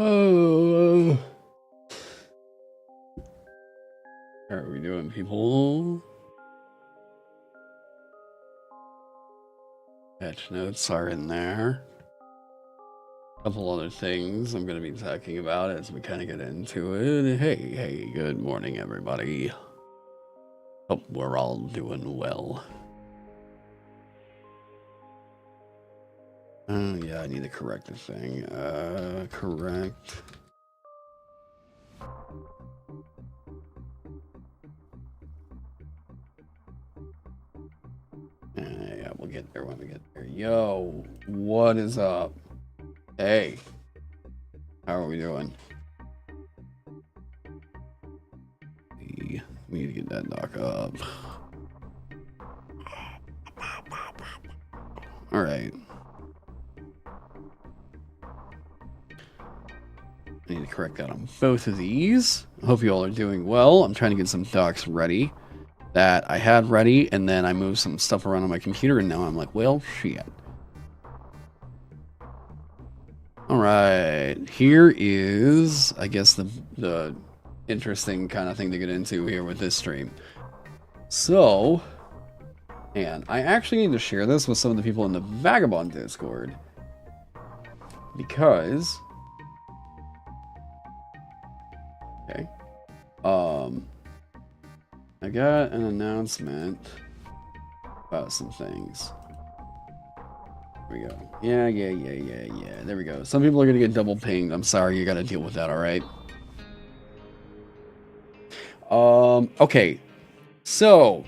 Oh, how are we doing, people? Patch notes are in there. A couple other things I'm going to be talking about as we kind of get into it. Hey, good morning, everybody. Hope we're all doing well. Yeah, I need to correct a thing. Correct. Yeah, we'll get there when we get there. Yo, what is up? Hey, how are we doing? We need to get that knock up. All right. I need to correct that on both of these. I hope you all are doing well. I'm trying to get some docs ready that I had ready, and then I moved some stuff around on my computer, and now I'm like, well, shit. All right, here is, I guess, the interesting kind of thing to get into here with this stream. So, and I actually need to share this with some of the people in the Vagabond Discord, because okay, I got an announcement about some things. There we go. Yeah. There we go. Some people are gonna get double pinged. I'm sorry, you gotta deal with that, alright? Okay. So,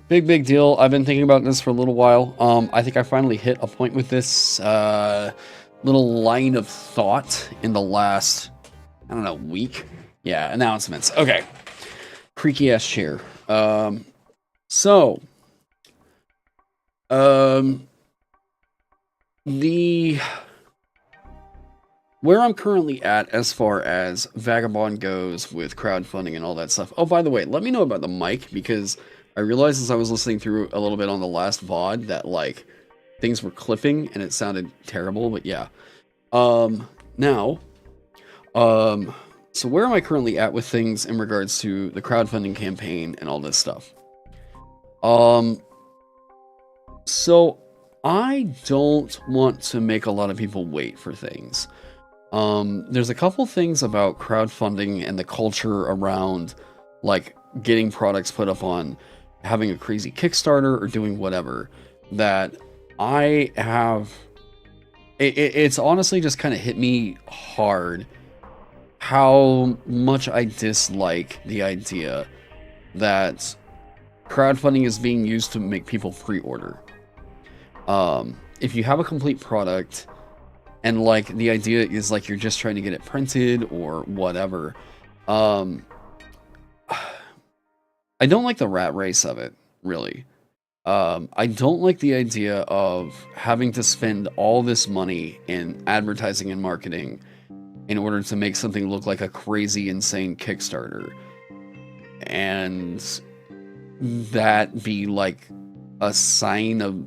big deal. I've been thinking about this for a little while. I think I finally hit a point with this little line of thought in the last, I don't know, week. Yeah, announcements. Okay. Creaky ass chair. Where I'm currently at as far as Vagabond goes with crowdfunding and all that stuff. Oh, by the way, let me know about the mic, because I realized as I was listening through a little bit on the last VOD that, like, things were clipping and it sounded terrible, but yeah. So where am I currently at with things in regards to the crowdfunding campaign and all this stuff? So I don't want to make a lot of people wait for things. There's a couple things about crowdfunding and the culture around, like, getting products put up on having a crazy Kickstarter or doing whatever that I have. It's honestly just kind of hit me hard how much I dislike the idea that crowdfunding is being used to make people pre-order. If you have a complete product and, like, the idea is, like, you're just trying to get it printed or whatever, I don't like the rat race of it, really. I don't like the idea of having to spend all this money in advertising and marketing in order to make something look like a crazy, insane Kickstarter. And that be, like, a sign of,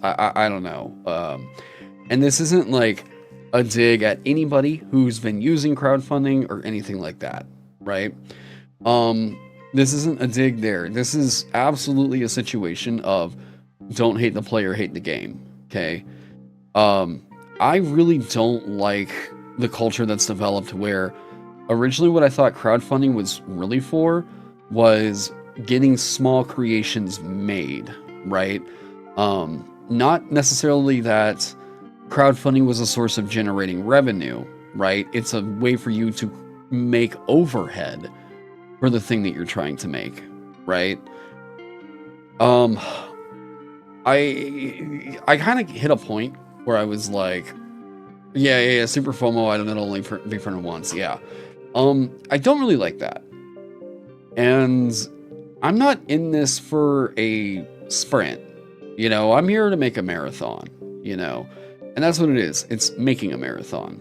I don't know. And this isn't, like, a dig at anybody who's been using crowdfunding or anything like that, right? This isn't a dig there. This is absolutely a situation of don't hate the player, hate the game, okay? I really don't like the culture that's developed where originally what I thought crowdfunding was really for was getting small creations made, right? Not necessarily that crowdfunding was a source of generating revenue, right? It's a way for you to make overhead for the thing that you're trying to make, right? I kind of hit a point where I was like, yeah, super FOMO, I don't only be printed once, yeah. I don't really like that. And I'm not in this for a sprint, you know, I'm here to make a marathon, you know, and that's what it is. It's making a marathon.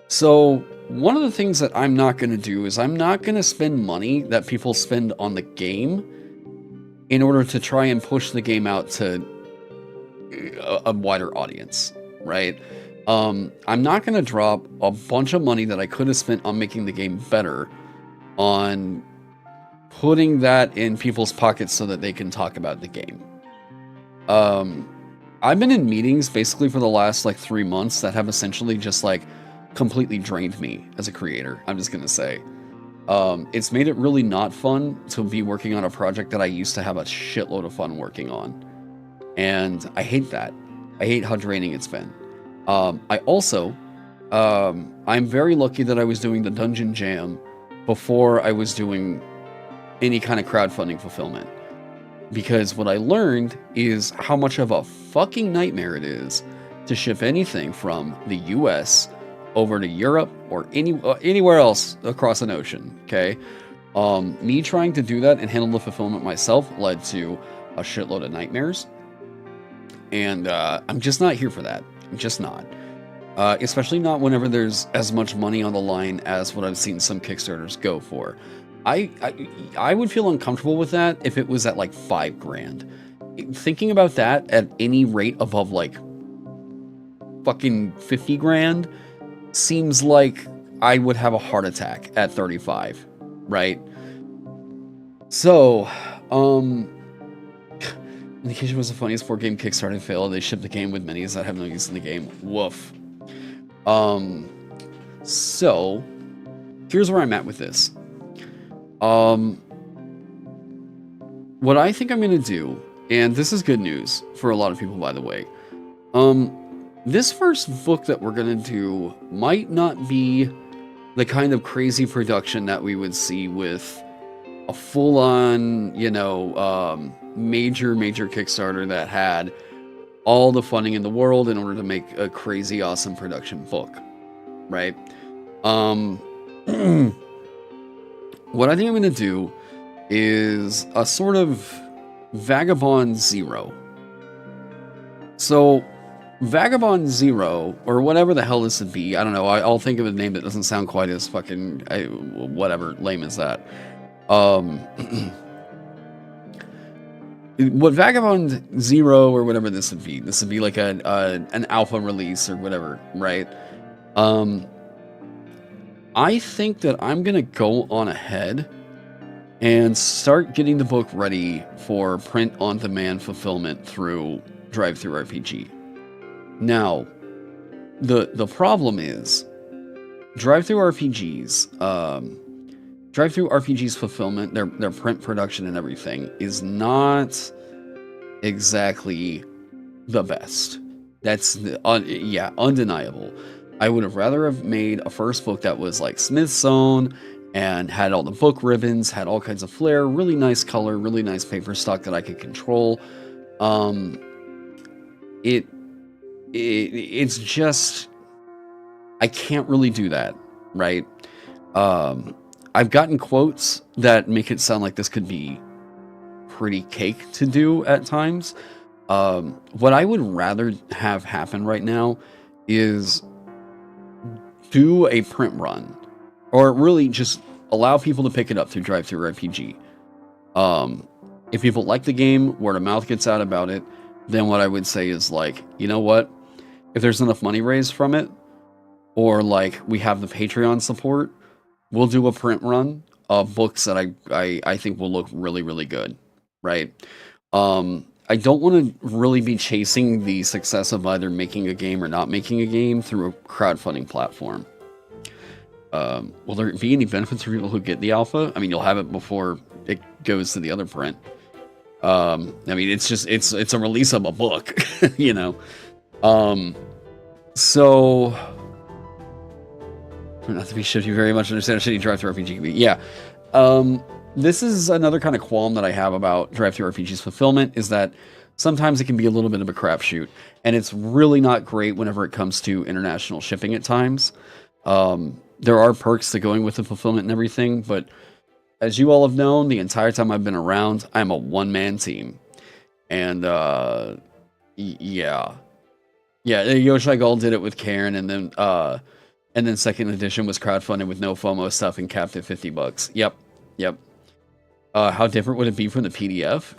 So one of the things that I'm not going to do is I'm not going to spend money that people spend on the game in order to try and push the game out to a wider audience, right? I'm not going to drop a bunch of money that I could have spent on making the game better on putting that in people's pockets so that they can talk about the game. I've been in meetings basically for the last like 3 months that have essentially just like completely drained me as a creator. I'm just going to say. It's made it really not fun to be working on a project that I used to have a shitload of fun working on. And I hate that. I hate how draining it's been. I'm very lucky that I was doing the Dungeon Jam before I was doing any kind of crowdfunding fulfillment. Because what I learned is how much of a fucking nightmare it is to ship anything from the US over to Europe or anywhere else across an ocean, okay? Me trying to do that and handle the fulfillment myself led to a shitload of nightmares. And I'm just not here for that. I'm just not. Especially not whenever there's as much money on the line as what I've seen some Kickstarters go for. I would feel uncomfortable with that if it was at like $5,000. Thinking about that at any rate above like fucking 50 grand seems like I would have a heart attack at 35, right? So, Indication was the funniest 4-game Kickstarter fail. They shipped the game with minis that have no use in the game. Woof. So, here's where I'm at with this. What I think I'm going to do, and this is good news for a lot of people, by the way. This first book that we're going to do might not be the kind of crazy production that we would see with a full-on, you know, major Kickstarter that had all the funding in the world in order to make a crazy awesome production book, right? What I think I'm going to do is a sort of Vagabond Zero. So, Vagabond Zero, or whatever the hell this would be, I don't know, I'll think of a name that doesn't sound quite as fucking, whatever, lame as that. What Vagabond Zero, or whatever this would be like an alpha release, or whatever, right? I think that I'm going to go on ahead and start getting the book ready for print-on-demand fulfillment through DriveThruRPG. Now, the problem is, DriveThruRPG's fulfillment, their print production and everything, is not exactly the best. That's, undeniable. I would have rather have made a first book that was like Smith's Zone and had all the book ribbons, had all kinds of flair, really nice color, really nice paper stock that I could control. It's just, I can't really do that, right? I've gotten quotes that make it sound like this could be pretty cake to do at times. What I would rather have happen right now is do a print run, or really just allow people to pick it up through DriveThruRPG. If people like the game, word of mouth gets out about it, then what I would say is like, you know what? If there's enough money raised from it, or like we have the Patreon support, we'll do a print run of books that I think will look really, really good, right? I don't want to really be chasing the success of either making a game or not making a game through a crowdfunding platform. Will there be any benefits for people who get the alpha? I mean, you'll have it before it goes to the other print. I mean, it's a release of a book, you know? So, not to be shifty very much, understand how shitty DriveThruRPG can be. Yeah. This is another kind of qualm that I have about DriveThruRPG's fulfillment, is that sometimes it can be a little bit of a crapshoot, and it's really not great whenever it comes to international shipping at times. There are perks to going with the fulfillment and everything, but as you all have known, the entire time I've been around, I'm a one-man team. And, yeah. Yeah, Yoshai Gall did it with Karen, and then second edition was crowdfunded with no FOMO stuff and capped at $50. Yep. How different would it be from the PDF?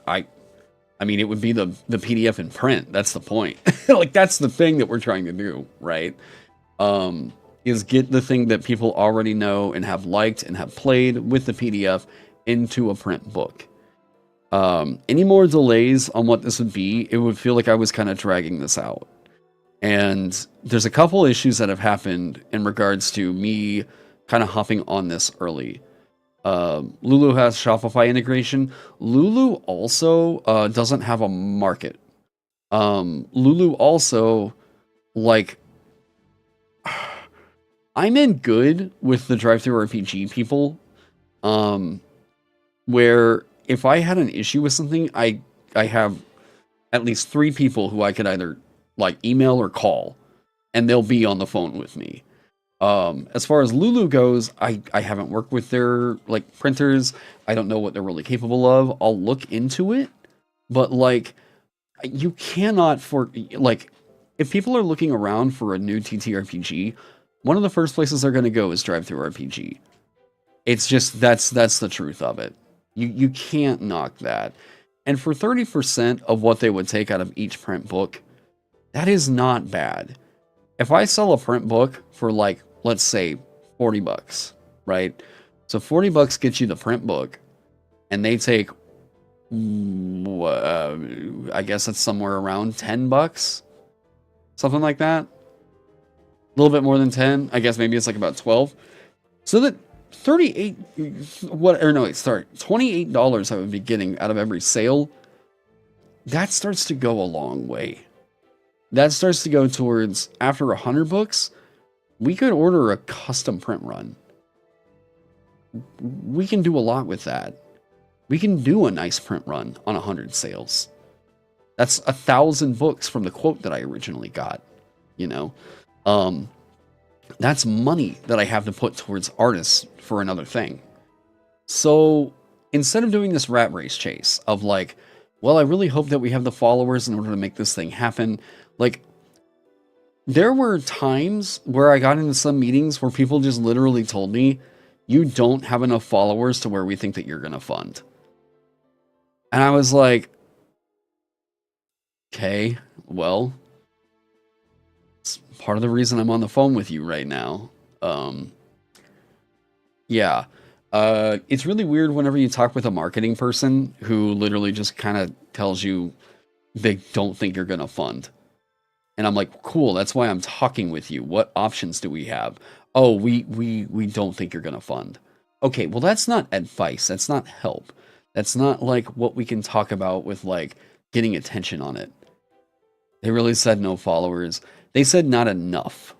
I mean, it would be the PDF in print. That's the point. Like, that's the thing that we're trying to do, right? Is get the thing that people already know and have liked and have played with the PDF into a print book. Any more delays on what this would be, it would feel like I was kind of dragging this out. And there's a couple issues that have happened in regards to me kind of hopping on this early. Lulu has Shopify integration. Lulu also doesn't have a market. Lulu also, like, I'm in good with the drive-thru RPG people, where if I had an issue with something, I have at least 3 people who I could either like email or call, and they'll be on the phone with me. As far as Lulu goes, I haven't worked with their like printers. I don't know what they're really capable of. I'll look into it, but like, you cannot if people are looking around for a new TTRPG, one of the first places they're going to go is drive-thru RPG. It's just, that's the truth of it. You can't knock that. And for 30% of what they would take out of each print book, that is not bad. If I sell a print book for like, let's say $40, right? So $40 gets you the print book, and they take, I guess it's somewhere around $10, something like that. A little bit more than 10. I guess maybe it's like about 12. So that $28 I would be getting out of every sale, that starts to go a long way. That starts to go towards, after 100 books, we could order a custom print run. We can do a lot with that. We can do a nice print run on 100 sales. That's 1,000 books from the quote that I originally got, you know? That's money that I have to put towards artists for another thing. So instead of doing this rat race chase of like, well, I really hope that we have the followers in order to make this thing happen. Like, there were times where I got into some meetings where people just literally told me, you don't have enough followers to where we think that you're going to fund. And I was like, okay, well, it's part of the reason I'm on the phone with you right now. Yeah. It's really weird whenever you talk with a marketing person who literally just kind of tells you they don't think you're going to fund. And I'm like, cool, that's why I'm talking with you. What options do we have? Oh, we don't think you're going to fund. Okay, well, that's not advice. That's not help. That's not like what we can talk about with like getting attention on it. They really said no followers. They said not enough.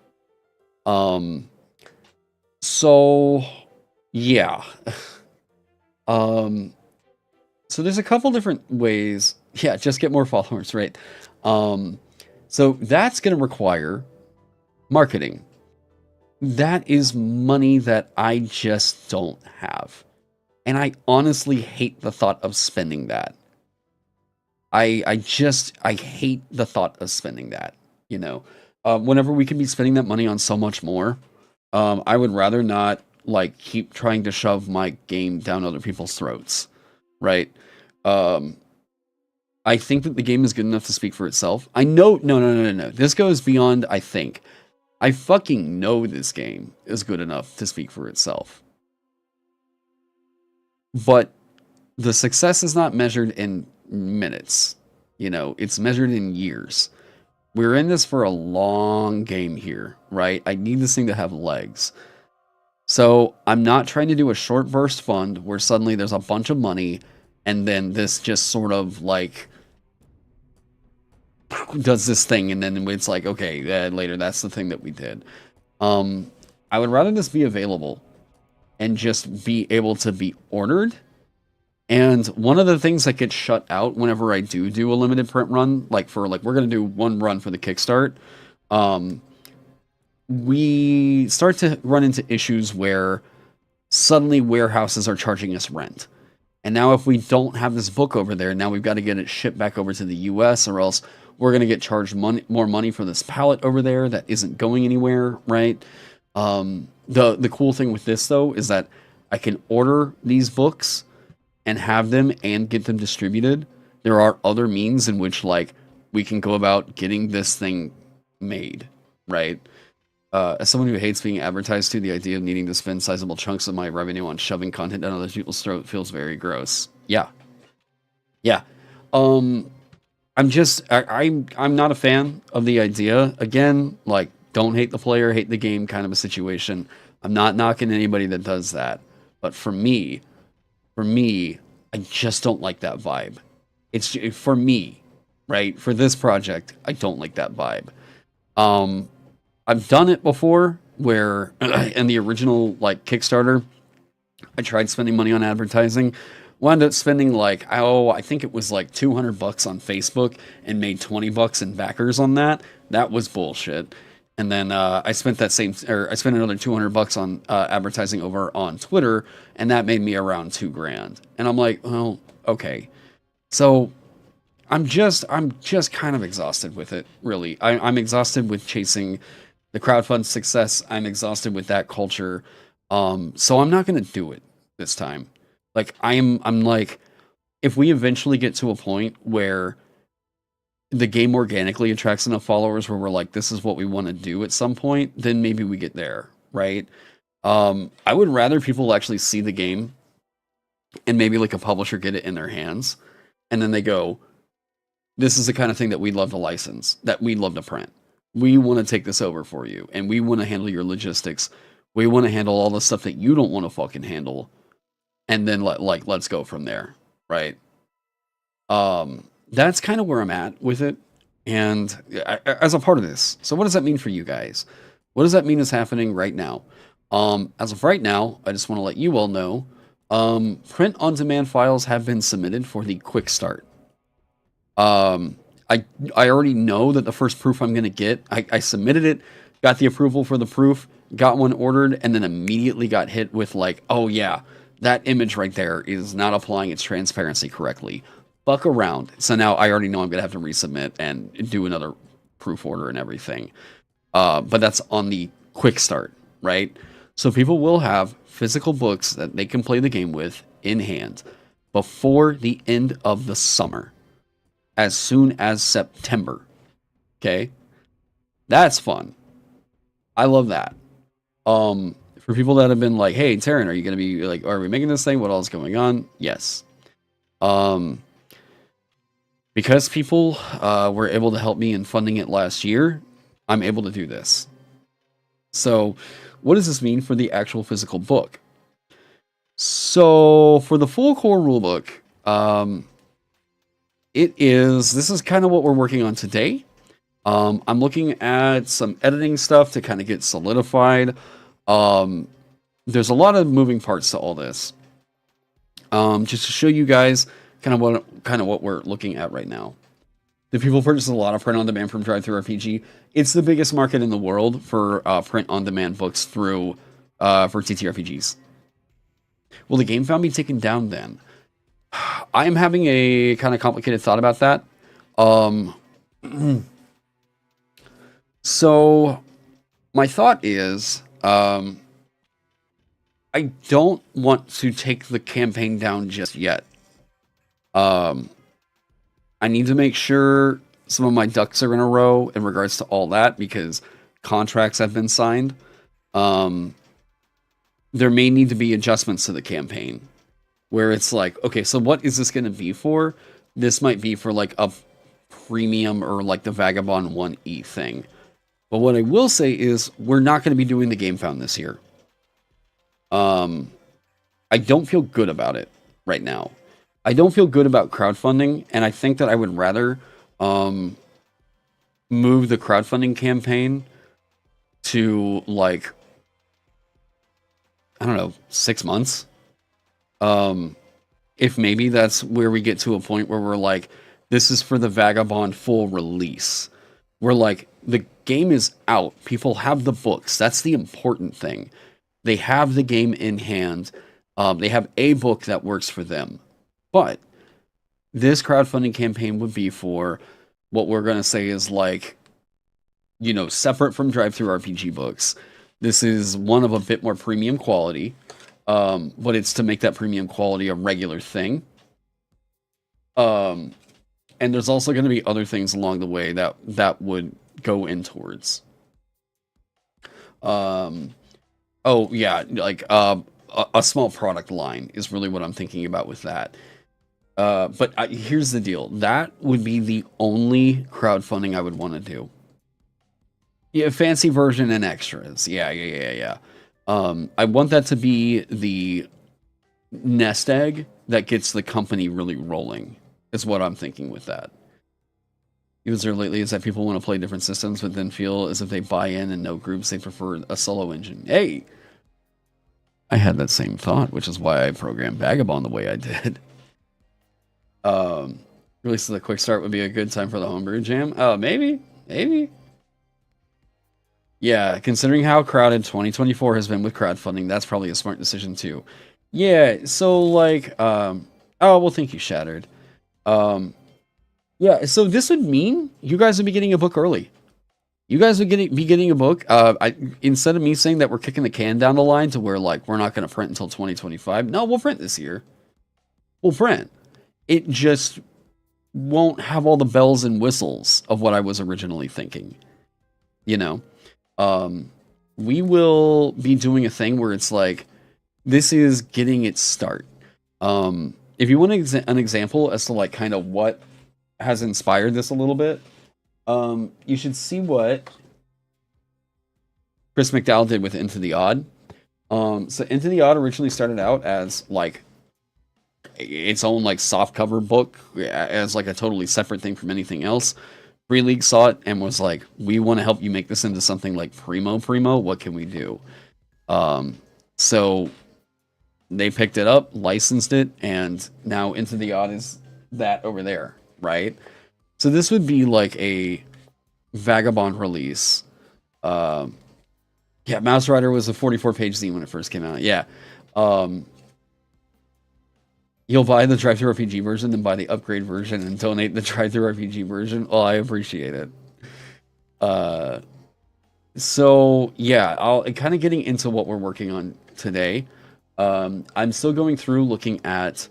So yeah. So there's a couple different ways. Yeah, just get more followers, right? So that's going to require marketing. That is money that I just don't have. And I honestly hate the thought of spending that. I hate the thought of spending that, you know. Whenever we can be spending that money on so much more, I would rather not like keep trying to shove my game down other people's throats, right? I think that the game is good enough to speak for itself. I know, no. This goes beyond I think. I fucking know this game is good enough to speak for itself. But the success is not measured in minutes. You know, it's measured in years. We're in this for a long game here, right? I need this thing to have legs. So I'm not trying to do a short burst fund where suddenly there's a bunch of money and then this just sort of like does this thing and then it's like, okay, later that's the thing that we did. I would rather this be available and just be able to be ordered. And one of the things that gets shut out whenever I do a limited print run, like we're going to do one run for the Kickstart, we start to run into issues where suddenly warehouses are charging us rent. And now if we don't have this book over there, now we've got to get it shipped back over to the US, or else we're going to get charged more money for this pallet over there that isn't going anywhere, right? The cool thing with this, though, is that I can order these books and have them and get them distributed there are other means in which like we can go about getting this thing made, right? As someone who hates being advertised to, the idea of needing to spend sizable chunks of my revenue on shoving content down other people's throat feels very gross. Yeah. Yeah. I'm not a fan of the idea. Again, like, don't hate the player, hate the game kind of a situation. I'm not knocking anybody that does that. But for me, I just don't like that vibe. It's for me, right? For this project, I don't like that vibe. I've done it before where in the original like Kickstarter, I tried spending money on advertising, wound up spending like, I think it was like $200 on Facebook and made $20 in backers on that. That was bullshit. And then I spent I spent another $200 on advertising over on Twitter, and that made me around $2,000. And I'm like, well, okay. So I'm just kind of exhausted with it, really. I'm exhausted with chasing the crowdfund success. I'm exhausted with that culture. So I'm not gonna do it this time. Like I'm like, if we eventually get to a point where the game organically attracts enough followers where we're like, this is what we want to do at some point, then maybe we get there, right? I would rather people actually see the game and maybe like a publisher get it in their hands, and then they go, this is the kind of thing that we'd love to license, that we'd love to print. We want to take this over for you, and we want to handle your logistics. We want to handle all the stuff that you don't want to fucking handle, and then let's go from there, right? That's kind of where I'm at with it, and as a part of this. So what does that mean for you guys? What does that mean is happening right now? As of right now, I just want to let you all know, print-on-demand files have been submitted for the quick start. I already know that the first proof I'm going to get, I submitted it, got the approval for the proof, got one ordered, and then immediately got hit with like, oh yeah, that image right there is not applying its transparency correctly. Fuck around. So now I already know I'm going to have to resubmit and do another proof order and everything. But that's on the quick start, right? So people will have physical books that they can play the game with in hand before the end of the summer. As soon as September. Okay? That's fun. I love that. For people that have been like, hey, Taron, are you going to be like, are we making this thing? What all is going on? Yes. Because people were able to help me in funding it last year, I'm able to do this. So, what does this mean for the actual physical book? So, for the full core rulebook, this is kind of what we're working on today. I'm looking at some editing stuff to kind of get solidified. There's a lot of moving parts to all this. Just to show you guys kind of what we're looking at right now. The people purchase a lot of print-on-demand from DriveThruRPG. It's the biggest market in the world for print-on-demand books through for TTRPGs. Will the game found be taken down then? I am having a kind of complicated thought about that. So, my thought is, I don't want to take the campaign down just yet. I need to make sure some of my ducks are in a row in regards to all that, because contracts have been signed. There may need to be adjustments to the campaign where it's like, okay, so what is this going to be for? This might be for like a premium or like the Vagabond 1E thing. But what I will say is we're not going to be doing the game found this year. I don't feel good about it right now. I don't feel good about crowdfunding, and I think that I would rather move the crowdfunding campaign to like, I don't know, 6 months. If maybe that's where we get to a point where we're like, this is for the Vagabond full release. We're like, the game is out. People have the books. That's the important thing. They have the game in hand. They have a book that works for them. But this crowdfunding campaign would be for what we're going to say is like, you know, separate from DriveThruRPG books. This is one of a bit more premium quality, but it's to make that premium quality a regular thing. And there's also going to be other things along the way that would go in towards. Oh yeah, like a small product line is really what I'm thinking about with that. But here's the deal. That would be the only crowdfunding I would want to do. Yeah, fancy version and extras. Yeah. I want that to be the nest egg that gets the company really rolling, is what I'm thinking with that. User lately is that people want to play different systems, but then feel as if they buy in and know groups, they prefer a solo engine. Hey! I had that same thought, which is why I programmed Vagabond the way I did. Release of the quick start would be a good time for the homebrew jam. Maybe. Yeah, considering how crowded 2024 has been with crowdfunding, that's probably a smart decision too. Yeah, so like, oh, well, thank you, Shattered. Yeah, so this would mean you guys would be getting a book early. You guys would be getting a book. Instead of me saying that we're kicking the can down the line to where like we're not going to print until 2025. No, we'll print this year. We'll print. It just won't have all the bells and whistles of what I was originally thinking. You know, we will be doing a thing where it's like, this is getting its start. If you want an example as to like kind of what has inspired this a little bit, you should see what Chris McDowell did with Into the Odd. So Into the Odd originally started out as like its own like soft cover book, as like a totally separate thing from anything else. Free League saw it and was like, we want to help you make this into something like primo. What can we do? So they picked it up, licensed it, and now Into the Odd is that over there, right? So this would be like a Vagabond release. Yeah, Mouse Rider was a 44-page zine when it first came out. Yeah. You'll buy the Drive-Thru RPG version, then buy the upgrade version, and donate the Drive-Thru RPG version. Oh, I appreciate it. So, yeah, I'll kind of getting into what we're working on today. I'm still going through looking at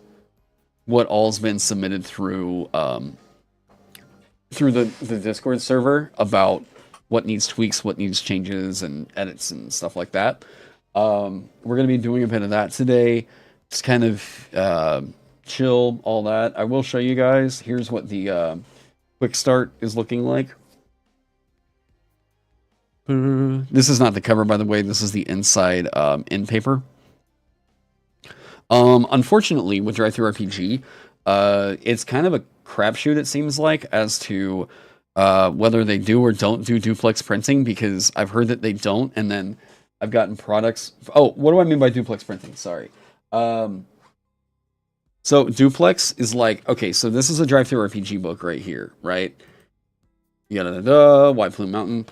what all's been submitted through the Discord server about what needs tweaks, what needs changes, and edits and stuff like that. We're going to be doing a bit of that today. Just kind of chill, all that. I will show you guys. Here's what the quick start is looking like. This is not the cover, by the way. This is the inside in paper. Unfortunately, with Drive-Thru RPG, it's kind of a crapshoot, it seems like, as to whether they do or don't do duplex printing, because I've heard that they don't, and then I've gotten products... Oh, what do I mean by duplex printing? Sorry. So duplex is like, okay, so this is a Drive-Thru RPG book right here, right? White Plume Mountain.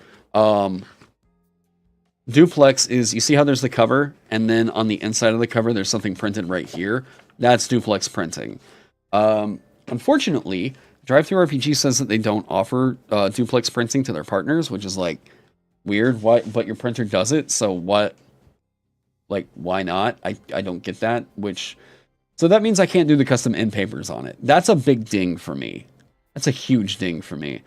Duplex is, you see how there's the cover, and then on the inside of the cover there's something printed right here? That's duplex printing. Unfortunately, Drive-Thru RPG says that they don't offer duplex printing to their partners, which is like weird. Why? But your printer does it, so what? Like, why not? I don't get that. So that means I can't do the custom end papers on it. That's a big ding for me. That's a huge ding for me.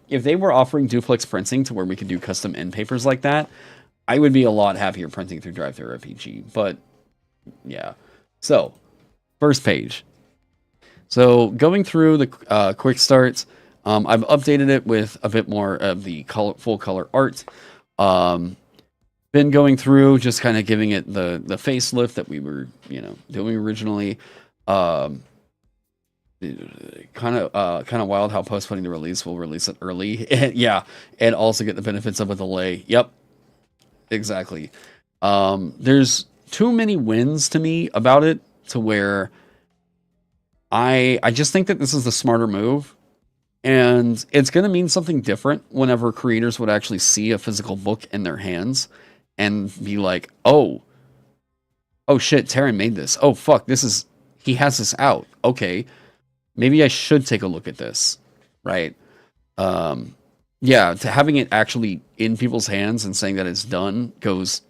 If they were offering duplex printing to where we could do custom end papers like that, I would be a lot happier printing through Drive-Thru RPG. But yeah. So, first page. So going through the quick starts, I've updated it with a bit more of the full color art. Been going through, just kind of giving it the facelift that we were, doing originally. Kind of wild how postponing the release will release it early. Yeah, and also get the benefits of a delay. Yep, exactly. There's too many wins to me about it to where I just think that this is the smarter move, and it's going to mean something different whenever creators would actually see a physical book in their hands and be like, oh shit, Taron made this. Oh fuck, he has this out. Okay, maybe I should take a look at this, right? Yeah, to having it actually in people's hands and saying that it's done goes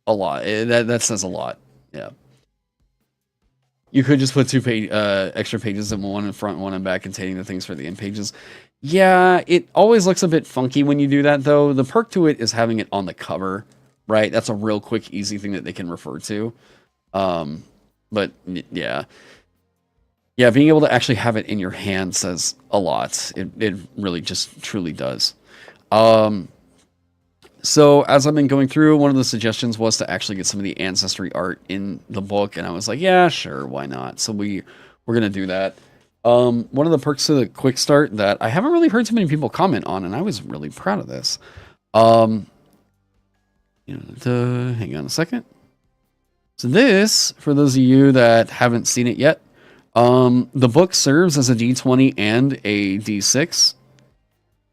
a lot. That says a lot. Yeah. You could just put extra pages in one in front, one in back, containing the things for the end pages. Yeah, it always looks a bit funky when you do that, though. The perk to it is having it on the cover, right? That's a real quick, easy thing that they can refer to. But yeah. Yeah, being able to actually have it in your hand says a lot. It really just truly does. So as I've been going through, one of the suggestions was to actually get some of the Ancestry Art in the book, and I was like, yeah, sure, why not? So we're gonna do that. One of the perks of the quick start that I haven't really heard too many people comment on, and I was really proud of this. Hang on a second. So this, for those of you that haven't seen it yet, the book serves as a D20 and a D6,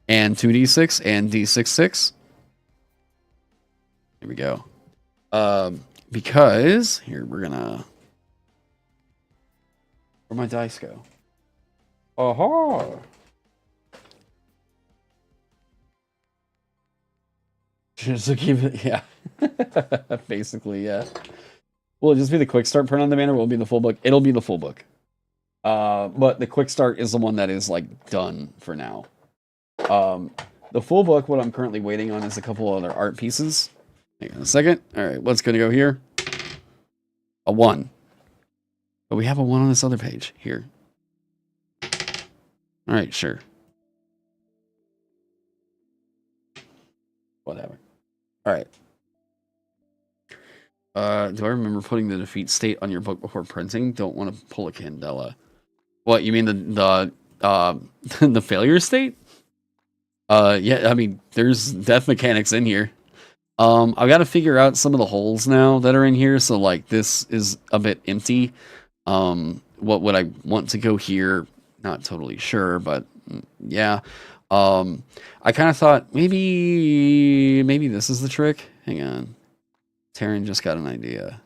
and 2D6 and D66. Here we go. Because here we're gonna. Where'd my dice go? Aha! Just to keep it, yeah. Basically, yeah. Will it just be the quick start print on demand, or will it be the full book? It'll be the full book. But the quick start is the one that is like done for now. The full book, what I'm currently waiting on is a couple other art pieces. Hang on a second. All right, what's going to go here? A 1. But we have a 1 on this other page here. All right, sure. Whatever. All right. Do I remember putting the defeat state on your book before printing? Don't want to pull a Candela. What, you mean the failure state? Yeah, I mean, there's death mechanics in here. I've got to figure out some of the holes now that are in here. So like this is a bit empty. What would I want to go here? Not totally sure, but yeah. I kind of thought maybe this is the trick. Hang on. Taron just got an idea.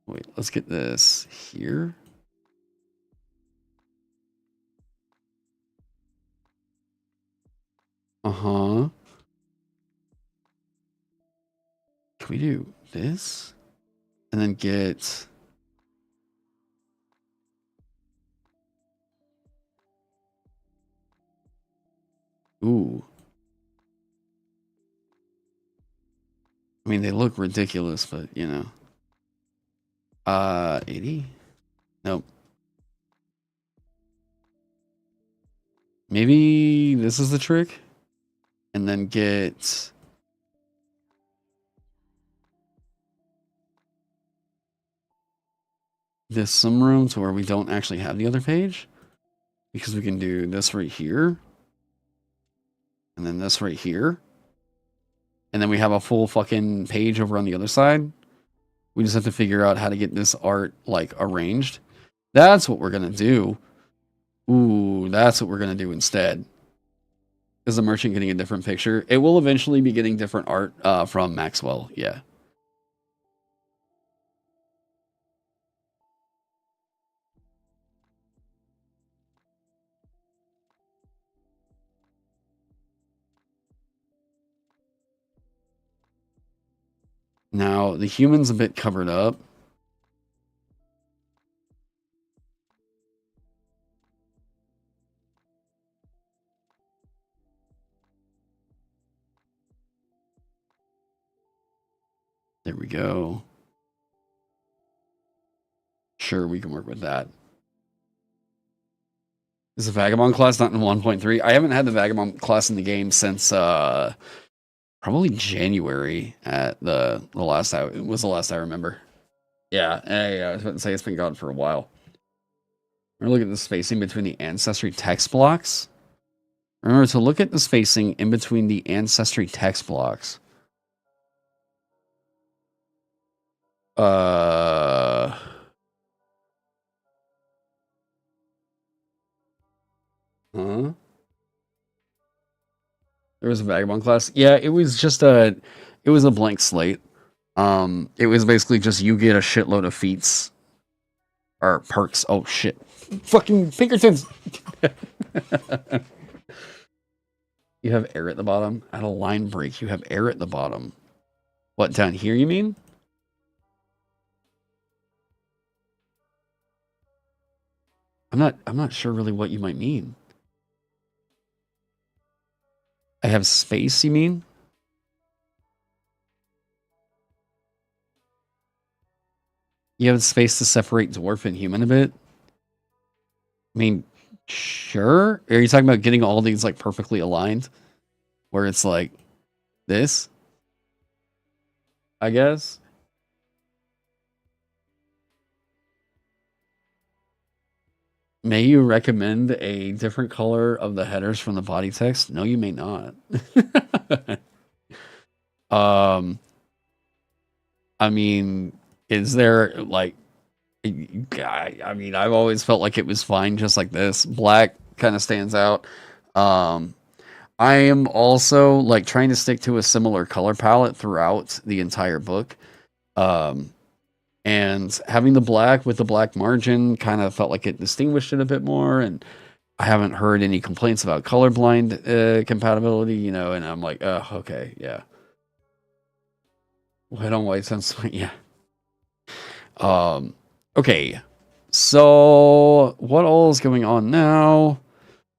Wait, let's get this here. Uh-huh. Can we do this? And then get... Ooh. I mean, they look ridiculous, but, you know. 80? Nope. Maybe this is the trick? And then get... this some room to where we don't actually have the other page. Because we can do this right here. And then this right here. And then we have a full fucking page over on the other side. We just have to figure out how to get this art, like, arranged. That's what we're going to do. Ooh, that's what we're going to do instead. Is the merchant getting a different picture? It will eventually be getting different art from Maxwell, yeah. Now, the human's a bit covered up. There we go. Sure, we can work with that. Is the Vagabond class not in 1.3? I haven't had the Vagabond class in the game since probably January at the last I it was the last I remember. Yeah, I was about to say it's been gone for a while. We're gonna look at the spacing between the Ancestry text blocks. Remember to look at the spacing in between the Ancestry text blocks. Huh? There was a Vagabond class. Yeah, it was just it was a blank slate. It was basically just you get a shitload of feats or perks. Oh shit. Fucking Pinkertons. You have air at the bottom. At a line break, you have air at the bottom. What, down here you mean? I'm not sure really what you might mean. I have space, you mean? You have space to separate dwarf and human a bit? I mean, sure. Are you talking about getting all these like perfectly aligned? Where it's like this? I guess. May you recommend a different color of the headers from the body text? No, you may not. I mean, is there like I mean, I've always felt like it was fine just like this. Black kind of stands out. Um I am also like trying to stick to a similar color palette throughout the entire book. Um and having the black with the black margin kind of felt like it distinguished it a bit more, and I haven't heard any complaints about colorblind compatibility, you know, and I'm like, oh, okay, yeah. White on white sounds yeah. Um, okay. So what all is going on now?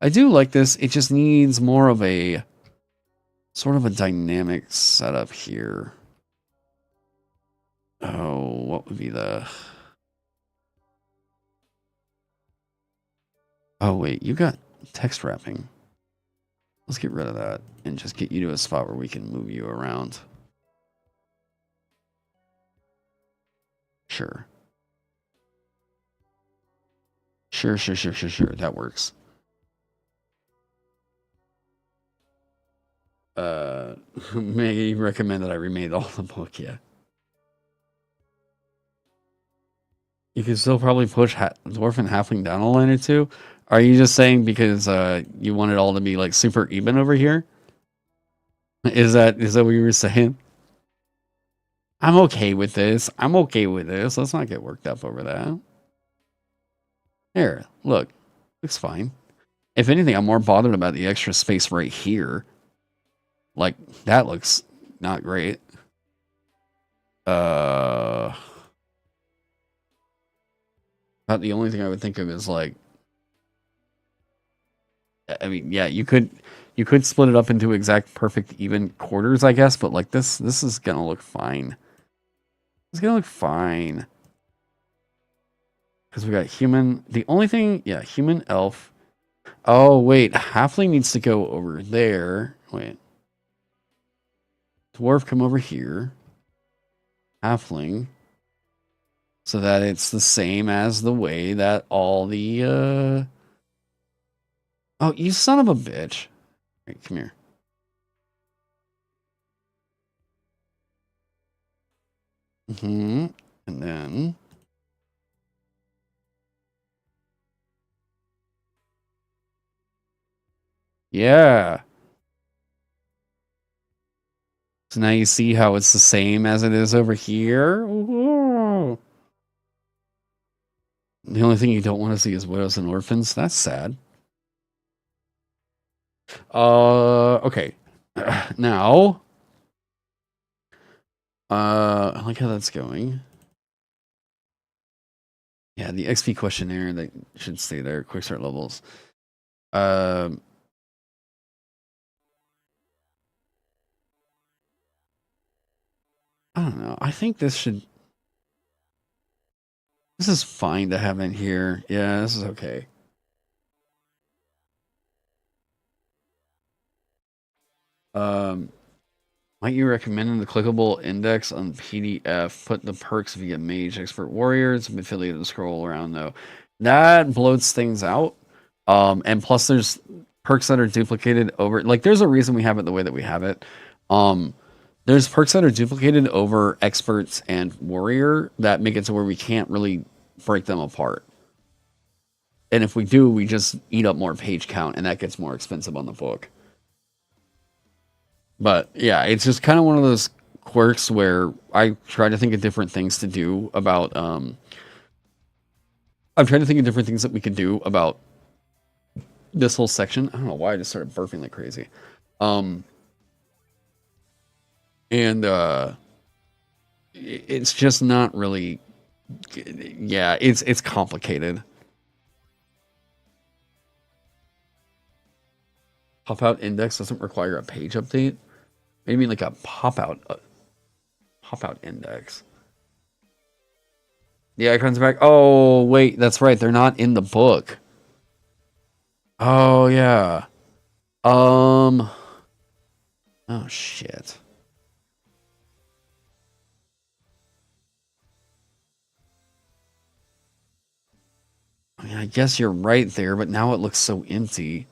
I do like this. It just needs more of a sort of a dynamic setup here. Oh, what would be the... Oh, wait, you got text wrapping. Let's get rid of that and just get you to a spot where we can move you around. Sure. Sure. That works. May recommend that I remade all the book, yeah. You can still probably push Dwarf and Halfling down a line or two. Are you just saying because you want it all to be like super even over here? Is that what you were saying? I'm okay with this. I'm okay with this. Let's not get worked up over that. Here, look. Looks fine. If anything, I'm more bothered about the extra space right here. Like, that looks not great. About the only thing I would think of is like, I mean, yeah, you could split it up into exact perfect even quarters, I guess, but like this is gonna look fine. It's gonna look fine. Because we got human. The only thing, yeah, human, elf. Oh, wait, halfling needs to go over there. Wait. Dwarf, come over here. Halfling. So that it's the same as the way that all the, Oh, you son of a bitch. Right, come here. And then... Yeah. So now you see how it's the same as it is over here. Ooh. The only thing you don't want to see is widows and orphans. That's sad. Okay. Now, I like how that's going. Yeah, the XP questionnaire that should stay there. Quick start levels. I don't know. I think this is fine to have in here. Yeah, this is okay. Might you recommend in the clickable index on PDF, put the perks via mage, expert warriors, affiliated to scroll around though. That bloats things out. And plus there's perks that are duplicated over, like there's a reason we have it the way that we have it. There's perks that are duplicated over experts and warrior that make it to where we can't really break them apart. And if we do, we just eat up more page count and that gets more expensive on the book. But yeah, it's just kind of one of those quirks where I try to think of different things to do about, I'm trying to think of different things that we could do about this whole section. I don't know why I just started burping like crazy. It's just not really, yeah, it's complicated. Pop-out index doesn't require a page update. Maybe like a pop-out index. The icons are back. Oh, wait, that's right. They're not in the book. Oh, yeah. Oh, shit. I mean, I guess you're right there, but now it looks so empty.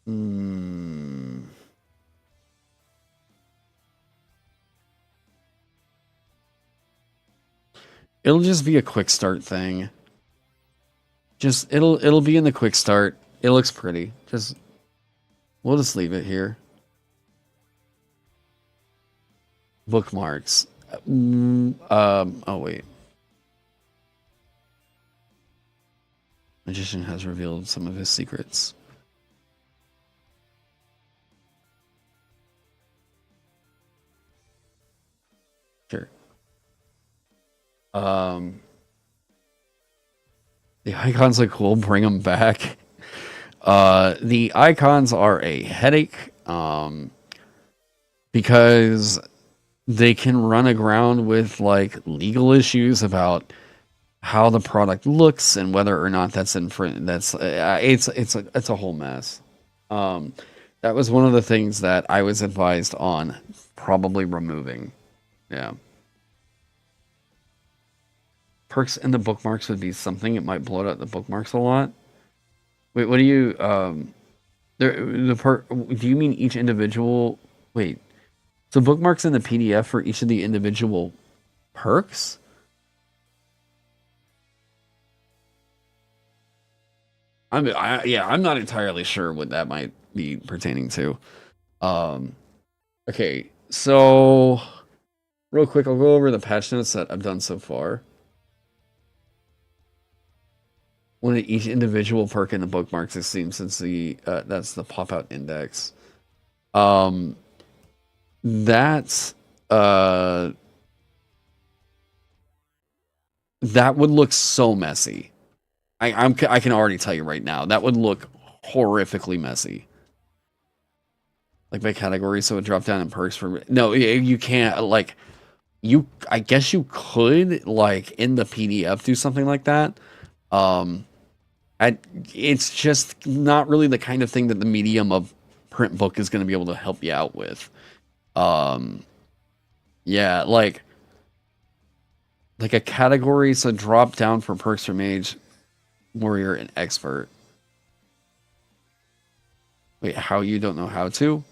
Hmm. It'll just be a quick start thing. It'll be in the quick start. It looks pretty. We'll just leave it here. Bookmarks. Oh wait. Magician has revealed some of his secrets. Sure. The icons look cool. Bring them back. The icons are a headache. Because they can run aground with like legal issues about how the product looks and whether or not that's it's a whole mess. That was one of the things that I was advised on probably removing. Yeah. Perks in the bookmarks would be something. It might bloat out the bookmarks a lot. Wait, what do you do you mean each individual? Wait. So bookmarks in the PDF for each of the individual perks? I'm not entirely sure what that might be pertaining to. Okay, so real quick, I'll go over the patch notes that I've done so far. One of each individual perk in the bookmarks, it seems, since that's the pop-out index. That would look so messy. I can already tell you right now, that would look horrifically messy. Like by category, so it dropped down in perks for no, you can't like I guess you could like in the PDF do something like that. It's just not really the kind of thing that the medium of print book is going to be able to help you out with. Yeah, like a category, so drop down for perks for mage, warrior, and expert. Wait, how you don't know how to?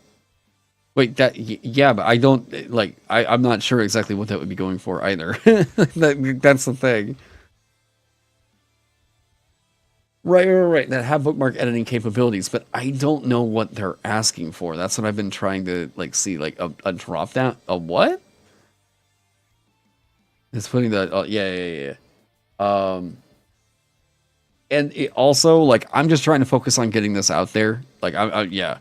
Wait, yeah, but I don't like. I'm not sure exactly what that would be going for either. That's the thing. Right. That have bookmark editing capabilities, but I don't know what they're asking for. That's what I've been trying to like see, like a drop down. A what? It's putting the yeah. And it also like I'm just trying to focus on getting this out there. Like yeah.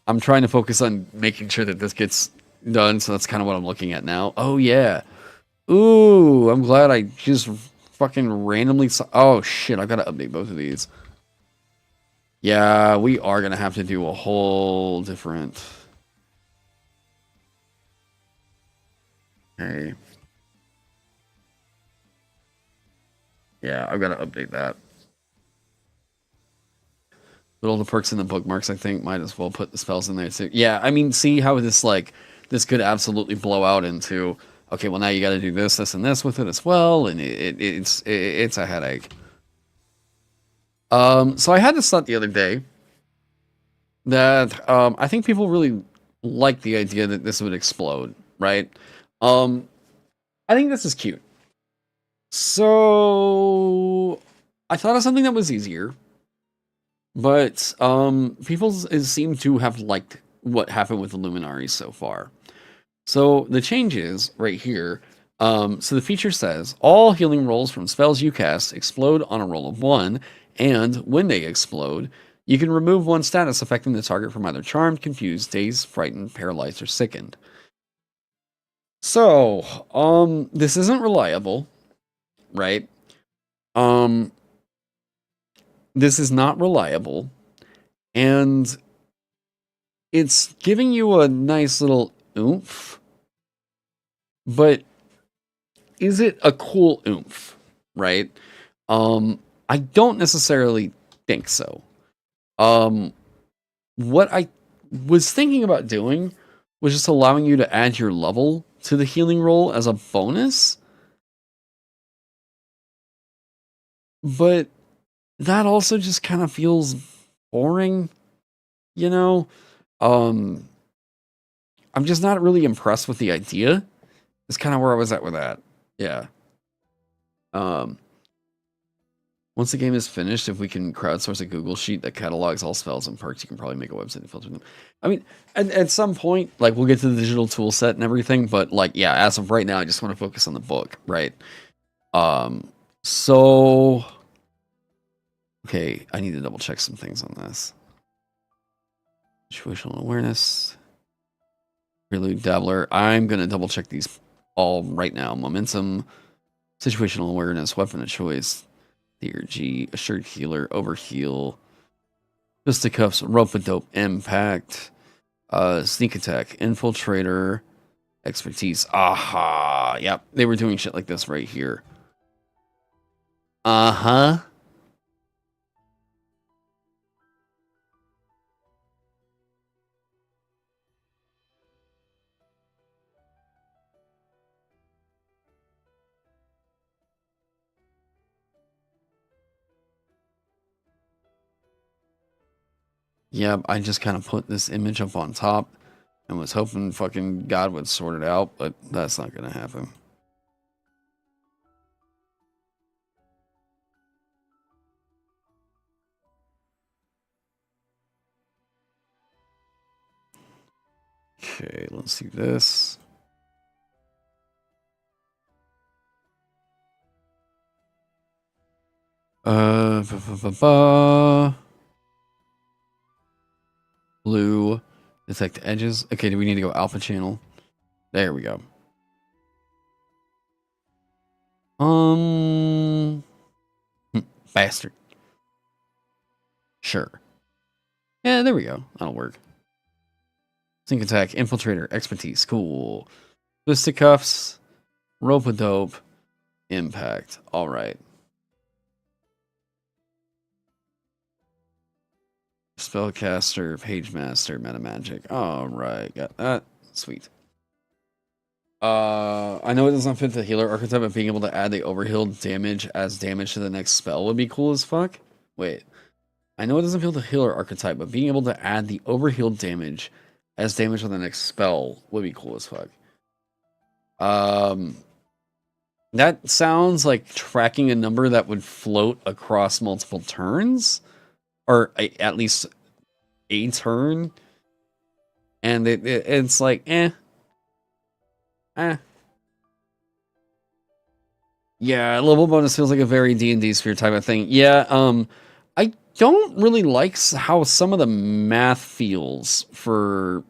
I'm trying to focus on making sure that this gets done, so that's kind of what I'm looking at now. Oh yeah. Ooh, I'm glad I just fucking randomly saw. Oh shit, I've got to update both of these. Yeah, we are gonna have to do a whole different. Okay. Yeah, I've got to update that. But all the perks in the bookmarks, I think, might as well put the spells in there too. Yeah, I mean, see how this could absolutely blow out into, okay, well now you got to do this, this, and this with it as well, and it's a headache. So I had this thought the other day that I think people really like the idea that this would explode, right? I think this is cute. So I thought of something that was easier. But people seem to have liked what happened with the Luminari so far. So the changes right here. So the feature says all healing rolls from spells you cast explode on a roll of 1, and when they explode, you can remove one status affecting the target from either charmed, confused, dazed, frightened, paralyzed, or sickened. So this isn't reliable, right? Um, this is not reliable, and it's giving you a nice little oomph, but is it a cool oomph, right? I don't necessarily think so. What I was thinking about doing was just allowing you to add your level to the healing roll as a bonus. But that also just kind of feels boring, you know? Um, I'm just not really impressed with the idea. It's kind of where I was at with that. Yeah. Um, Once the game is finished, if we can crowdsource a Google sheet that catalogs all spells and perks, you can probably make a website and filter them. I mean, at some point, like, we'll get to the digital tool set and everything, but, like, yeah, as of right now, I just want to focus on the book, right? So... Okay, I need to double check some things on this. Situational awareness. Prelude, Dabbler. I'm going to double check these all right now. Momentum, situational awareness, weapon of choice, theurgy, assured healer, overheal, fisticuffs, rope-a-dope, impact, sneak attack, infiltrator, expertise. Aha! Yep, they were doing shit like this right here. Uh-huh. Yeah, I just kind of put this image up on top and was hoping fucking God would sort it out, but that's not going to happen. Okay, let's do this. Blue. Detect edges. Okay, do we need to go alpha channel? There we go. Bastard. Sure. Yeah, there we go. That'll work. Sneak attack, infiltrator, expertise. Cool. Fisticuffs, rope-a-dope, impact. All right. Spellcaster, page master, meta magic. All right, got that. Sweet. I know it doesn't fit the healer archetype, but being able to add the overhealed damage as damage to the next spell would be cool as fuck. Wait. I know it doesn't fit the healer archetype, but being able to add the overhealed damage as damage on the next spell would be cool as fuck. That sounds like tracking a number that would float across multiple turns, or at least a turn. And it's like, yeah, level bonus feels like a very D&D sphere type of thing. Yeah, I don't really like how some of the math feels for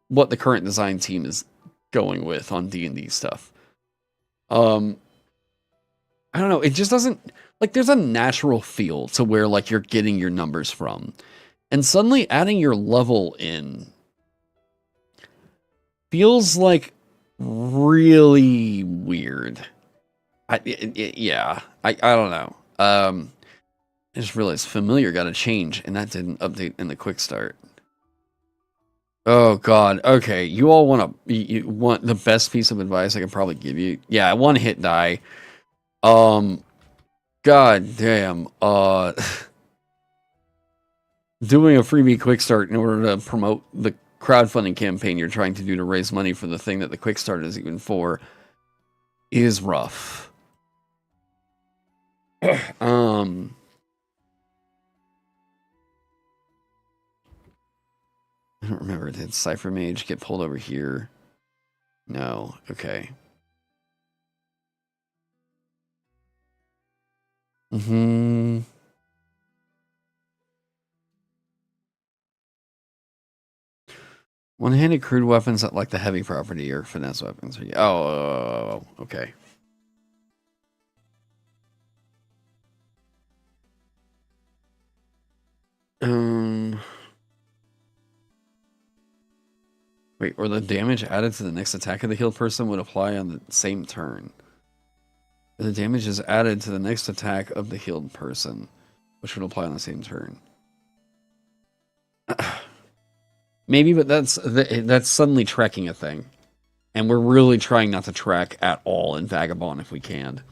what the current design team is going with on D&D stuff. I don't know, it just doesn't, like, there's a natural feel to where, like, you're getting your numbers from. And suddenly adding your level in feels like really weird. Yeah, I don't know. I just realized familiar got a change, and that didn't update in the quick start. Oh God. Okay, you all you want the best piece of advice I can probably give you? Yeah, one hit die. God damn. Doing a freebie quick start in order to promote the crowdfunding campaign you're trying to do to raise money for the thing that the quick start is even for is rough. I don't remember. Did Cypher Mage get pulled over here? No. Okay. One-handed crude weapons that like the heavy property or finesse weapons. Oh, okay. Wait, or the damage added to the next attack of the healed person would apply on the same turn. The damage is added to the next attack of the healed person, which would apply on the same turn. Maybe, but that's suddenly tracking a thing. And we're really trying not to track at all in Vagabond if we can.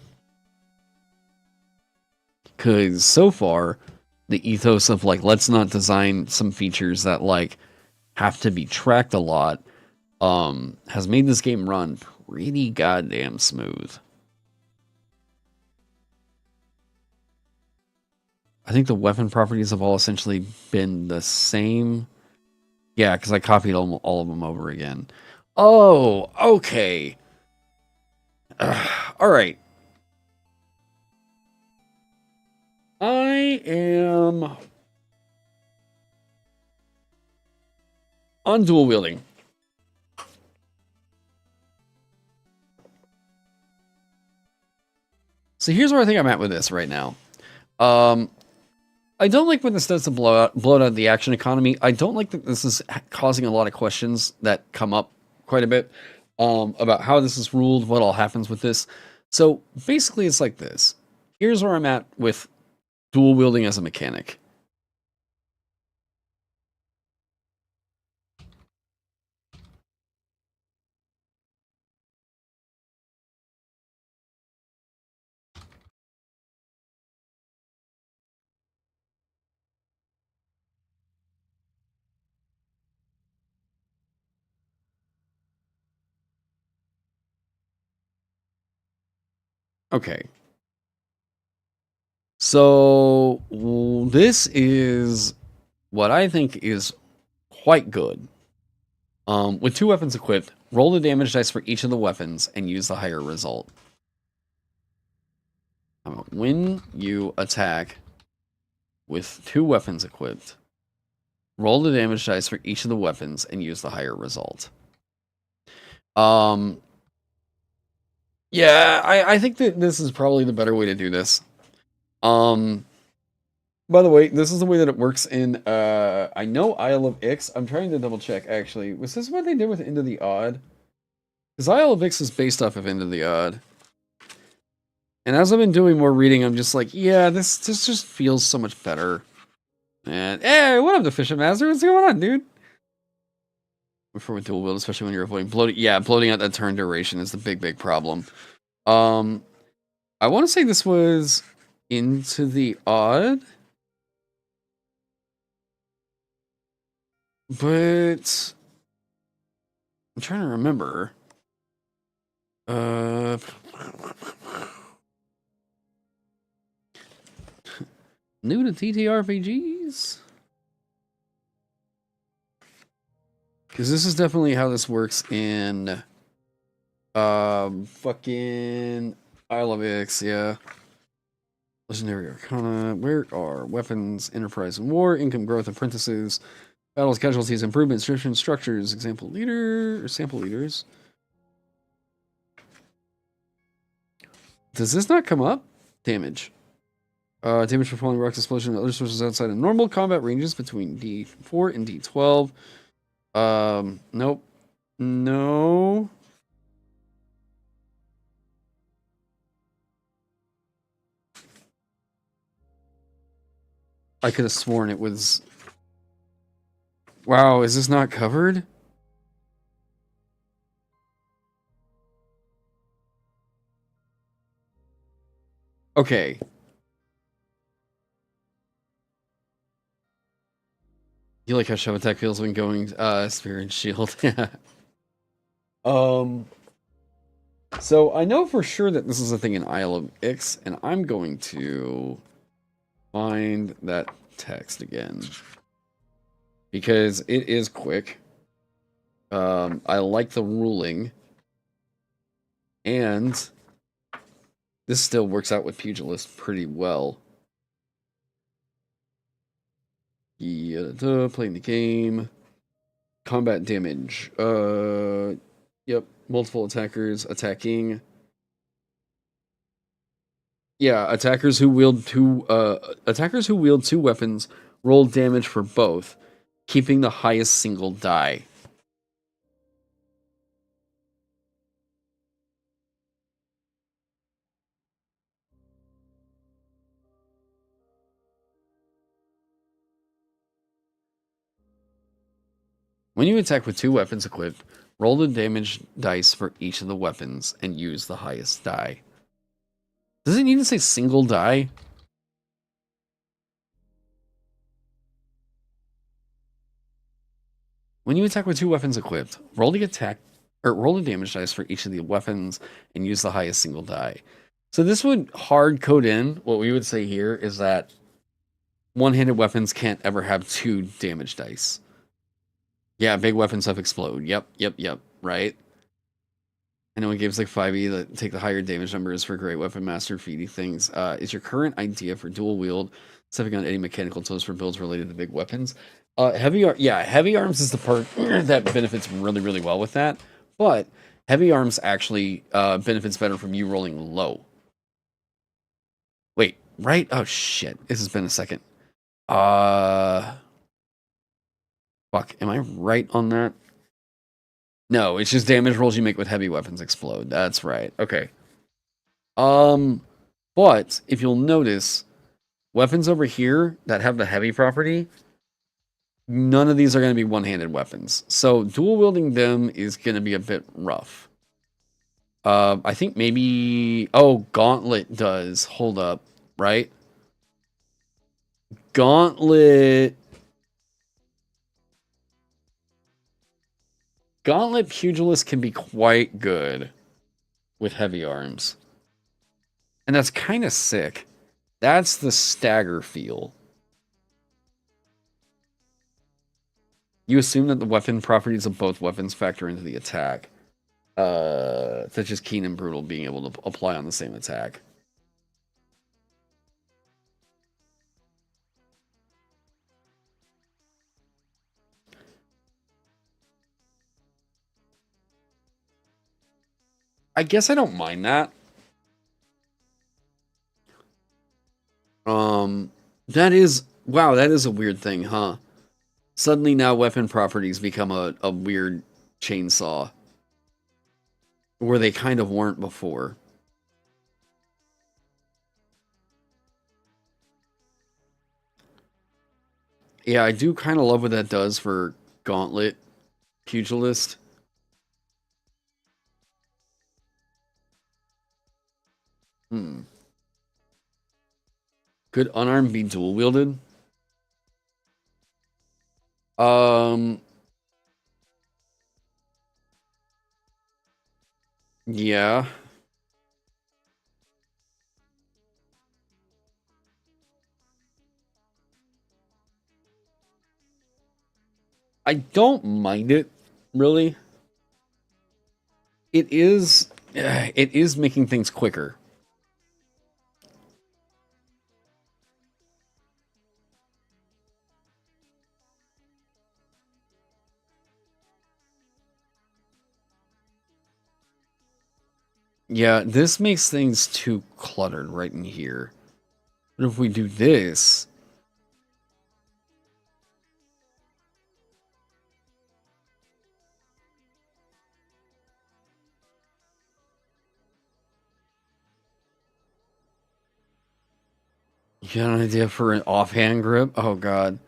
Because so far, the ethos of, like, let's not design some features that, like, have to be tracked a lot, has made this game run pretty goddamn smooth. I think the weapon properties have all essentially been the same. Yeah, because I copied all of them over again. Oh, okay. All right. I am on dual wielding. So here's where I think I'm at with this right now. I don't like when this does to blow out the action economy. I don't like that this is causing a lot of questions that come up quite a bit about how this is ruled, what all happens with this. So basically it's like this. Here's where I'm at with dual wielding as a mechanic. Okay. So this is what I think is quite good. With 2 weapons equipped, roll the damage dice for each of the weapons and use the higher result. When you attack with 2 weapons equipped, roll the damage dice for each of the weapons and use the higher result. Yeah, I think that this is probably the better way to do this. By the way, this is the way that it works in, I know Isle of Ix. I'm trying to double check, actually. Was this what they did with Into the Odd? Because Isle of Ix is based off of Into the Odd. And as I've been doing more reading, I'm just like, yeah, this just feels so much better. And, hey, what up, the Fishing Master? What's going on, dude? Before with dual wield, especially when you're avoiding bloating. Yeah, bloating out that turn duration is the big problem. I want to say this was Into the Odd. But I'm trying to remember. New to TTRPGs? Because this is definitely how this works in fucking Isle of Ix, yeah. Legendary Arcana. Where are weapons, enterprise and war, income growth, apprentices, battles, casualties, improvements, description, structures, example leader, or sample leaders. Does this not come up? Damage. Damage for falling rocks, explosion, and other sources outside of normal combat ranges between D4 and D12. Nope. No. I could have sworn it was... Wow, is this not covered? Okay. You like how shove attack feels when going Spear and Shield? So I know for sure that this is a thing in Isle of Ix, and I'm going to find that text again. Because it is quick. I like the ruling. And this still works out with Pugilist pretty well. Yeah, playing the game. Combat damage. Yep, multiple attackers attacking. Yeah, attackers who wield two weapons roll damage for both, keeping the highest single die. When you attack with 2 weapons equipped, roll the damage dice for each of the weapons and use the highest die. Does it need to say single die? When you attack with 2 weapons equipped, roll the damage dice for each of the weapons and use the highest single die. So this would hard code in what we would say here is that one-handed weapons can't ever have 2 damage dice. Yeah, big weapons have explode. Yep, right? I know it gives like 5e that take the higher damage numbers for great weapon master feedy things. Is your current idea for dual wield stepping on any mechanical tools for builds related to big weapons? Heavy arms is the part that benefits really, really well with that. But heavy arms actually benefits better from you rolling low. Wait, right? Oh shit! This has been a second. Fuck, am I right on that? No, it's just damage rolls you make with heavy weapons explode. That's right. Okay. But if you'll notice, weapons over here that have the heavy property, none of these are going to be one-handed weapons. So dual wielding them is going to be a bit rough. I think maybe... Oh, Gauntlet does. Hold up. Right? Gauntlet Pugilist can be quite good with heavy arms. And that's kind of sick. That's the stagger feel. You assume that the weapon properties of both weapons factor into the attack. Such as Keen and Brutal being able to apply on the same attack. I guess I don't mind that. That is... Wow, that is a weird thing, huh? Suddenly now weapon properties become a weird chainsaw. Where they kind of weren't before. Yeah, I do kind of love what that does for Gauntlet Pugilist. Could unarmed be dual wielded? Yeah. I don't mind it, really. It is making things quicker. Yeah, this makes things too cluttered right in here. But if we do this... You got an idea for an offhand grip? Oh, God.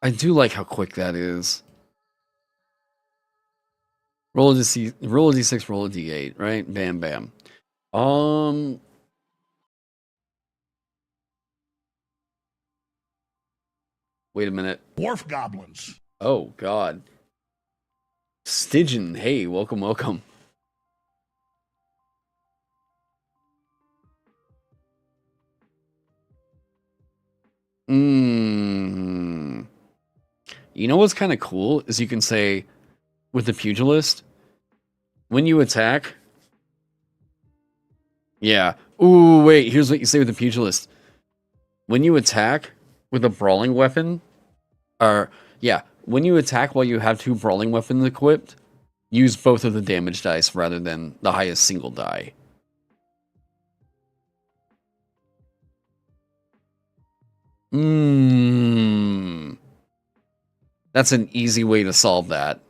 I do like how quick that is. Roll a D6, roll a D8, right? Bam, bam. Wait a minute. Dwarf goblins. Oh, God. Stygian, hey, welcome, welcome. You know what's kind of cool is you can say with the pugilist, when you attack. Yeah. Ooh, wait. Here's what you say with the pugilist. When you attack with a brawling weapon, when you attack while you have 2 brawling weapons equipped, use both of the damage dice rather than the highest single die. That's an easy way to solve that.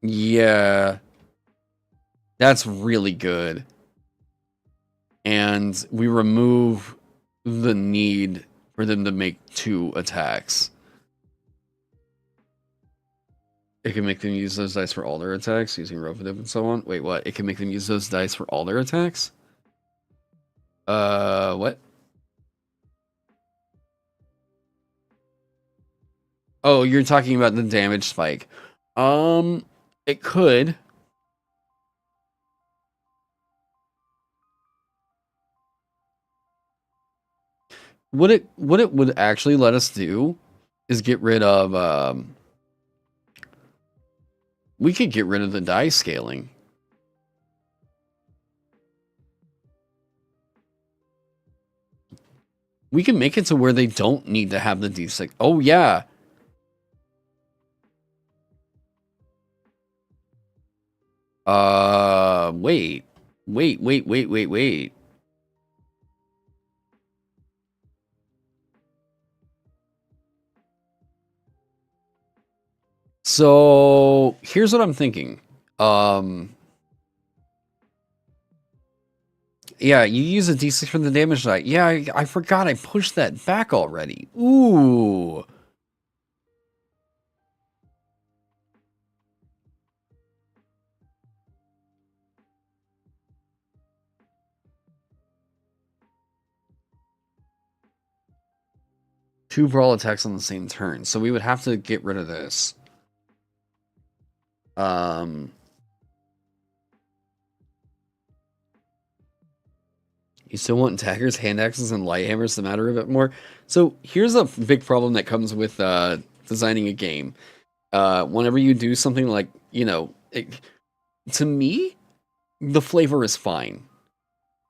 Yeah. That's really good. And we remove the need for them to make 2 attacks. It can make them use those dice for all their attacks, using Rovative and so on. Wait, what? It can make them use those dice for all their attacks? What? Oh, you're talking about the damage spike. It could. What it would actually let us do is get rid of we could get rid of the die scaling. We can make it to where they don't need to have the D6. Oh yeah. Wait. So here's what I'm thinking. Yeah, you use a D6 for the damage die. Yeah, I forgot I pushed that back already. Ooh. Two brawl attacks on the same turn. So we would have to get rid of this. You still want daggers, hand axes, and light hammers to matter a bit more. So here's a big problem that comes with designing a game. Whenever you do something like, to me, the flavor is fine.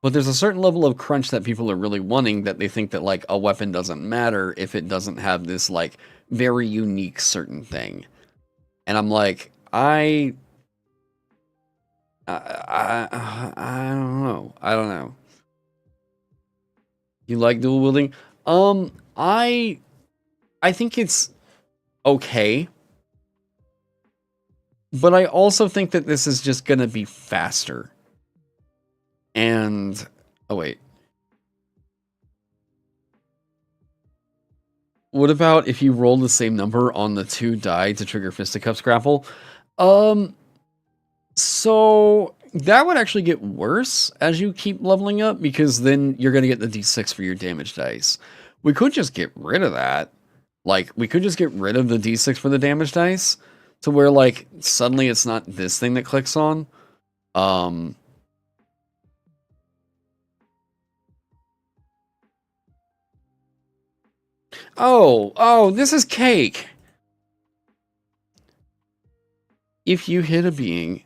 But there's a certain level of crunch that people are really wanting, that they think that like a weapon doesn't matter if it doesn't have this like very unique certain thing. And I'm like, I don't know. You like dual wielding? I think it's okay. But I also think that this is just gonna be faster. And oh wait. What about if you roll the same number on the 2 die to trigger Fisticuffs grapple? So that would actually get worse as you keep leveling up, because then you're gonna get the D6 for your damage dice. We could just get rid of that. Like, we could just get rid of the D6 for the damage dice to where, like, suddenly it's not this thing that clicks on. Oh, this is cake. If you hit a being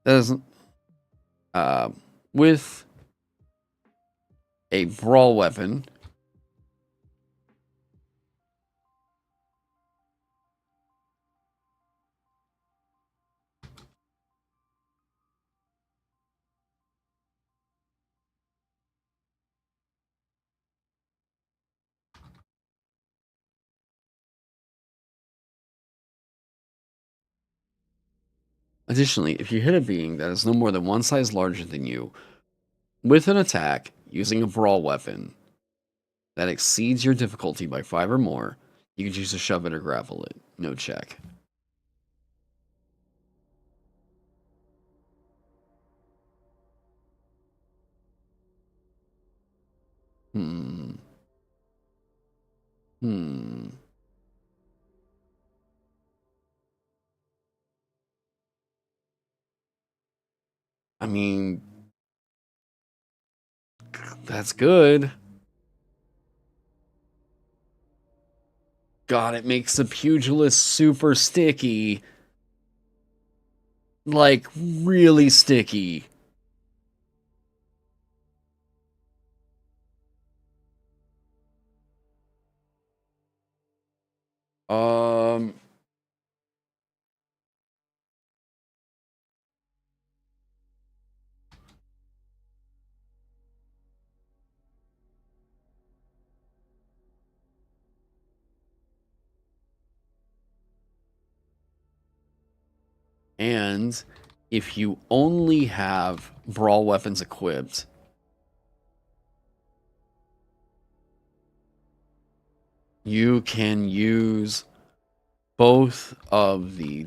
that is with a brawl weapon, additionally, if you hit a being that is no more than 1 size larger than you with an attack using a brawl weapon that exceeds your difficulty by 5 or more, you can choose to shove it or grapple it. No check. Hmm. I mean, that's good. God, it makes the pugilist super sticky. Like, really sticky. Um, And if you only have brawl weapons equipped, you can use both of the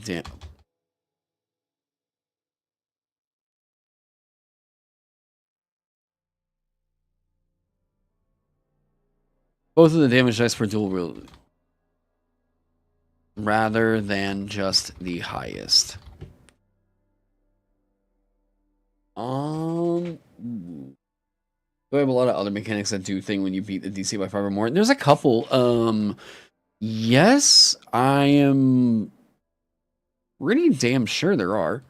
damage dice for dual wield rather than just the highest. We have a lot of other mechanics that do thing when you beat the DC by 5 or more. There's a couple. Yes, I am pretty damn sure there are.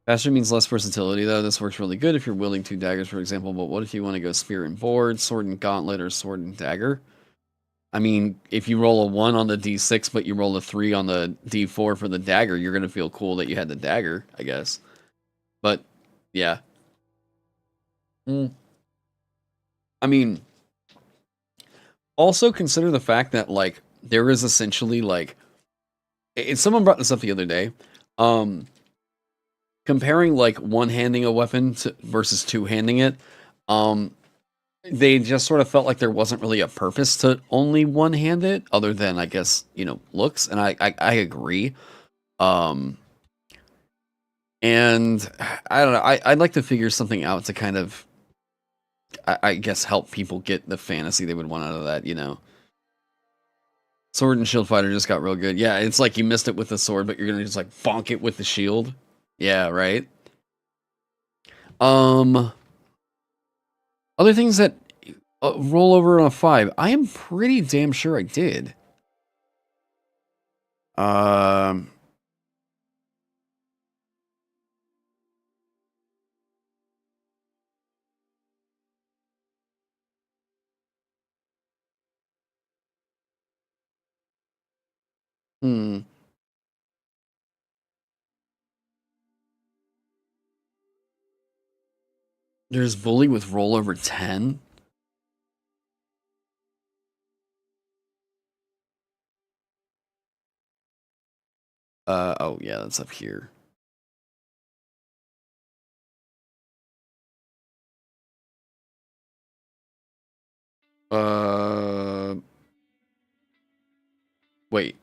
Faster means less versatility, though. This works really good if you're wielding 2 daggers, for example. But what if you want to go spear and board, sword and gauntlet, or sword and dagger? I mean, if you roll a 1 on the D6, but you roll a 3 on the D4 for the dagger, you're going to feel cool that you had the dagger, I guess. But, yeah. I mean, also consider the fact that, like, there is essentially, like... someone brought this up the other day. Comparing, like, one-handing a weapon versus two-handing it, they just sort of felt like there wasn't really a purpose to only one-hand it, other than, I guess, you know, looks, and I agree. And I don't know, I'd like to figure something out to kind of, I guess, help people get the fantasy they would want out of that, you know. Sword and shield fighter just got real good. Yeah, it's like you missed it with the sword, but you're gonna just, like, bonk it with the shield. Yeah, right? Other things that roll over on a 5. I am pretty damn sure I did. There's bully with roll over 10. Oh yeah, that's up here. Wait.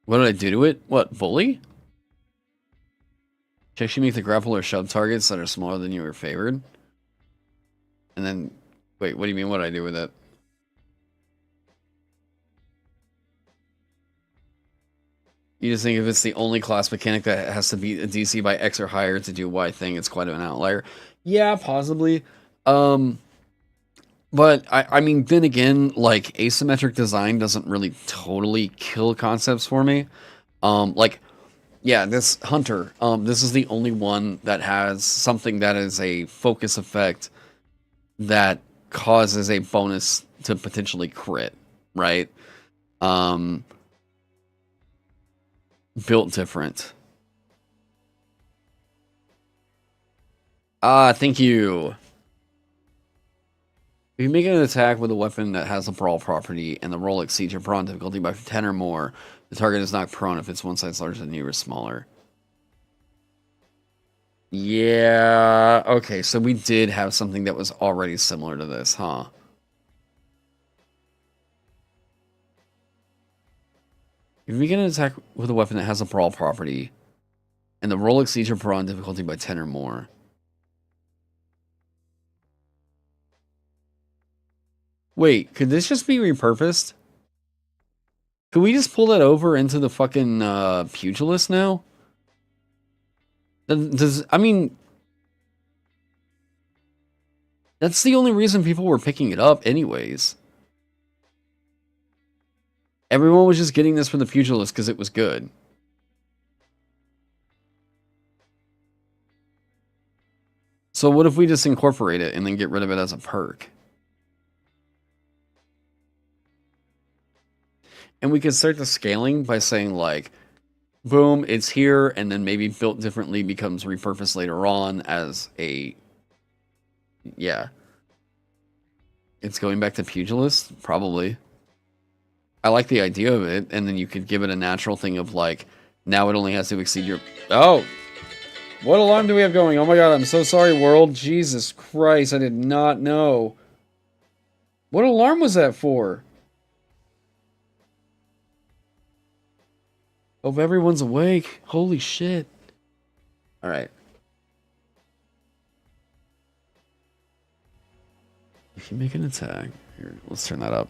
What did I do to it? What, bully? Check you make the grapple or shove targets that are smaller than you were favored. And then, wait, what do you mean what did I do with it? You just think if it's the only class mechanic that has to beat a DC by X or higher to do Y thing, it's quite an outlier. Yeah, possibly. But I mean, then again, like, asymmetric design doesn't really totally kill concepts for me. Like, yeah, this hunter, this is the only one that has something that is a focus effect that causes a bonus to potentially crit, right? Built different. Thank you. If you make an attack with a weapon that has a brawl property and the roll exceeds your brawn difficulty by 10 or more, the target is knocked prone if it's one size larger than you or smaller. Yeah, okay, so we did have something that was already similar to this, huh? If you make an attack with a weapon that has a brawl property and the roll exceeds your brawn difficulty by 10 or more. Wait, could this just be repurposed? Could we just pull that over into the fucking pugilist now? I mean, that's the only reason people were picking it up anyways. Everyone was just getting this for the pugilist because it was good. So what if we just incorporate it and then get rid of it as a perk? And we could start the scaling by saying, like, boom, it's here, and then maybe built differently becomes repurposed later on as a... Yeah. It's going back to Pugilist? Probably. I like the idea of it, and then you could give it a natural thing of like, now it only has to exceed your... Oh! What alarm do we have going? Oh my god, I'm so sorry, world. Jesus Christ, I did not know. What alarm was that for? Hope everyone's awake. Holy shit. Alright. If you make an attack... Here, let's turn that up.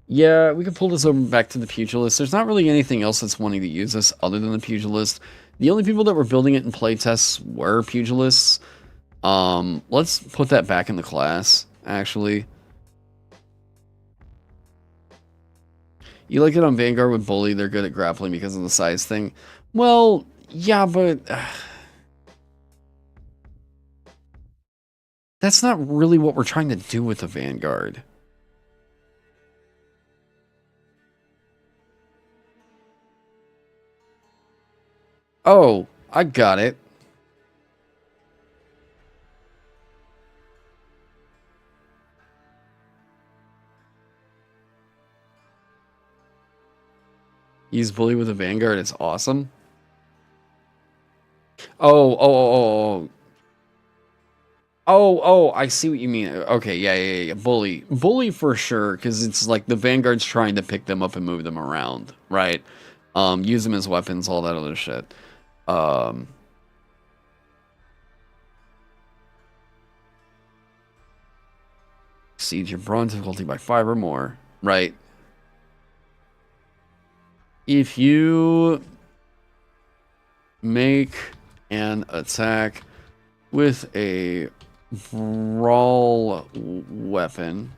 Yeah, we can pull this over back to the Pugilist. There's not really anything else that's wanting to use this other than the Pugilist. The only people that were building it in playtests were Pugilists. Let's put that back in the class, actually. You like it on Vanguard with Bully, they're good at grappling because of the size thing. Well, yeah, but... that's not really what we're trying to do with the Vanguard. Oh, I got it. Use Bully with a Vanguard, it's awesome. Oh, I see what you mean. Okay, yeah. Bully. Bully for sure, because it's like the Vanguard's trying to pick them up and move them around, right? Use them as weapons, all that other shit. Exceed your bronze difficulty by 5 or more, right? If you make an attack with a brawl weapon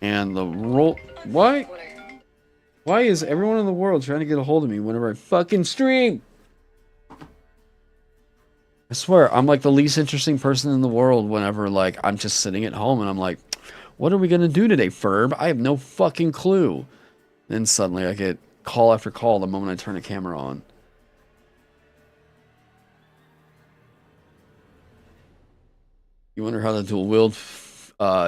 and the roll... Why is everyone in the world trying to get a hold of me whenever I fucking stream? I swear, I'm like the least interesting person in the world whenever like I'm just sitting at home and I'm like, what are we gonna do today, Ferb? I have no fucking clue. Then suddenly I get call after call the moment I turn a camera on. You wonder how the dual wield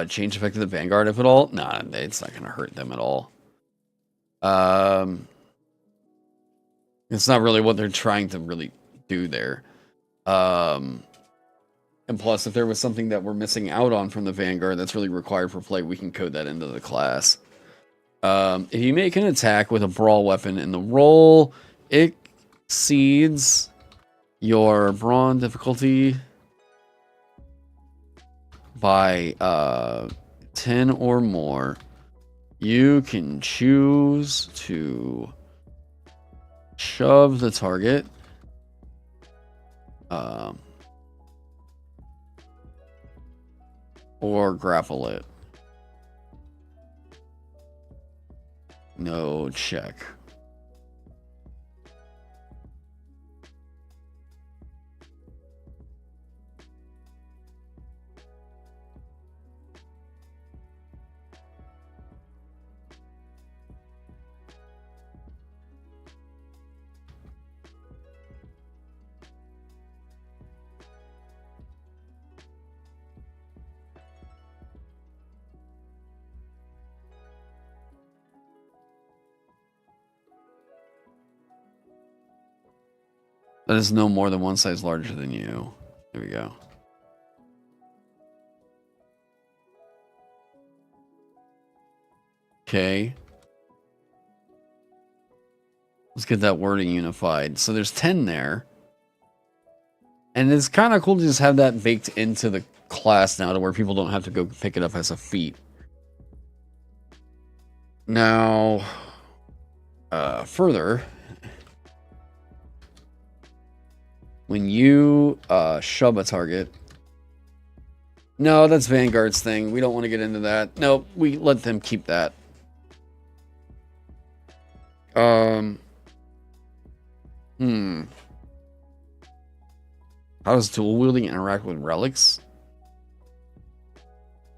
change affected the Vanguard, if at all? Nah, it's not gonna hurt them at all. It's not really what they're trying to really do there. And plus, if there was something that we're missing out on from the Vanguard that's really required for play, we can code that into the class. If you make an attack with a brawl weapon and the roll exceeds your brawn difficulty by 10 or more, you can choose to shove the target or grapple it. No check. That is no more than one size larger than you. There we go. Okay. Let's get that wording unified. So there's 10 there. And it's kind of cool to just have that baked into the class now to where people don't have to go pick it up as a feat. Now, further, when you shove a target... No, that's Vanguard's thing. We don't want to get into that. Nope, we let them keep that. How does dual wielding interact with relics?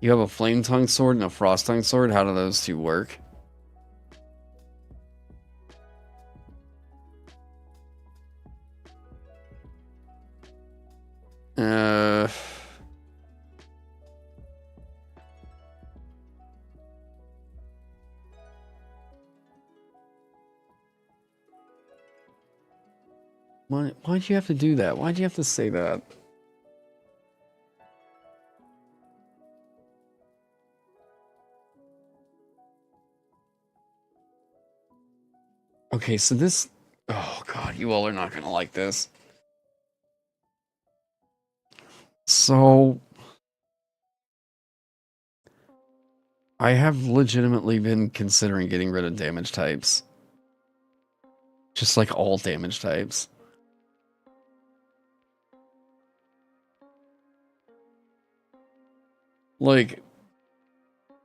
You have a flame tongue sword and a frost tongue sword. How do those two work? Uh... Why'd you have to do that? Why'd you have to say that? Okay, so this... Oh, God, you all are not going to like this. So... I have legitimately been considering getting rid of damage types. Just like all damage types. Like,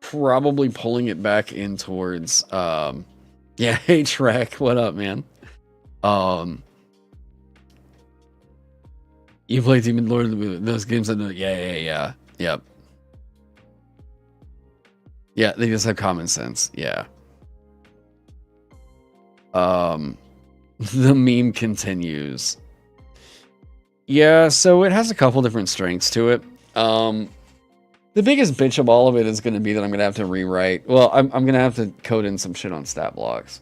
probably pulling it back in towards, yeah, hey Trek, what up, man? You play Demon Lord of the those games that yep. Yeah, they just have common sense, yeah. The meme continues. Yeah, so it has a couple different strengths to it. The biggest bitch of all of it is going to be that I'm going to have to rewrite. Well, I'm going to have to code in some shit on stat blocks.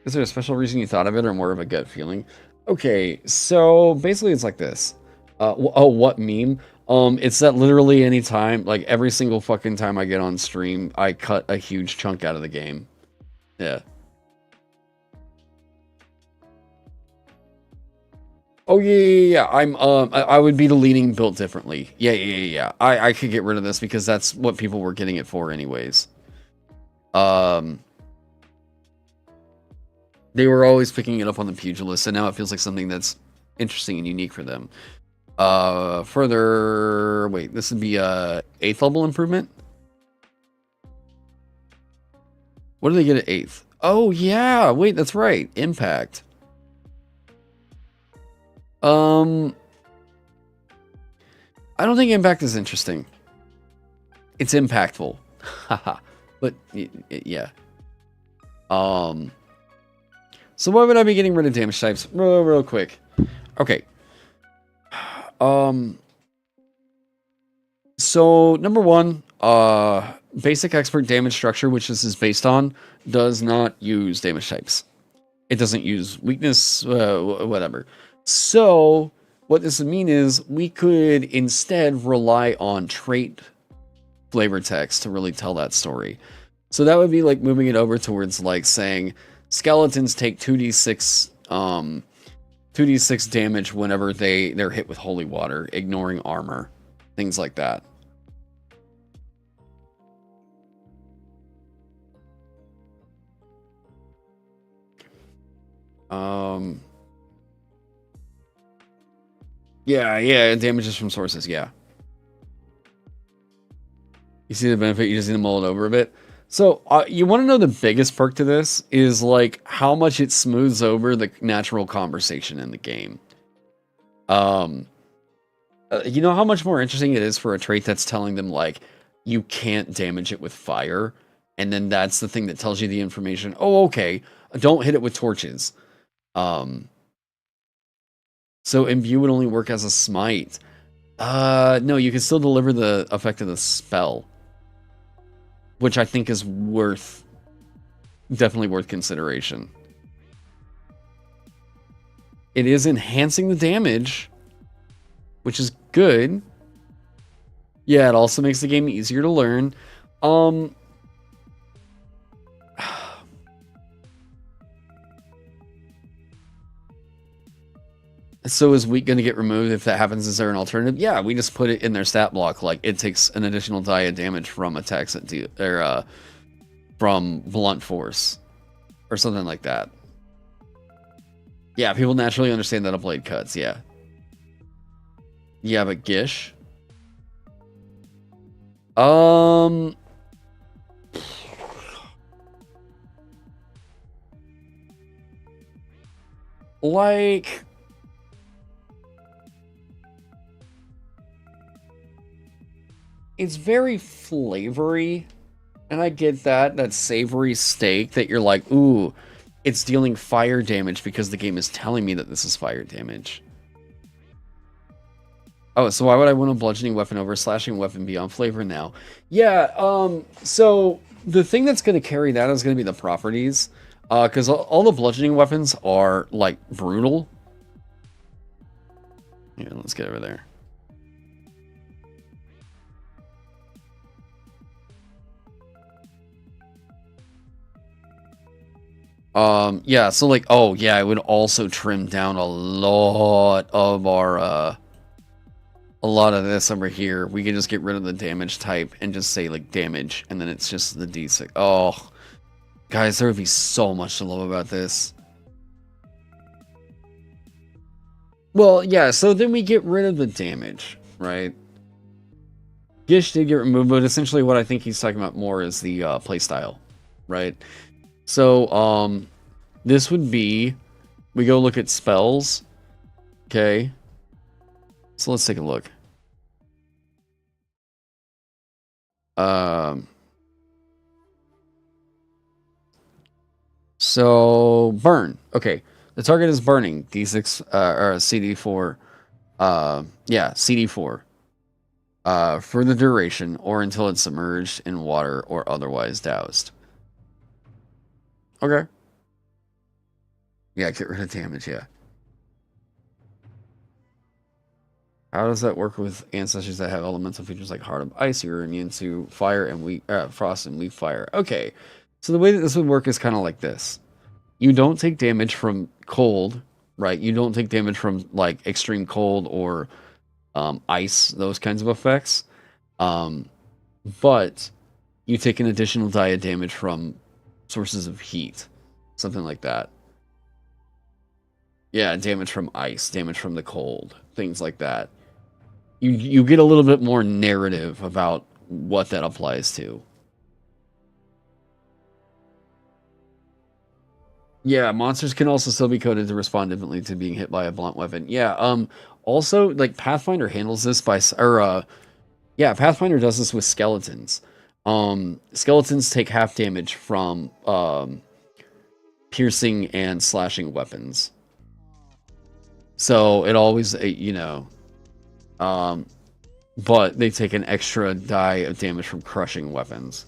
Is there a special reason you thought of it or more of a gut feeling? Okay, so basically it's like this. Oh, what meme? It's that literally any time, like every single fucking time I get on stream, I cut a huge chunk out of the game. Yeah. Oh yeah. I would be deleting built differently. Yeah. I could get rid of this because that's what people were getting it for anyways. They were always picking it up on the Pugilist, and now it feels like something that's interesting and unique for them. Further, wait, this would be a 8th level improvement. What do they get at 8th? Oh yeah, wait, that's right, impact. I don't think impact is interesting. It's impactful. Haha. But yeah. So why would I be getting rid of damage types? Real quick. Okay. So number one, basic expert damage structure, which this is based on, does not use damage types. It doesn't use weakness, whatever. So what this would mean is we could instead rely on trait flavor text to really tell that story. So that would be like moving it over towards like saying skeletons take 2d6 2d6 damage whenever they're hit with holy water, ignoring armor, things like that. Yeah, damages from sources, yeah. You see the benefit, you just need to mull it over a bit. So, you want to know the biggest perk to this is, like, how much it smooths over the natural conversation in the game. You know how much more interesting it is for a trait that's telling them, like, you can't damage it with fire, and then that's the thing that tells you the information. Oh, okay, don't hit it with torches. So imbue would only work as a smite. No, you can still deliver the effect of the spell, which I think is definitely worth consideration. It is enhancing the damage, which is good. Yeah, it also makes the game easier to learn. So is weak going to get removed if that happens? Is there an alternative? Yeah, we just put it in their stat block. Like, it takes an additional die of damage from attacks that do, or from blunt force, or something like that. Yeah, people naturally understand that a blade cuts. Yeah. Yeah, but Gish. Like, it's very flavory, and I get that savory steak that you're like, ooh, it's dealing fire damage because the game is telling me that this is fire damage. Oh, so why would I want a bludgeoning weapon over a slashing weapon beyond flavor now? Yeah, so the thing that's going to carry that is going to be the properties. Because all the bludgeoning weapons are, like, brutal. Here, let's get over there. Yeah, so, like, oh, yeah, I would also trim down a lot of our, a lot of this over here. We can just get rid of the damage type and just say, like, damage, and then it's just the D6. Oh, guys, there would be so much to love about this. Well, yeah, so then we get rid of the damage, right? Gish did get removed, but essentially what I think he's talking about more is the playstyle, right? So, this would be, we go look at spells, okay? So let's take a look. So burn. Okay, the target is burning. D6 or CD4. Yeah, CD4. For the duration or until it's submerged in water or otherwise doused. Okay. Yeah, get rid of damage. Yeah. How does that work with ancestors that have elemental features like Heart of Ice? You're immune to fire and weak frost and weak fire. Okay, so the way that this would work is kind of like this. You don't take damage from cold, right? You don't take damage from like extreme cold or ice, those kinds of effects. But you take an additional die of damage from sources of heat, something like that. Yeah, damage from ice, damage from the cold, things like that. You get a little bit more narrative about what that applies to. Yeah, monsters can also still be coded to respond differently to being hit by a blunt weapon. Yeah, also like Pathfinder handles this by yeah, Pathfinder does this with skeletons. Skeletons take half damage from piercing and slashing weapons. So it always, you know, but they take an extra die of damage from crushing weapons.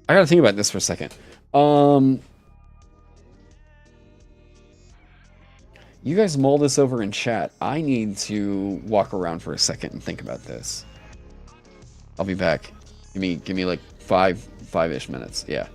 I gotta think about this for a second. You guys mull this over in chat. I need to walk around for a second and think about this. I'll be back. Give me like five-ish minutes. Yeah.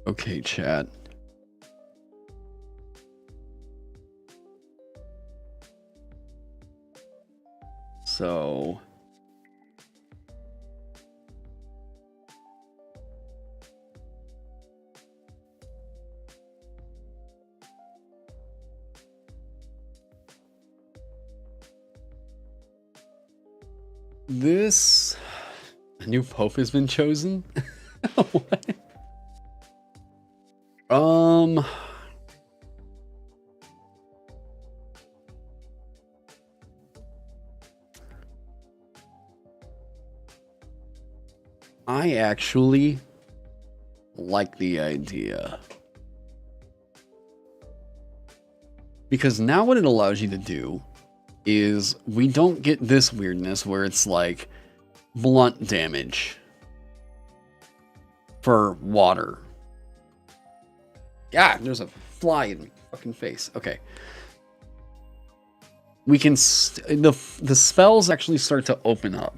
Okay, chat. So this a new pope has been chosen. What? I actually like the idea. Because now what it allows you to do is we don't get this weirdness where it's like blunt damage for water. Yeah, there's a fly in my fucking face. Okay. We can the spells actually start to open up.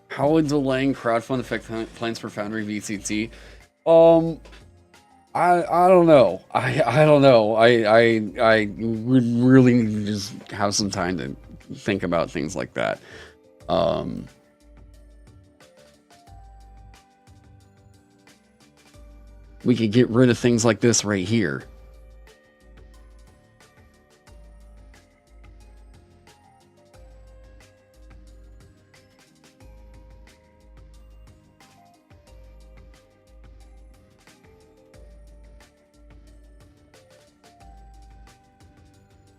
How would delaying crowdfund affect plans for Foundry VCT? I don't know. I don't know. I would really need to just have some time to think about things like that. We could get rid of things like this right here.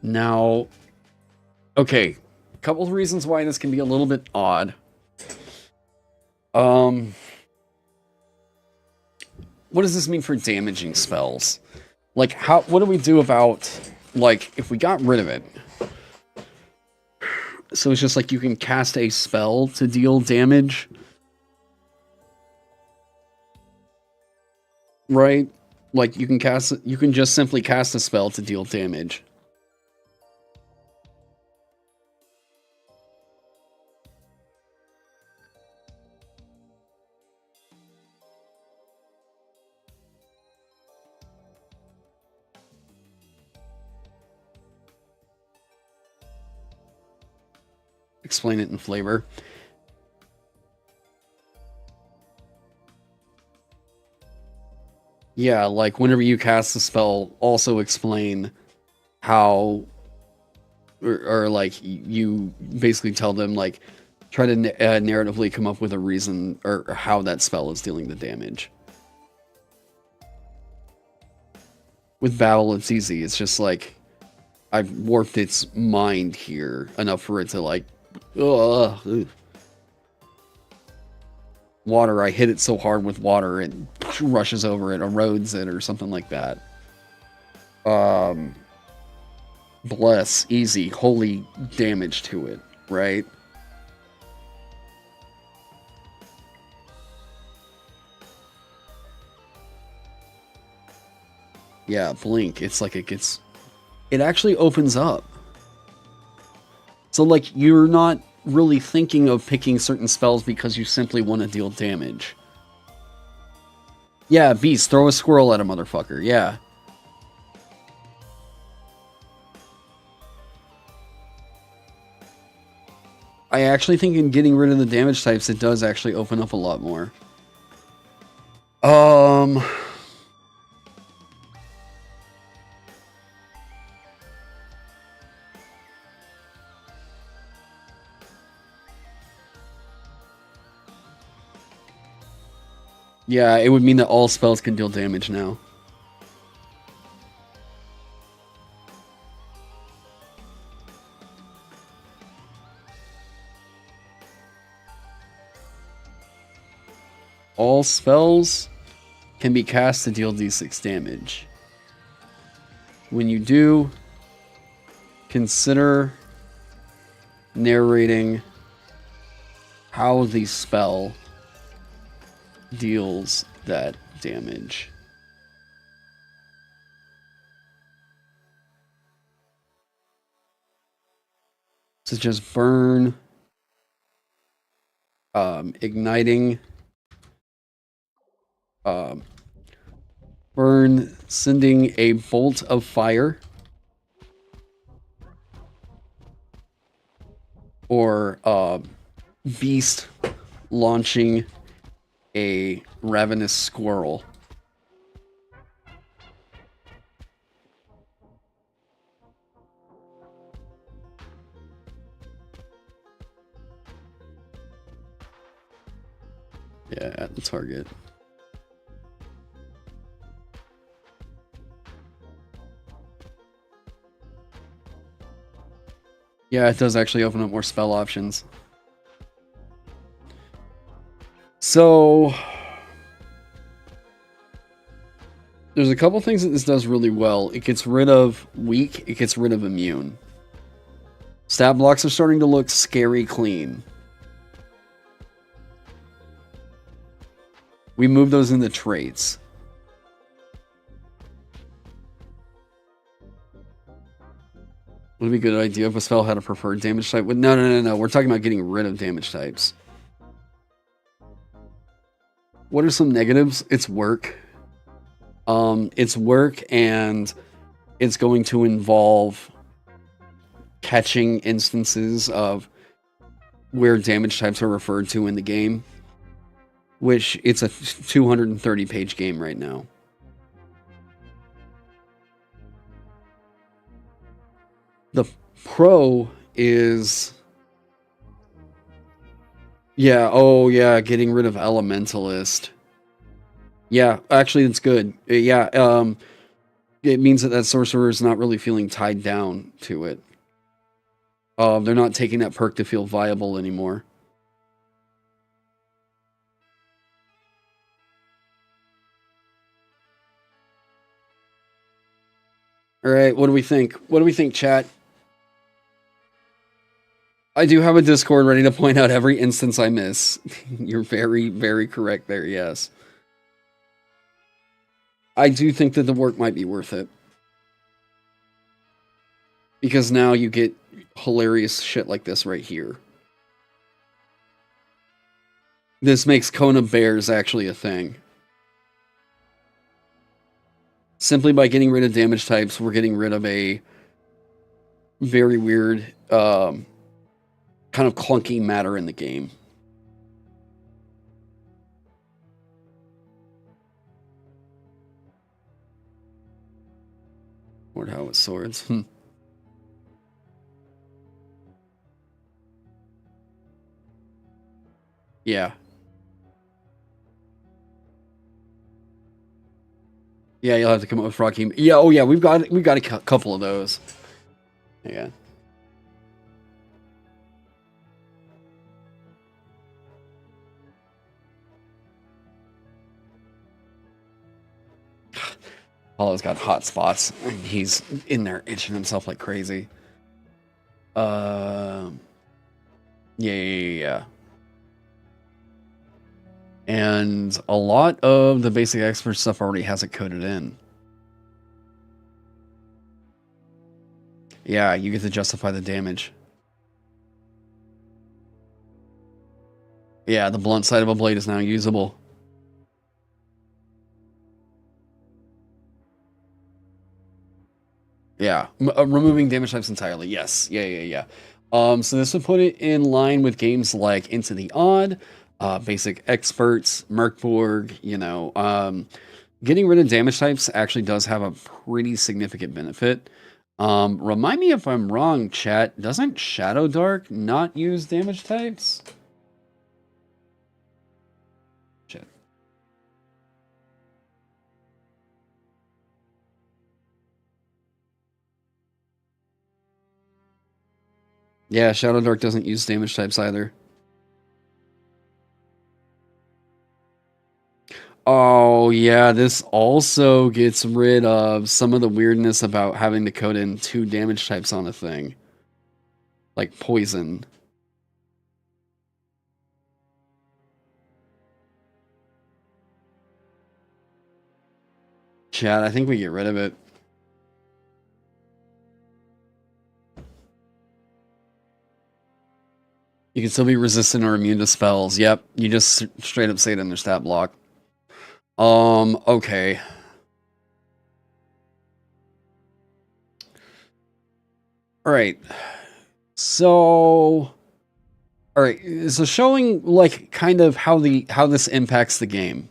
Now, okay, a couple of reasons why this can be a little bit odd. What does this mean for damaging spells? Like, what do we do about, like, if we got rid of it? So it's just like you can cast a spell to deal damage. Right? Like, you can just simply cast a spell to deal damage. Explain it in flavor. Yeah, like whenever you cast a spell, also explain how, or like you basically tell them, like, try to narratively come up with a reason or how that spell is dealing the damage. With battle, it's easy. It's just like I've warped its mind here enough for it to like, ugh. Water, I hit it so hard with water, it rushes over it, erodes it, or something like that. Bless, easy, holy damage to it, right? Yeah, blink, it's like it actually opens up. So, like, you're not really thinking of picking certain spells because you simply want to deal damage. Yeah, beast, throw a squirrel at a motherfucker, yeah. I actually think in getting rid of the damage types, it does actually open up a lot more. Yeah, it would mean that all spells can deal damage now. All spells can be cast to deal d6 damage. When you do, consider narrating how the spell deals that damage. So just burn igniting, burn, sending a bolt of fire, or beast launching a ravenous squirrel. Yeah, at the target. Yeah, it does actually open up more spell options. So there's a couple things that this does really well. It gets rid of weak, it gets rid of immune. Stab blocks are starting to look scary clean. We move those into traits. Would be a good idea if a spell had a preferred damage type. No. We're talking about getting rid of damage types. What are some negatives? It's work. It's work, and it's going to involve catching instances of where damage types are referred to in the game, which it's a 230-page game right now. The pro is... Yeah, oh yeah, getting rid of Elementalist. Yeah, actually that's good. Yeah, it means that that sorcerer is not really feeling tied down to it. They're not taking that perk to feel viable anymore. Alright, what do we think? What do we think, chat? I do have a Discord ready to point out every instance I miss. You're very, very correct there, yes. I do think that the work might be worth it. Because now you get hilarious shit like this right here. This makes Kona Bears actually a thing. Simply by getting rid of damage types, we're getting rid of a very weird, kind of clunky matter in the game. Lord, how with swords. Yeah. Yeah, you'll have to come up with Rocky. Yeah, oh yeah, we've got a couple of those. Yeah. Paolo's got hot spots. He's in there itching himself like crazy. Yeah. And a lot of the basic expert stuff already has it coded in. Yeah, you get to justify the damage. Yeah, the blunt side of a blade is now usable. Yeah, removing damage types entirely. Yes, yeah. So this would put it in line with games like Into the Odd, Basic Experts, Merkborg. You know, getting rid of damage types actually does have a pretty significant benefit. Remind me if I'm wrong, chat. Doesn't Shadow Dark not use damage types? Shit. Yeah, Shadow Dark doesn't use damage types either. Oh, yeah, this also gets rid of some of the weirdness about having to code in 2 damage types on a thing. Like poison. Chat, I think we get rid of it. You can still be resistant or immune to spells. Yep, you just straight up say it in their stat block. Okay. Alright. So... Alright, so showing, like, kind of how this impacts the game.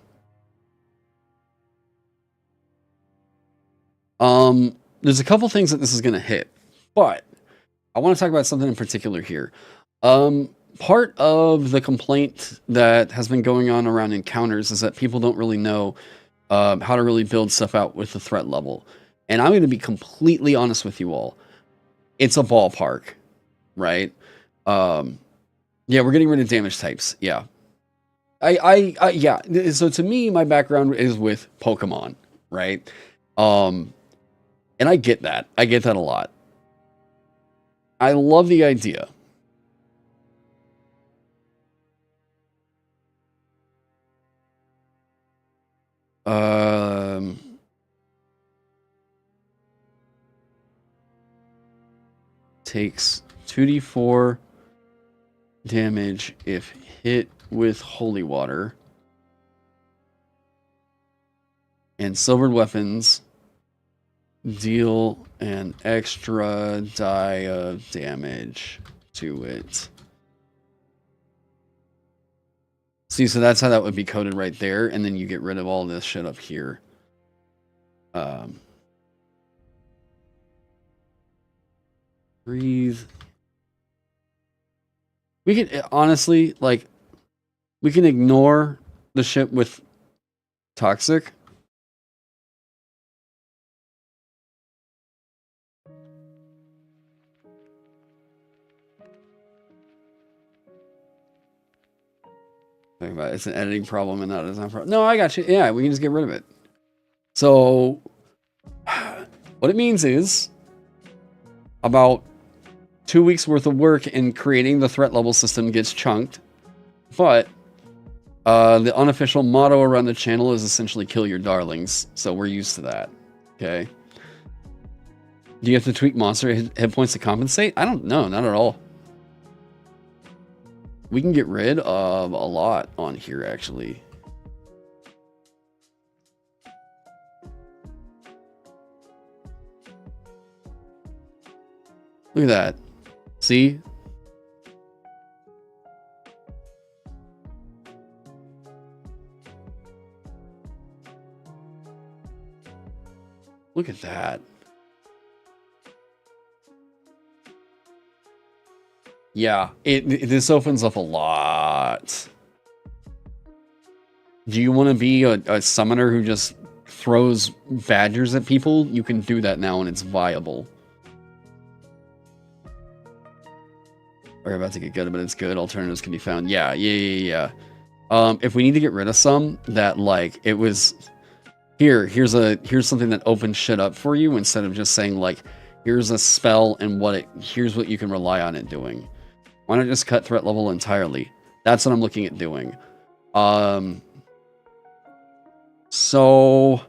There's a couple things that this is going to hit, but I want to talk about something in particular here. Part of the complaint that has been going on around encounters is that people don't really know how to really build stuff out with the threat level. And I'm going to be completely honest with you all. It's a ballpark, right? Yeah, we're getting rid of damage types. Yeah. Yeah. So to me, my background is with Pokemon, right? And I get that. I get that a lot. I love the idea. Takes 2d4 damage if hit with holy water. And silvered weapons deal an extra die of damage to it. See, so that's how that would be coded right there, and then you get rid of all this shit up here. Breathe. We can, honestly, like, we can ignore the shit with toxic. It's an editing problem and not a design problem. No, I got you. Yeah, we can just get rid of it. So, what it means is about 2 weeks worth of work in creating the threat level system gets chunked, but the unofficial motto around the channel is essentially kill your darlings, so we're used to that. Okay. Do you have to tweak monster hit points to compensate? I don't know, not at all. We can get rid of a lot on here, actually. Look at that. See? Look at that. Yeah, this opens up a lot. Do you want to be a summoner who just throws badgers at people? You can do that now and it's viable. We're about to get good, but it's good. Alternatives can be found. Yeah. If we need to get rid of some that, like, it was here's something that opens shit up for you instead of just saying, like, here's a spell and here's what you can rely on it doing. Why not just cut threat level entirely? That's what I'm looking at doing. So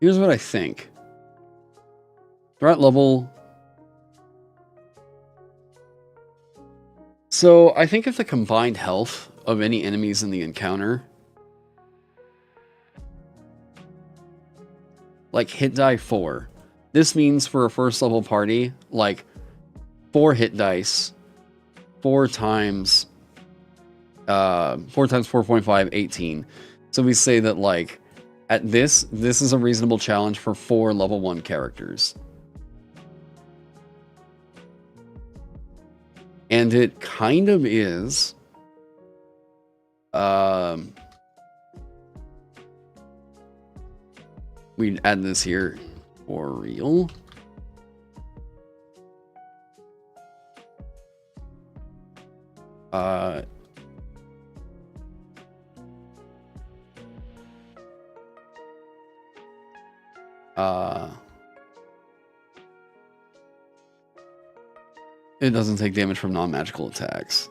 here's what I think. Threat level. So I think if the combined health of any enemies in the encounter, like, hit die 4. This means for a first level party, like, 4 hit dice, 4 times 4.5, 18. So we say that, like, at this is a reasonable challenge for 4 level 1 characters. And it kind of is. We'd add this here for real. It doesn't take damage from non-magical attacks.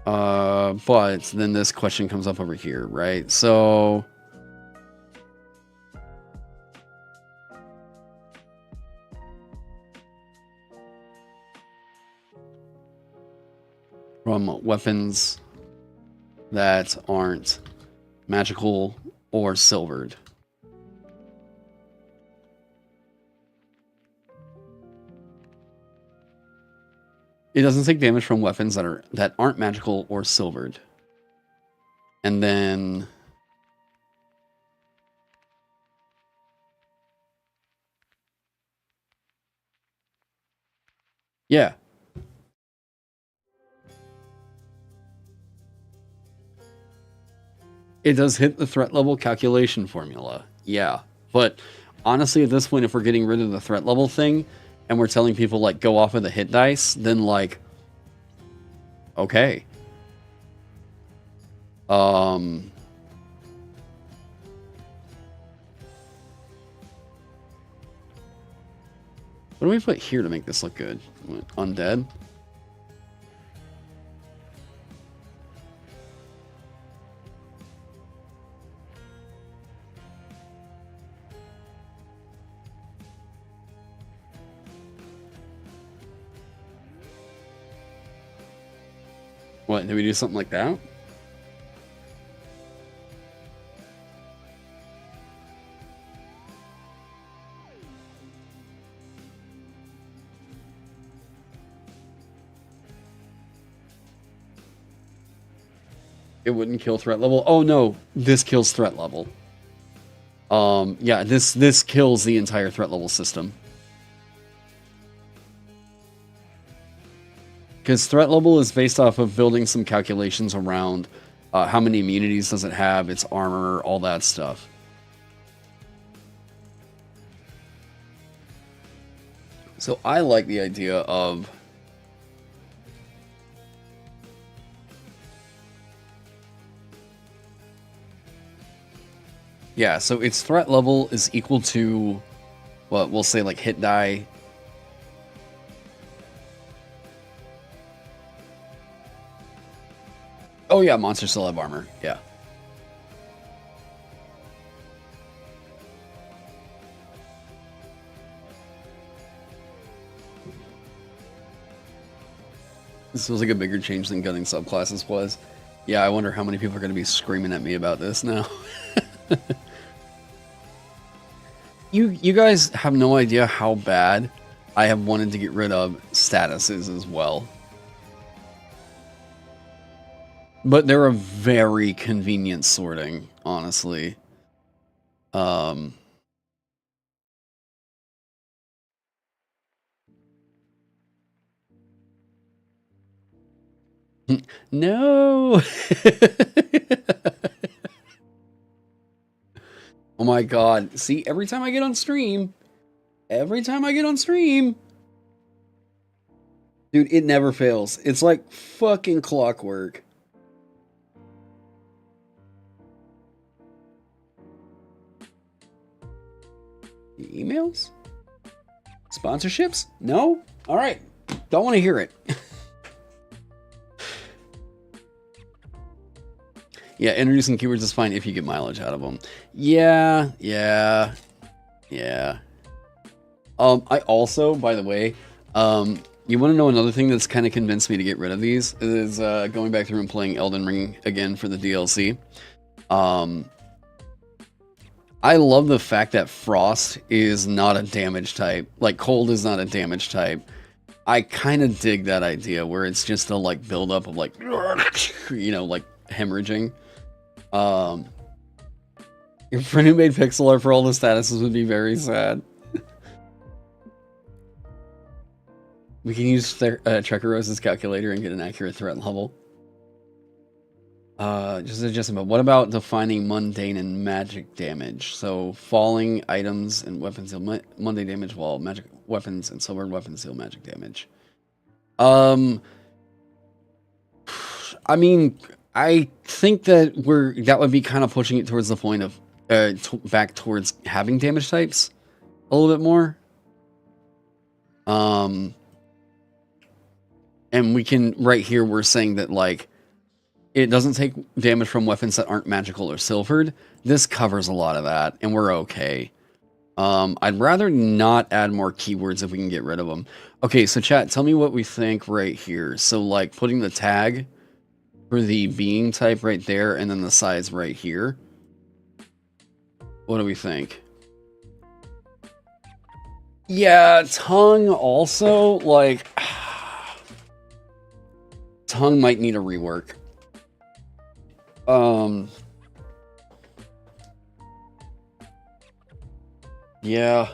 But then this question comes up over here, right? So from weapons that aren't magical or silvered. It doesn't take damage from weapons that aren't magical or silvered. And then yeah. It does hit the threat level calculation formula. Yeah. But honestly, at this point, if we're getting rid of the threat level thing and we're telling people, like, go off of the hit dice, then, like, okay. What do we put here to make this look good? Undead? What, did we do something like that? It wouldn't kill threat level. Oh no, this kills threat level. Yeah, this kills the entire threat level system. Because threat level is based off of building some calculations around how many immunities does it have, its armor, all that stuff. So I like the idea of yeah, so its threat level is equal to what we'll say like hit die. Oh yeah, monsters still have armor. Yeah. This feels like a bigger change than gunning subclasses was. Yeah, I wonder how many people are going to be screaming at me about this now. You guys have no idea how bad I have wanted to get rid of statuses as well. But they're a very convenient sorting, honestly. No! Oh my god. See, every time I get on stream, dude, it never fails. It's like fucking clockwork. Emails? Sponsorships? No? Alright. Don't want to hear it. Yeah, introducing keywords is fine if you get mileage out of them. Yeah. I also, by the way, you want to know another thing that's kind of convinced me to get rid of these is going back through and playing Elden Ring again for the DLC. I love the fact that Frost is not a damage type. Like, Cold is not a damage type. I kind of dig that idea where it's just a, like, buildup of, like, you know, like, hemorrhaging. Your friend who made pixel art for all the statuses would be very sad. We can use Trekerose's calculator and get an accurate threat level. But what about defining mundane and magic damage? So falling items and weapons deal mundane damage, while magic weapons and silver weapons deal magic damage. I mean, I think that that would be kind of pushing it towards the point of back towards having damage types a little bit more. And we can right here we're saying that like it doesn't take damage from weapons that aren't magical or silvered. This covers a lot of that, and we're okay. I'd rather not add more keywords if we can get rid of them. Okay, so chat, tell me what we think right here. So like putting the tag for the being type right there and then the size right here. What do we think? Yeah, tongue also, like, tongue might need a rework. Yeah.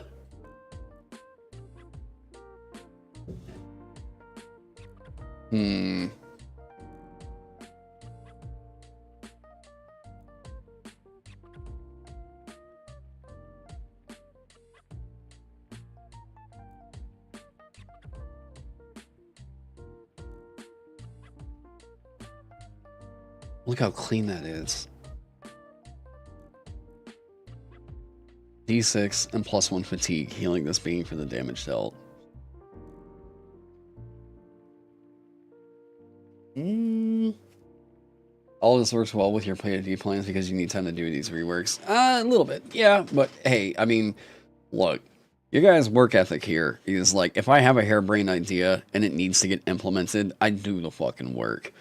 Look how clean that is. D6 and +1 fatigue, healing this being for the damage dealt. All this works well with your Play to D plans because you need time to do these reworks. A little bit, yeah, but hey, I mean, look, your guys' work ethic here is like, if I have a harebrained idea and it needs to get implemented, I do the fucking work.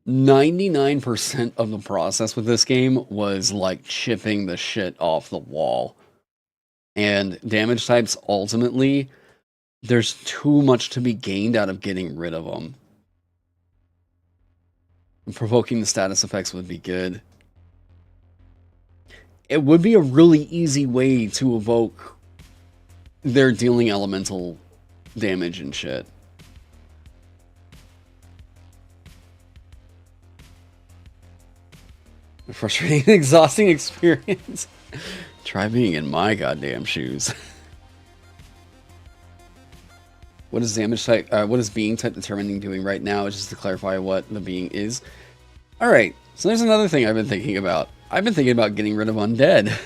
99% of the process with this game was like chipping the shit off the wall. And damage types, ultimately, there's too much to be gained out of getting rid of them. Provoking the status effects would be good. It would be a really easy way to evoke their dealing elemental damage and shit. A frustrating, exhausting experience. Try being in my goddamn shoes. What is damage type? What is being type determining doing right now? Just to clarify what the being is. All right. So there's another thing I've been thinking about. I've been thinking about getting rid of undead.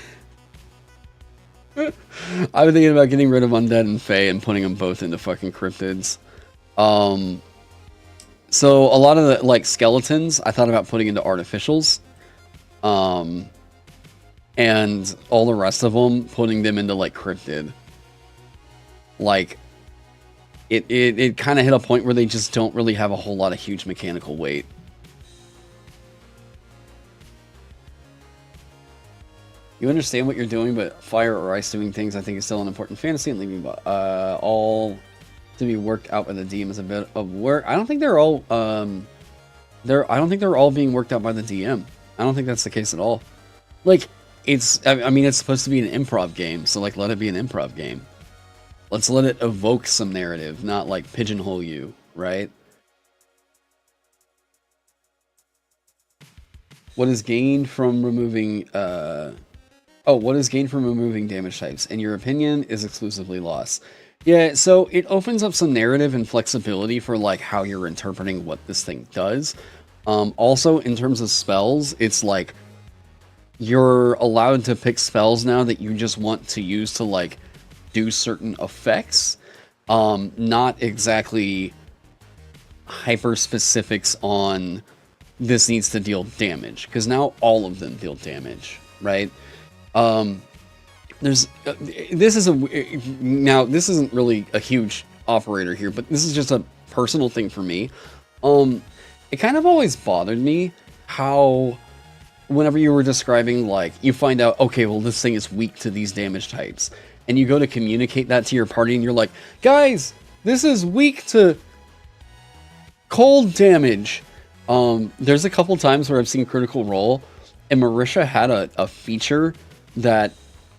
I've been thinking about getting rid of undead and fae and putting them both into fucking cryptids. So a lot of the like skeletons, I thought about putting into artificials. And all the rest of them, putting them into like cryptid. Like, it kind of hit a point where they just don't really have a whole lot of huge mechanical weight. You understand what you're doing, but fire or ice doing things I think is still an important fantasy, and leaving all to be worked out by the DM is a bit of work. I don't think they're all I don't think they're all being worked out by the DM. I don't think that's the case at all. Like, I mean, it's supposed to be an improv game, so like let it be an improv game. Let's let it evoke some narrative, not like pigeonhole you, right? What is gained from removing what is gained from removing damage types, in your opinion, is exclusively loss. Yeah, so it opens up some narrative and flexibility for like how you're interpreting what this thing does. Also, in terms of spells, it's like you're allowed to pick spells now that you just want to use to like do certain effects. Not exactly hyper specifics on this needs to deal damage, because now all of them deal damage, right? This isn't really a huge operator here, but this is just a personal thing for me. It kind of always bothered me how whenever you were describing, like, you find out, okay, well, this thing is weak to these damage types, and you go to communicate that to your party, and you're like, guys, this is weak to cold damage. There's a couple times where I've seen Critical Role, and Marisha had a feature that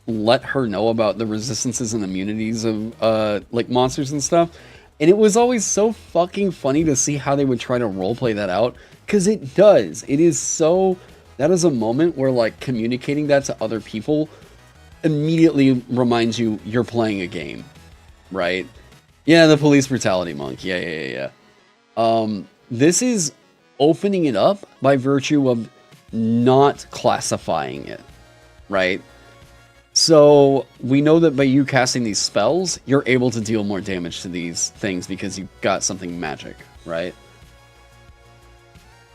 let her know about the resistances and immunities of like monsters and stuff, and it was always so fucking funny to see how they would try to roleplay that out, because it does. It is so... That is a moment where, like, communicating that to other people immediately reminds you you're playing a game, right? Yeah, the police brutality monk. Yeah. This is opening it up by virtue of not classifying it, right? So we know that by you casting these spells, you're able to deal more damage to these things because you've got something magic, right?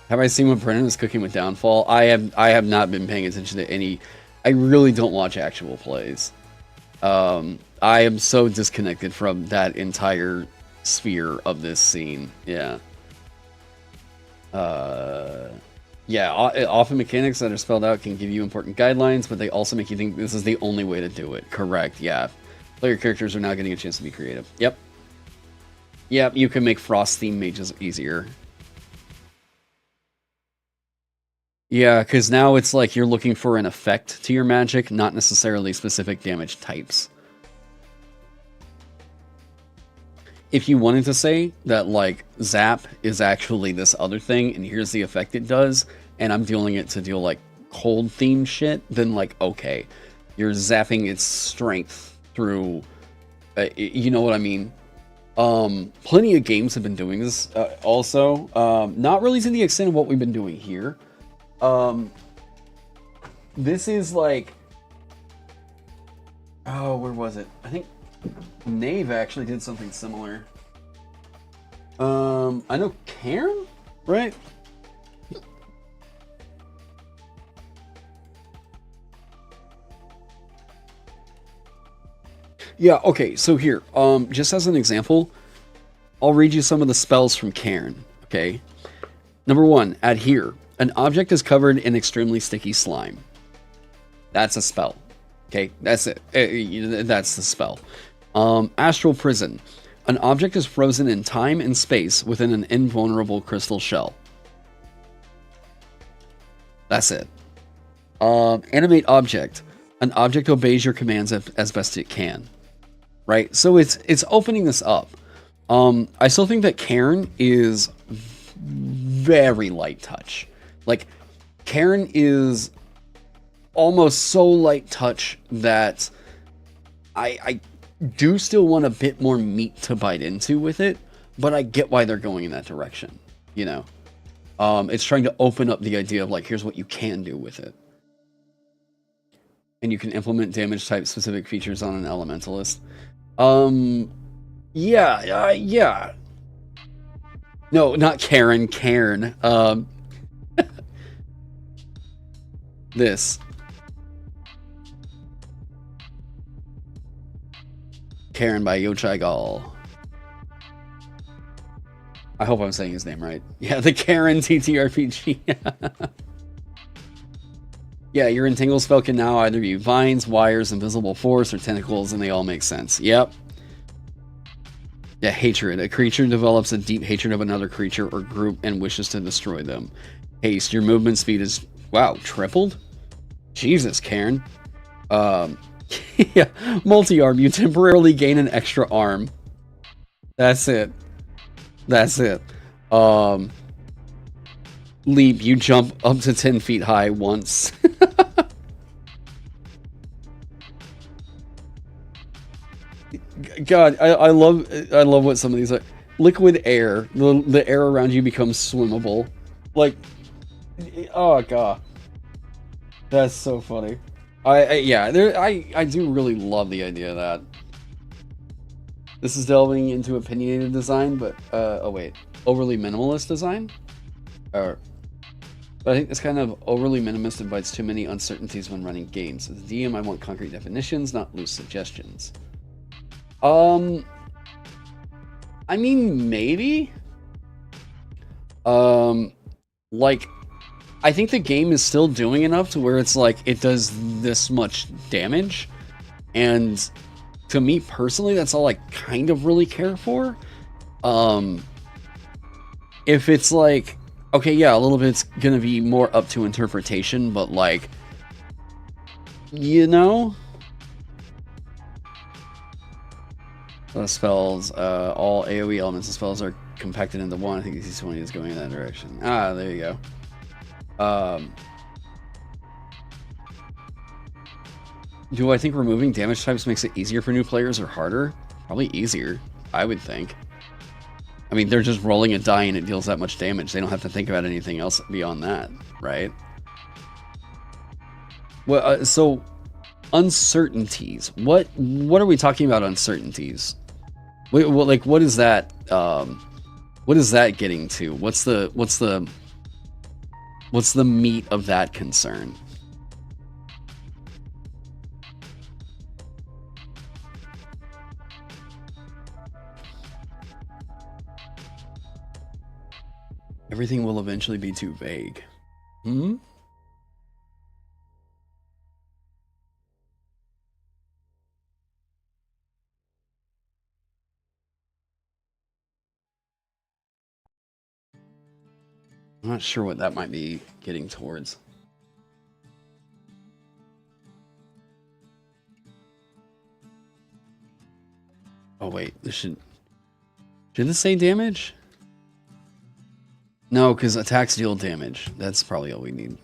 Have I seen what Brennan is cooking with Downfall? I have not been paying attention to any... I really don't watch actual plays. I am so disconnected from that entire sphere of this scene. Yeah. Yeah, often mechanics that are spelled out can give you important guidelines, but they also make you think this is the only way to do it. Correct, yeah. Player characters are now getting a chance to be creative. Yep. Yep, you can make Frost theme mages easier. Yeah, because now it's like you're looking for an effect to your magic, not necessarily specific damage types. If you wanted to say that, like, Zap is actually this other thing, and here's the effect it does, and I'm dealing it to deal, like, cold-themed shit, then, like, okay. You're zapping its strength through... you know what I mean? Plenty of games have been doing this, also. Not really to the extent of what we've been doing here. This is, like... Oh, where was it? I think... Knave actually did something similar. I know Cairn, right? Yeah, okay, so here, just as an example, I'll read you some of the spells from Cairn, okay? Number 1, Adhere. An object is covered in extremely sticky slime. That's a spell. Okay, that's it. That's the spell. Astral Prison. An object is frozen in time and space within an invulnerable crystal shell. That's it. Animate Object. An object obeys your commands as best it can. Right? So it's opening this up. I still think that Cairn is very light touch. Like, Cairn is almost so light touch that I do still want a bit more meat to bite into with it, but I get why they're going in that direction, you know? It's trying to open up the idea of, like, here's what you can do with it. And you can implement damage type specific features on an elementalist. Yeah. No, not Karen, Cairn. This. Cairn by Yochai Gal. I hope I'm saying his name right. Yeah, the Karen TTRPG. Yeah, your Entangle spell can now either be vines, wires, invisible force, or tentacles, and they all make sense. Yep. Yeah, hatred. A creature develops a deep hatred of another creature or group and wishes to destroy them. Haste. Your movement speed is, wow, tripled? Jesus, Karen. Yeah, multi-arm. You temporarily gain an extra arm. That's it. That's it. Leap. You jump up to 10 feet high once. God, I love what some of these are. Liquid air. The air around you becomes swimmable. Like, oh god. That's so funny. I do really love the idea of that. This is delving into opinionated design, but oh wait, overly minimalist design? But I think this kind of overly minimalist invites too many uncertainties when running games. As a DM, I want concrete definitions, not loose suggestions. I mean, maybe. Like, I think the game is still doing enough to where it's like, it does this much damage. And to me personally, that's all I kind of really care for. If it's like, okay, yeah, a little bit's gonna be more up to interpretation, but like, you know? The spells, all AoE elements and spells are compacted into one. I think DC20 is going in that direction. Ah, there you go. Do I think removing damage types makes it easier for new players or harder? Probably easier, I would think. I mean, they're just rolling a die and it deals that much damage. They don't have to think about anything else beyond that, right? Well, so uncertainties. What are we talking about? Uncertainties. What is that? What is that getting to? What's the meat of that concern? Everything will eventually be too vague. Hmm? I'm not sure what that might be getting towards. Oh wait, this should this say damage? No, because attacks deal damage. That's probably all we need.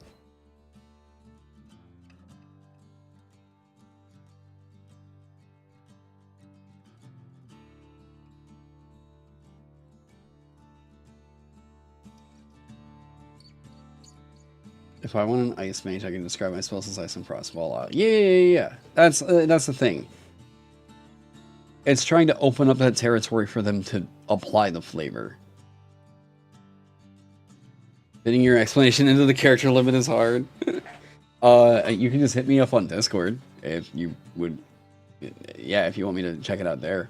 If I want an ice mage, I can describe my spells as ice and frost. Voila. Yeah. That's the thing. It's trying to open up that territory for them to apply the flavor. Fitting your explanation into the character limit is hard. You can just hit me up on Discord if you would. Yeah, if you want me to check it out there.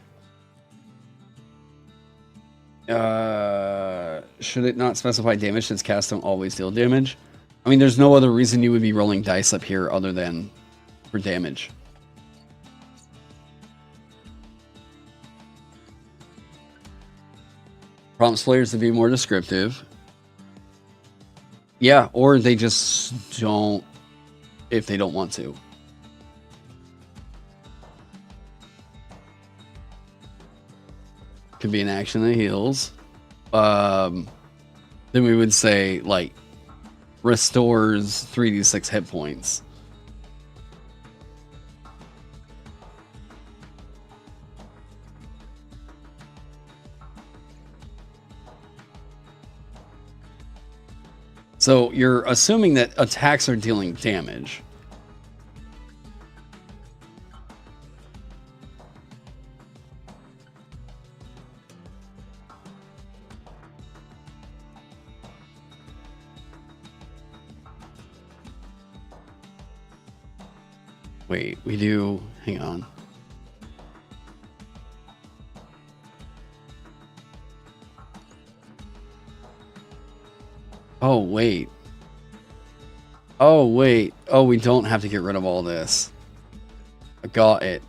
Should it not specify damage since casts don't always deal damage? I mean, there's no other reason you would be rolling dice up here other than for damage. Prompts players to be more descriptive. Yeah, or they just don't if they don't want to. Could be an action that heals. Then we would say, like, restores 3d6 hit points. So you're assuming that attacks are dealing damage. Wait, we do... Hang on. Oh, wait. Oh, wait. Oh, we don't have to get rid of all this. I got it.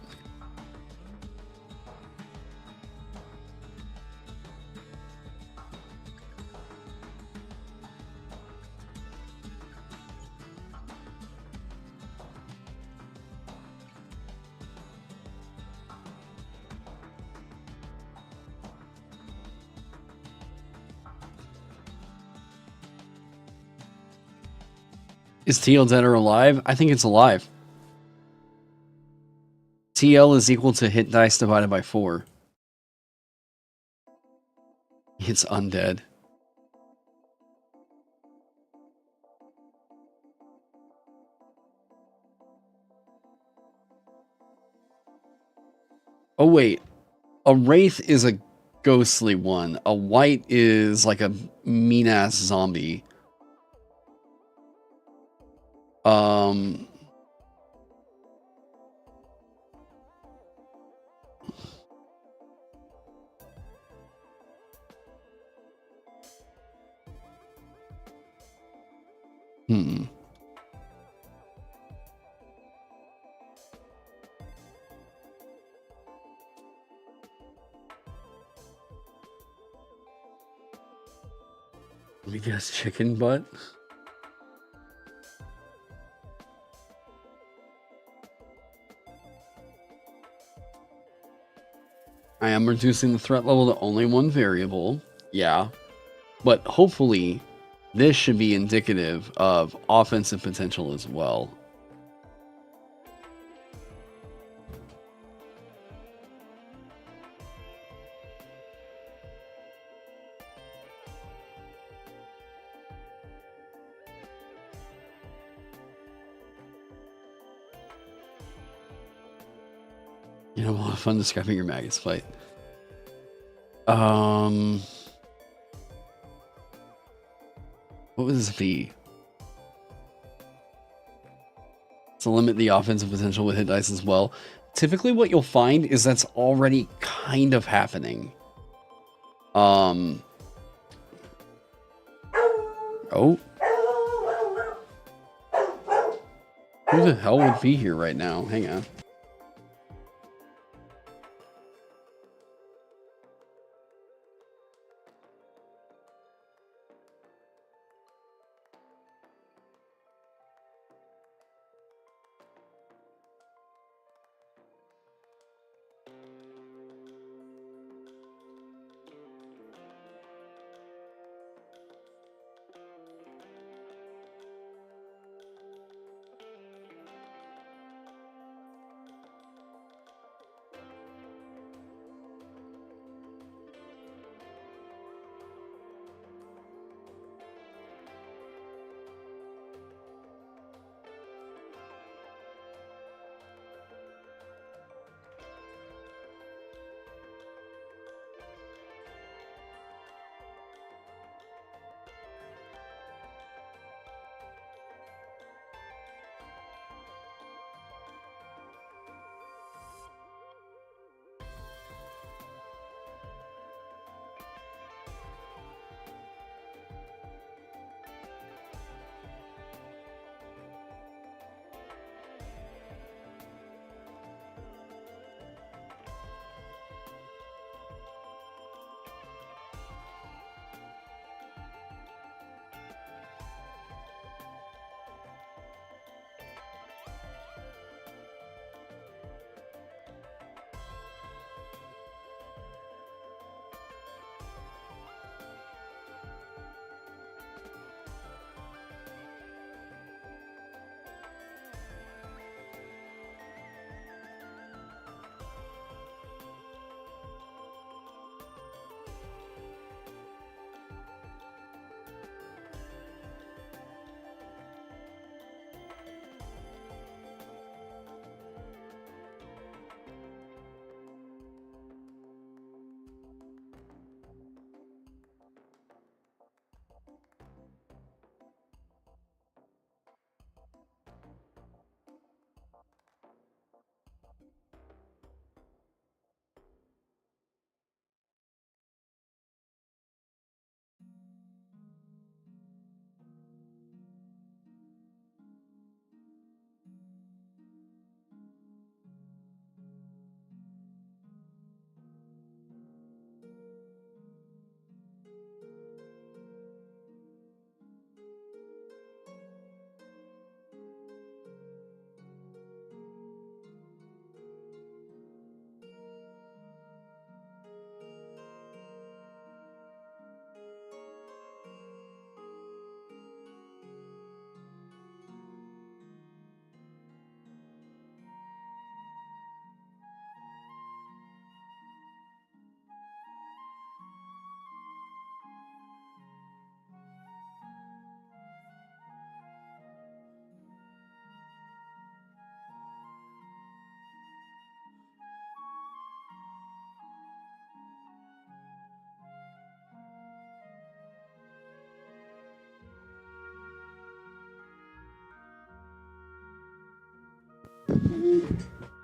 Is TL dead or alive? I think it's alive. TL is equal to hit dice divided by 4. It's undead. Oh wait, a wraith is a ghostly one. A wight is like a mean-ass zombie. Hmm. Let me guess, chicken butt? I am reducing the threat level to only one variable. Yeah. But hopefully, this should be indicative of offensive potential as well. You know, a lot of fun describing your Magus fight. What was V? To limit the offensive potential with hit dice as well. Typically what you'll find is that's already kind of happening. Oh. Who the hell would be here right now? Hang on.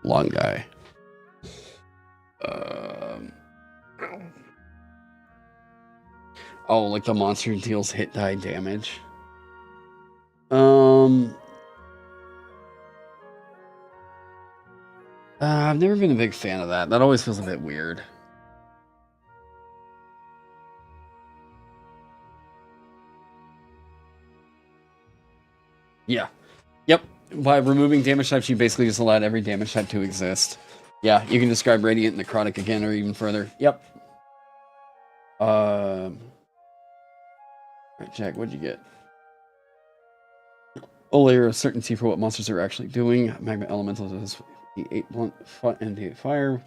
Long guy. Oh, like the monster deals hit die damage. I've never been a big fan of that. That always feels a bit weird. Yeah. Yep. By removing damage types, you basically just allowed every damage type to exist. Yeah, you can describe Radiant and Necrotic again or even further. Yep. Right, Jack, what'd you get? A layer of certainty for what monsters are actually doing. Magma Elemental does the 8 blunt and 8 fire.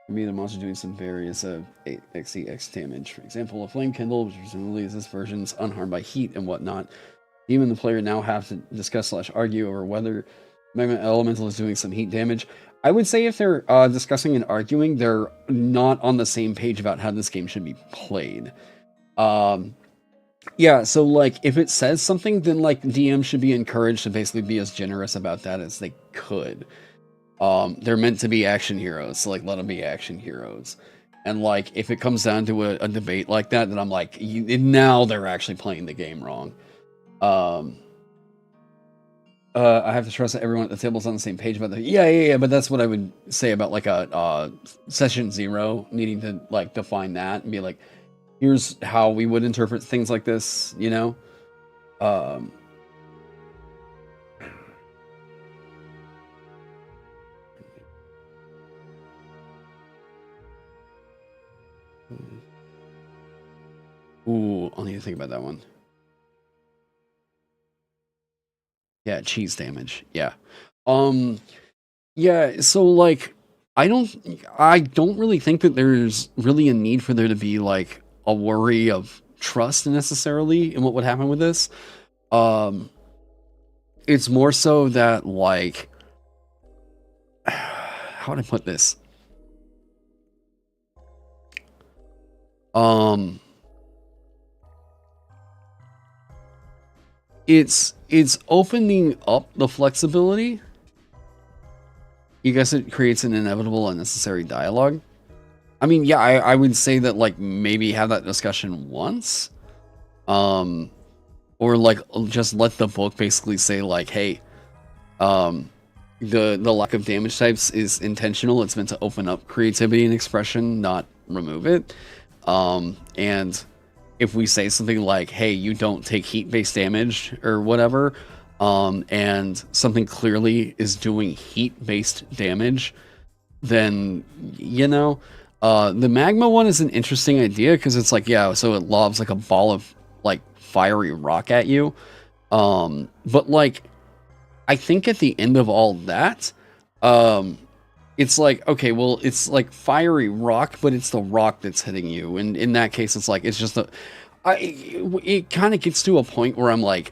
For me, the monster doing some various 8xx damage. For example, a flame kindle, which presumably is this version's unharmed by heat and whatnot. Even the player now have to discuss / argue over whether Magma Elemental is doing some heat damage. I would say if they're discussing and arguing, they're not on the same page about how this game should be played. Yeah, so like if it says something, then like DM should be encouraged to basically be as generous about that as they could. They're meant to be action heroes, so like let them be action heroes. And like if it comes down to a debate like that, then I'm like, now they're actually playing the game wrong. Um, I have to trust that everyone at the table's on the same page about the yeah, but that's what I would say about like a session 0 needing to like define that and be like, here's how we would interpret things like this, you know? Ooh, I'll need to think about that one. Yeah, cheese damage. Yeah. Yeah, so like I don't really think that there's really a need for there to be like a worry of trust necessarily in what would happen with this. It's more so that like how would I put this? It's opening up the flexibility. You guess it creates an inevitable unnecessary dialogue. I mean, yeah, I would say that like maybe have that discussion once. Or like just let the book basically say like, hey, the lack of damage types is intentional. It's meant to open up creativity and expression, not remove it. And if we say something like, hey, you don't take heat-based damage or whatever, and something clearly is doing heat-based damage, then, you know, the magma one is an interesting idea because it's like, yeah, so it lobs like a ball of like fiery rock at you. But like, I think at the end of all that, it's like, okay, well, it's like fiery rock, but it's the rock that's hitting you. And in that case, it's like, it's just it kind of gets to a point where I'm like,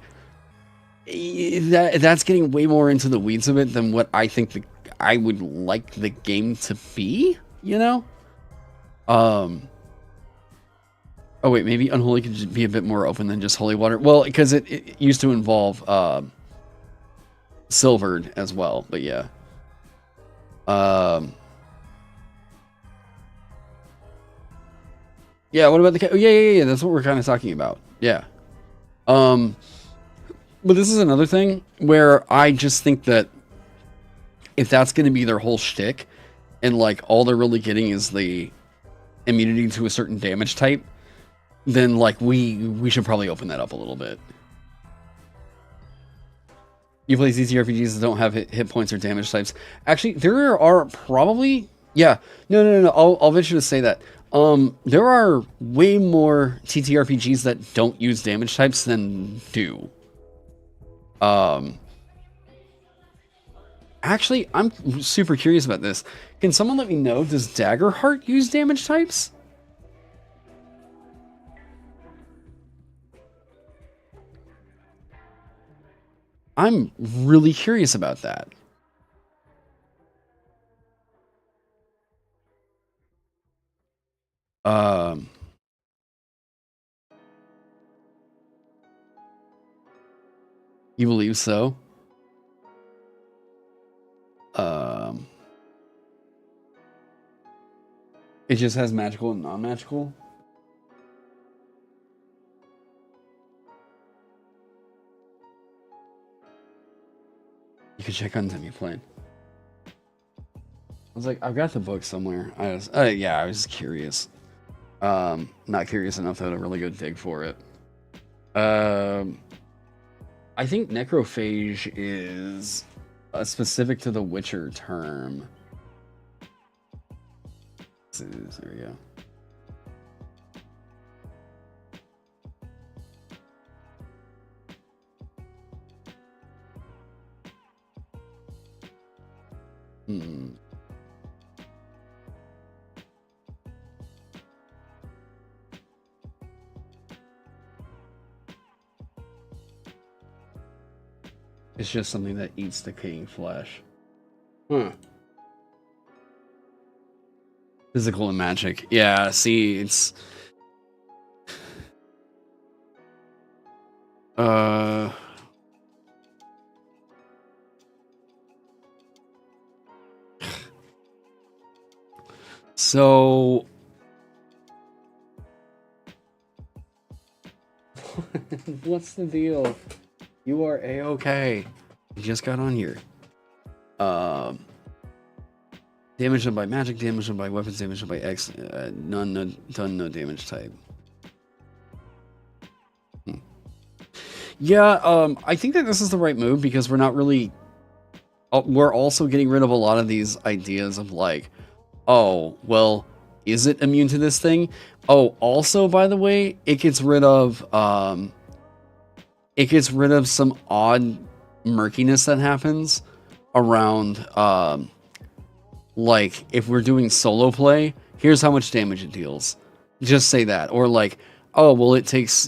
that's getting way more into the weeds of it than what I think I would like the game to be, you know? Oh wait, maybe Unholy could be a bit more open than just Holy Water. Well, because it used to involve Silvered as well, but yeah. Yeah, what about the oh, yeah, that's what we're kind of talking about. Yeah. But this is another thing where I just think that if that's going to be their whole shtick, and like all they're really getting is the immunity to a certain damage type, then like we should probably open that up a little bit. You play TTRPGs that don't have hit points or damage types. Actually, there are probably no. I'll venture to say that there are way more TTRPGs that don't use damage types than do. Actually, I'm super curious about this. Can someone let me know, does Daggerheart use damage types? I'm really curious about that. You believe so? It just has magical and non-magical? You can check on Demiplane. I was like, I've got the book somewhere. I was curious. Not curious enough though to really go dig for it. I think necrophage is specific to the Witcher term. There we go. It's just something that eats decaying flesh. Physical and magic. Yeah, see, it's... So... What's the deal? You are a-okay. You just got on here. Damage done by magic, damage done by weapons, damage done by X, none done, no damage type. Yeah, I think that this is the right move because we're not really. We're also getting rid of a lot of these ideas of like, oh, well, is it immune to this thing? Oh, also, by the way, it gets rid of some odd murkiness that happens around like if we're doing solo play, here's how much damage it deals. Just say that. Or like, oh, well, it takes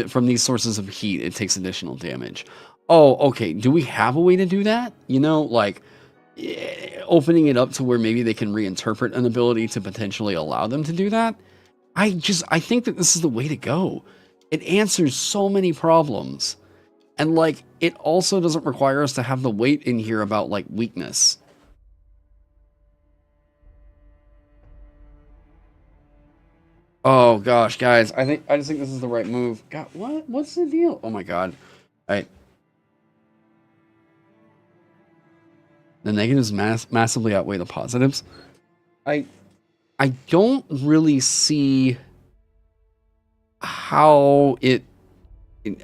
from these sources of heat, it takes additional damage. Oh, okay. Do we have a way to do that? You know, like opening it up to where maybe they can reinterpret an ability to potentially allow them to do that. I think that this is the way to go. It answers so many problems. And like it also doesn't require us to have the weight in here about like weakness. Oh gosh, guys, I just think this is the right move. God, what's the deal? Oh my god. I The negatives massively outweigh the positives. I don't really see how it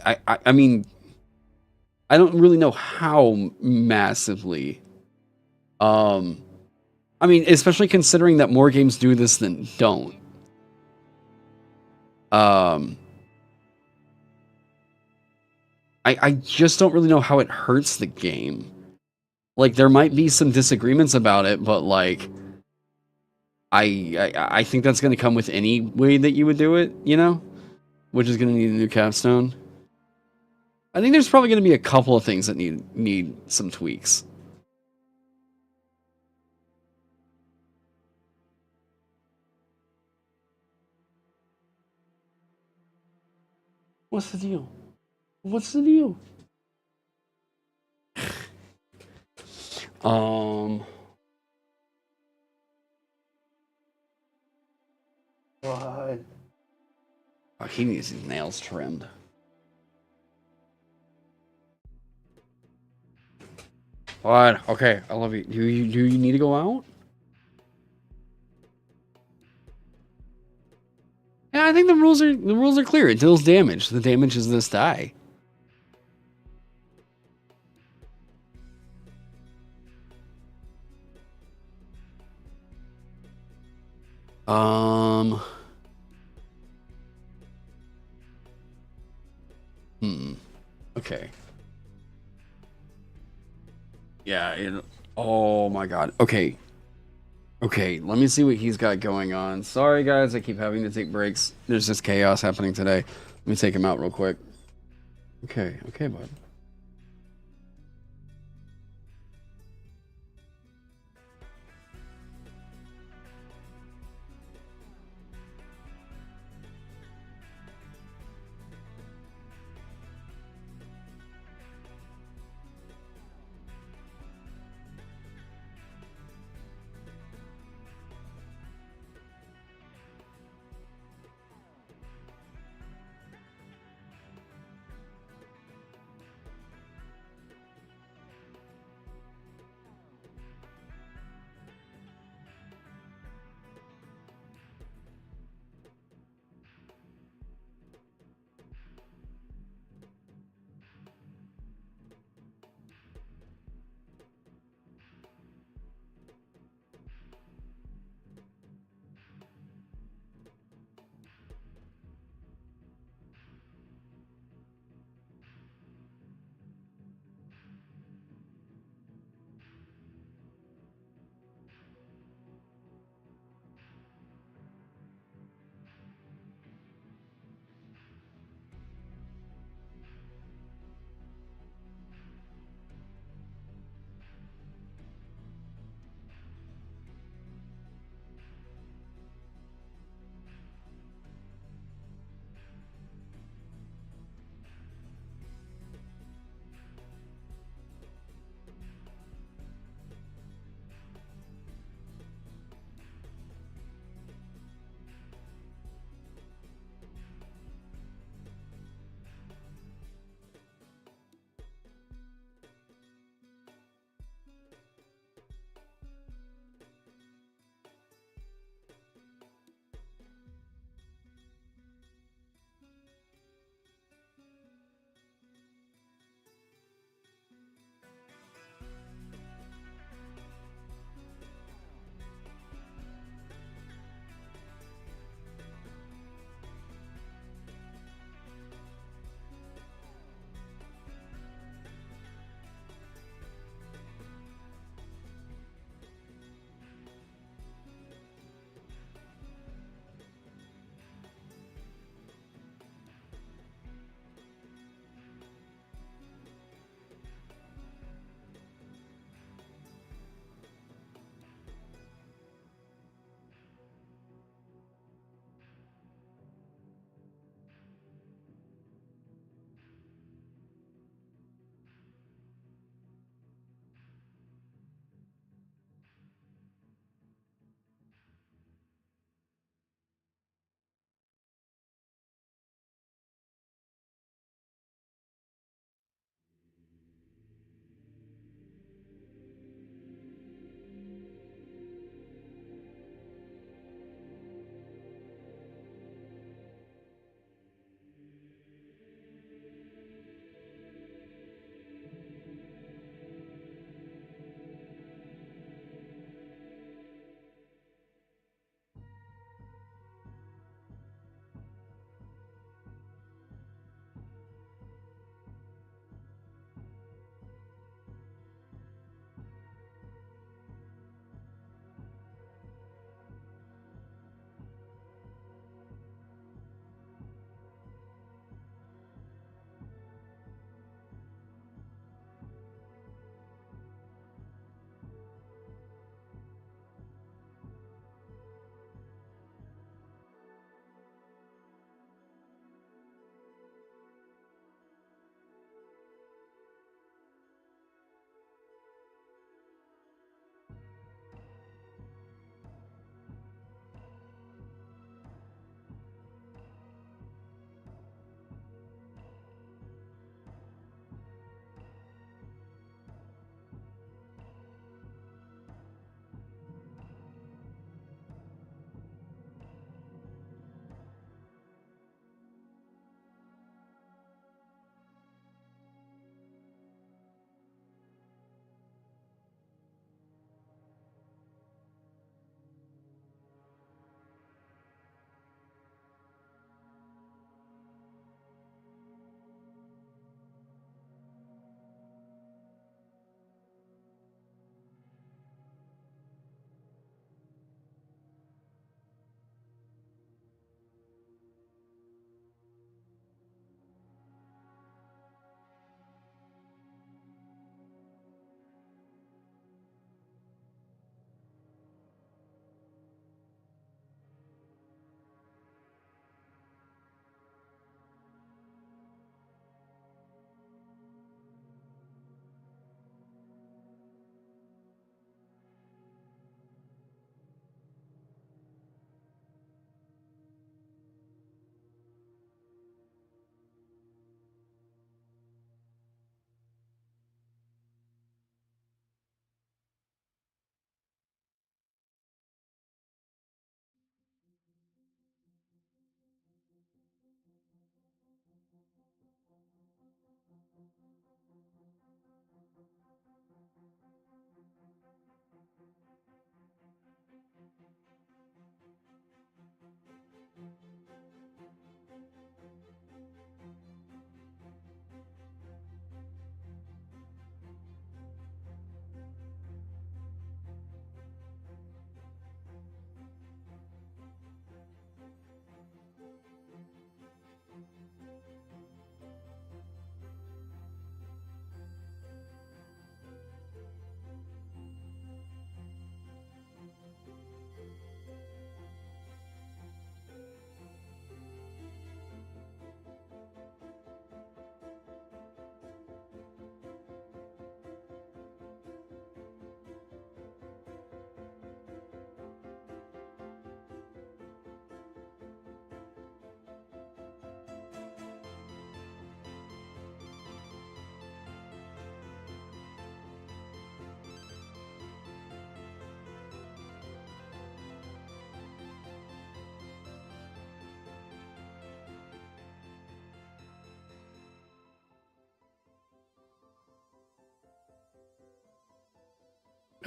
I mean I don't really know how massively I mean, especially considering that more games do this than don't. I just don't really know how it hurts the game. Like, there might be some disagreements about it, but like, I think that's going to come with any way that you would do it, you know? Which is going to need a new capstone. I think there's probably going to be a couple of things that need some tweaks. What's the deal? What's the deal? What? Oh, he needs his nails trimmed. What? Okay, I love you. Do you need to go out? Yeah, I think the rules are clear. It deals damage. The damage is this die. Okay. Yeah, oh my god. Okay. Okay, let me see what he's got going on. Sorry guys, I keep having to take breaks. There's just chaos happening today. Let me take him out real quick. Okay, bud.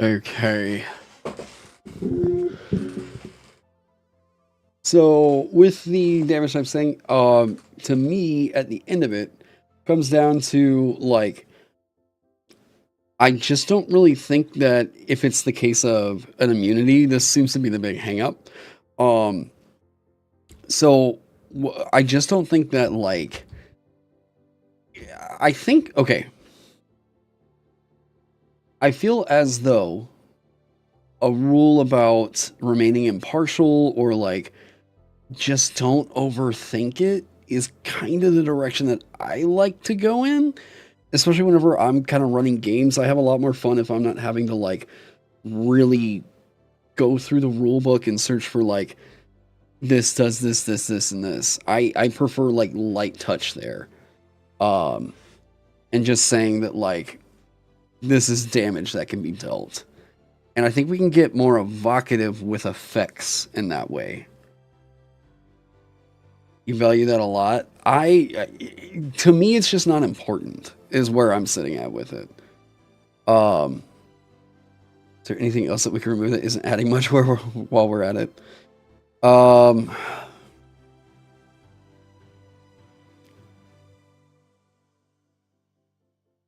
Okay. So with the damage I'm saying, to me, at the end of it, comes down to like, I just don't really think that if it's the case of an immunity, this seems to be the big hang up. So I just don't think that like, I think, okay, I feel as though a rule about remaining impartial or like just don't overthink it is kind of the direction that I like to go in, especially whenever I'm kind of running games. I have a lot more fun if I'm not having to like really go through the rule book and search for like this does this and this. I prefer like light touch there. Um and just saying that like this is damage that can be dealt. And I think we can get more evocative with effects in that way. You value that a lot. To me, it's just not important, is where I'm sitting at with it. Is there anything else that we can remove that isn't adding much while we're at it?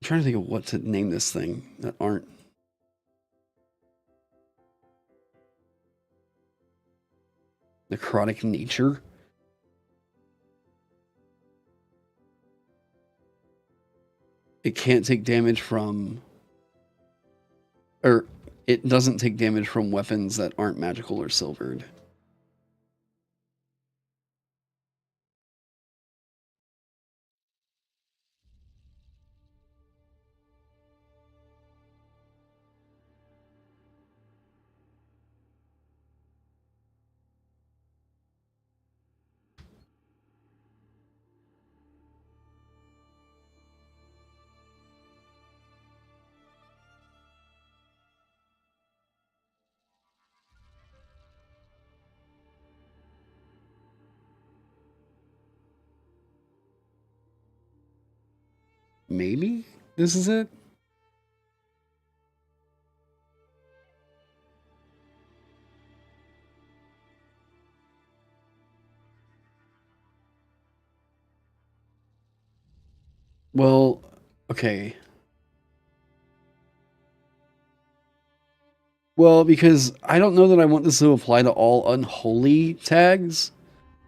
I'm trying to think of what to name this thing that aren't. Necrotic nature. It can't take damage from, or it doesn't take damage from weapons that aren't magical or silvered. Maybe this is it. Well, okay. Well, because I don't know that I want this to apply to all unholy tags,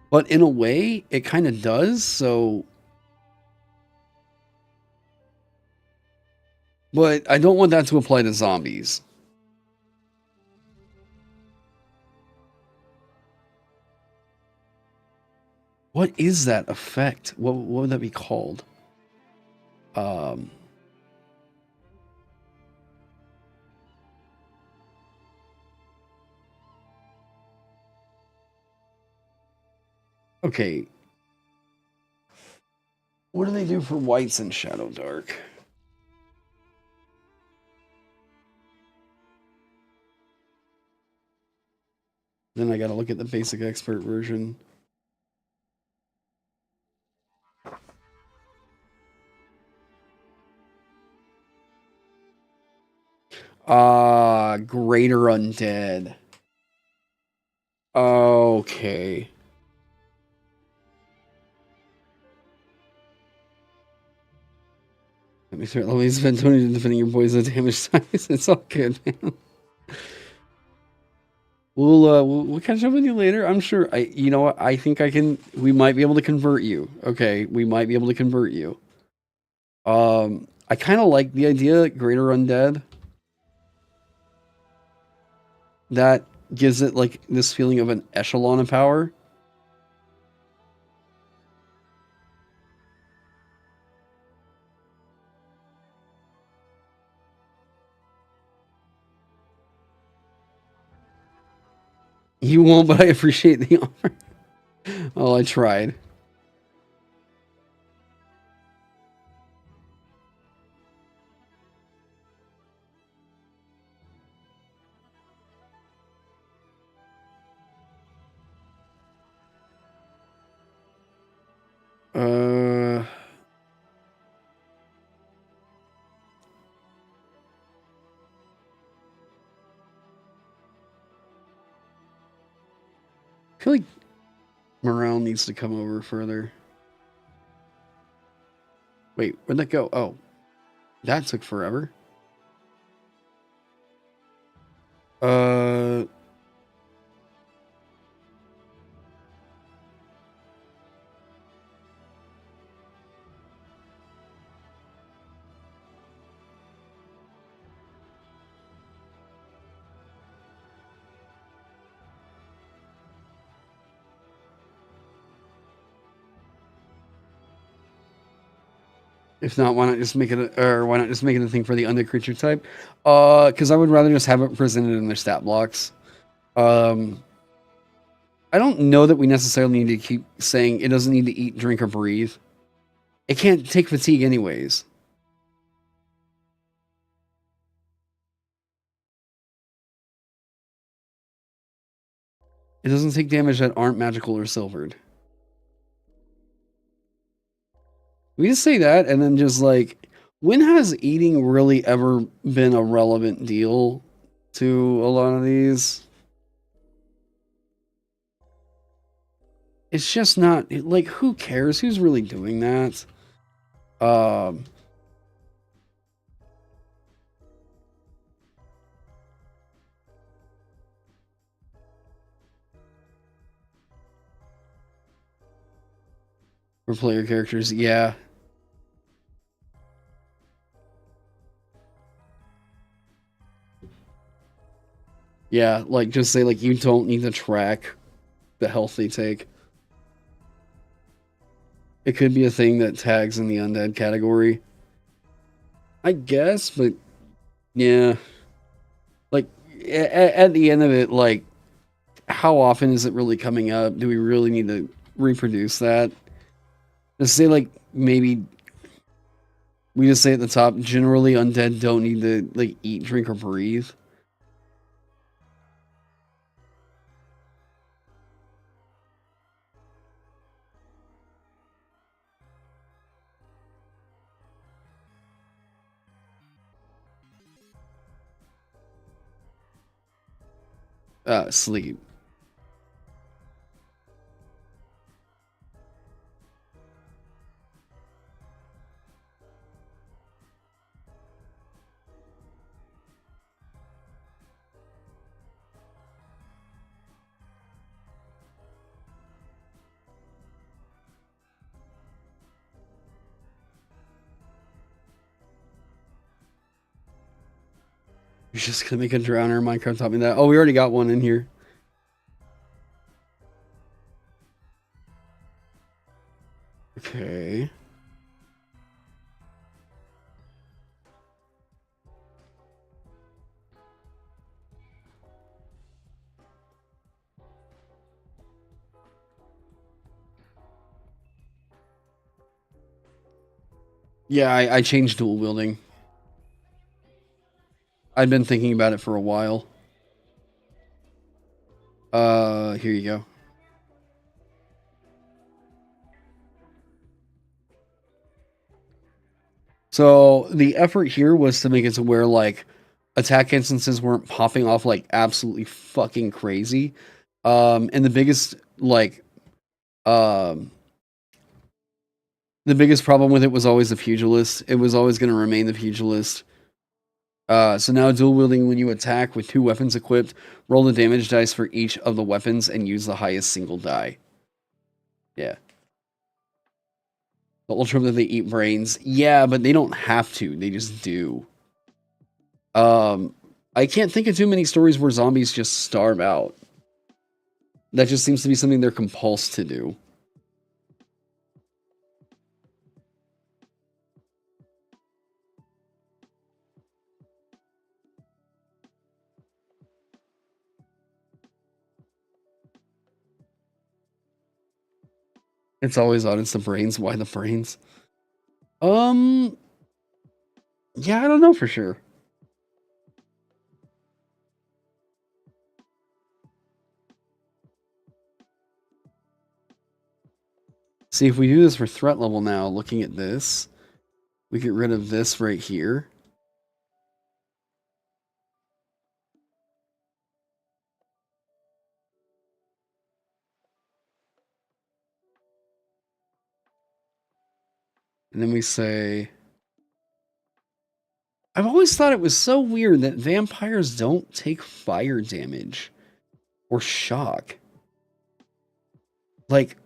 but in a way, it kind of does. So, but I don't want that to apply to zombies. What is that effect? What would that be called? Um, okay. What do they do for whites in Shadow Dark? Then I gotta look at the basic expert version. Greater Undead. Okay. Let me spend 20 defending your boys at damage size. It's all good, man. We'll catch up with you later. I'm sure. You know what? I think I can. We might be able to convert you. Okay, we might be able to convert you. I kind of like the idea, Greater Undead. That gives it like this feeling of an echelon of power. You won't, but I appreciate the offer. Oh, I tried. Uh, feel like morale needs to come over further. Wait, where'd that go? Oh, that took forever. If not, why not just make it, or why not just make it a thing for the undead creature type? Because I would rather just have it presented in their stat blocks. I don't know that we necessarily need to keep saying it doesn't need to eat, drink, or breathe. It can't take fatigue anyways. It doesn't take damage that aren't magical or silvered. We just say that, and then just like, when has eating really ever been a relevant deal to a lot of these? It's just not, like, who cares? Who's really doing that? For player characters, yeah. Yeah, like, just say, like, you don't need to track the health they take. It could be a thing that tags in the undead category. I guess, but yeah. Like, at the end of it, like, how often is it really coming up? Do we really need to reproduce that? Just say, like, maybe we just say at the top, generally undead don't need to, like, eat, drink, or breathe. Sleep. You're just gonna make a drowner. Minecraft taught me that. Oh, we already got one in here. Okay. Yeah, I changed dual wielding. I've been thinking about it for a while. Here you go. So the effort here was to make it to where, like, attack instances weren't popping off like absolutely fucking crazy. And the biggest, like, um the biggest problem with it was always the pugilist. It was always going to remain the pugilist. So now dual wielding, when you attack with 2 weapons equipped, roll the damage dice for each of the weapons and use the highest single die. Yeah. The ultra that they eat brains. Yeah, but they don't have to. They just do. I can't think of too many stories where zombies just starve out. That just seems to be something they're compulsed to do. It's always on. It's the brains. Why the brains? Yeah, I don't know for sure. See, if we do this for threat level now, looking at this, we get rid of this right here. And then we say... I've always thought it was so weird that vampires don't take fire damage or shock. Like,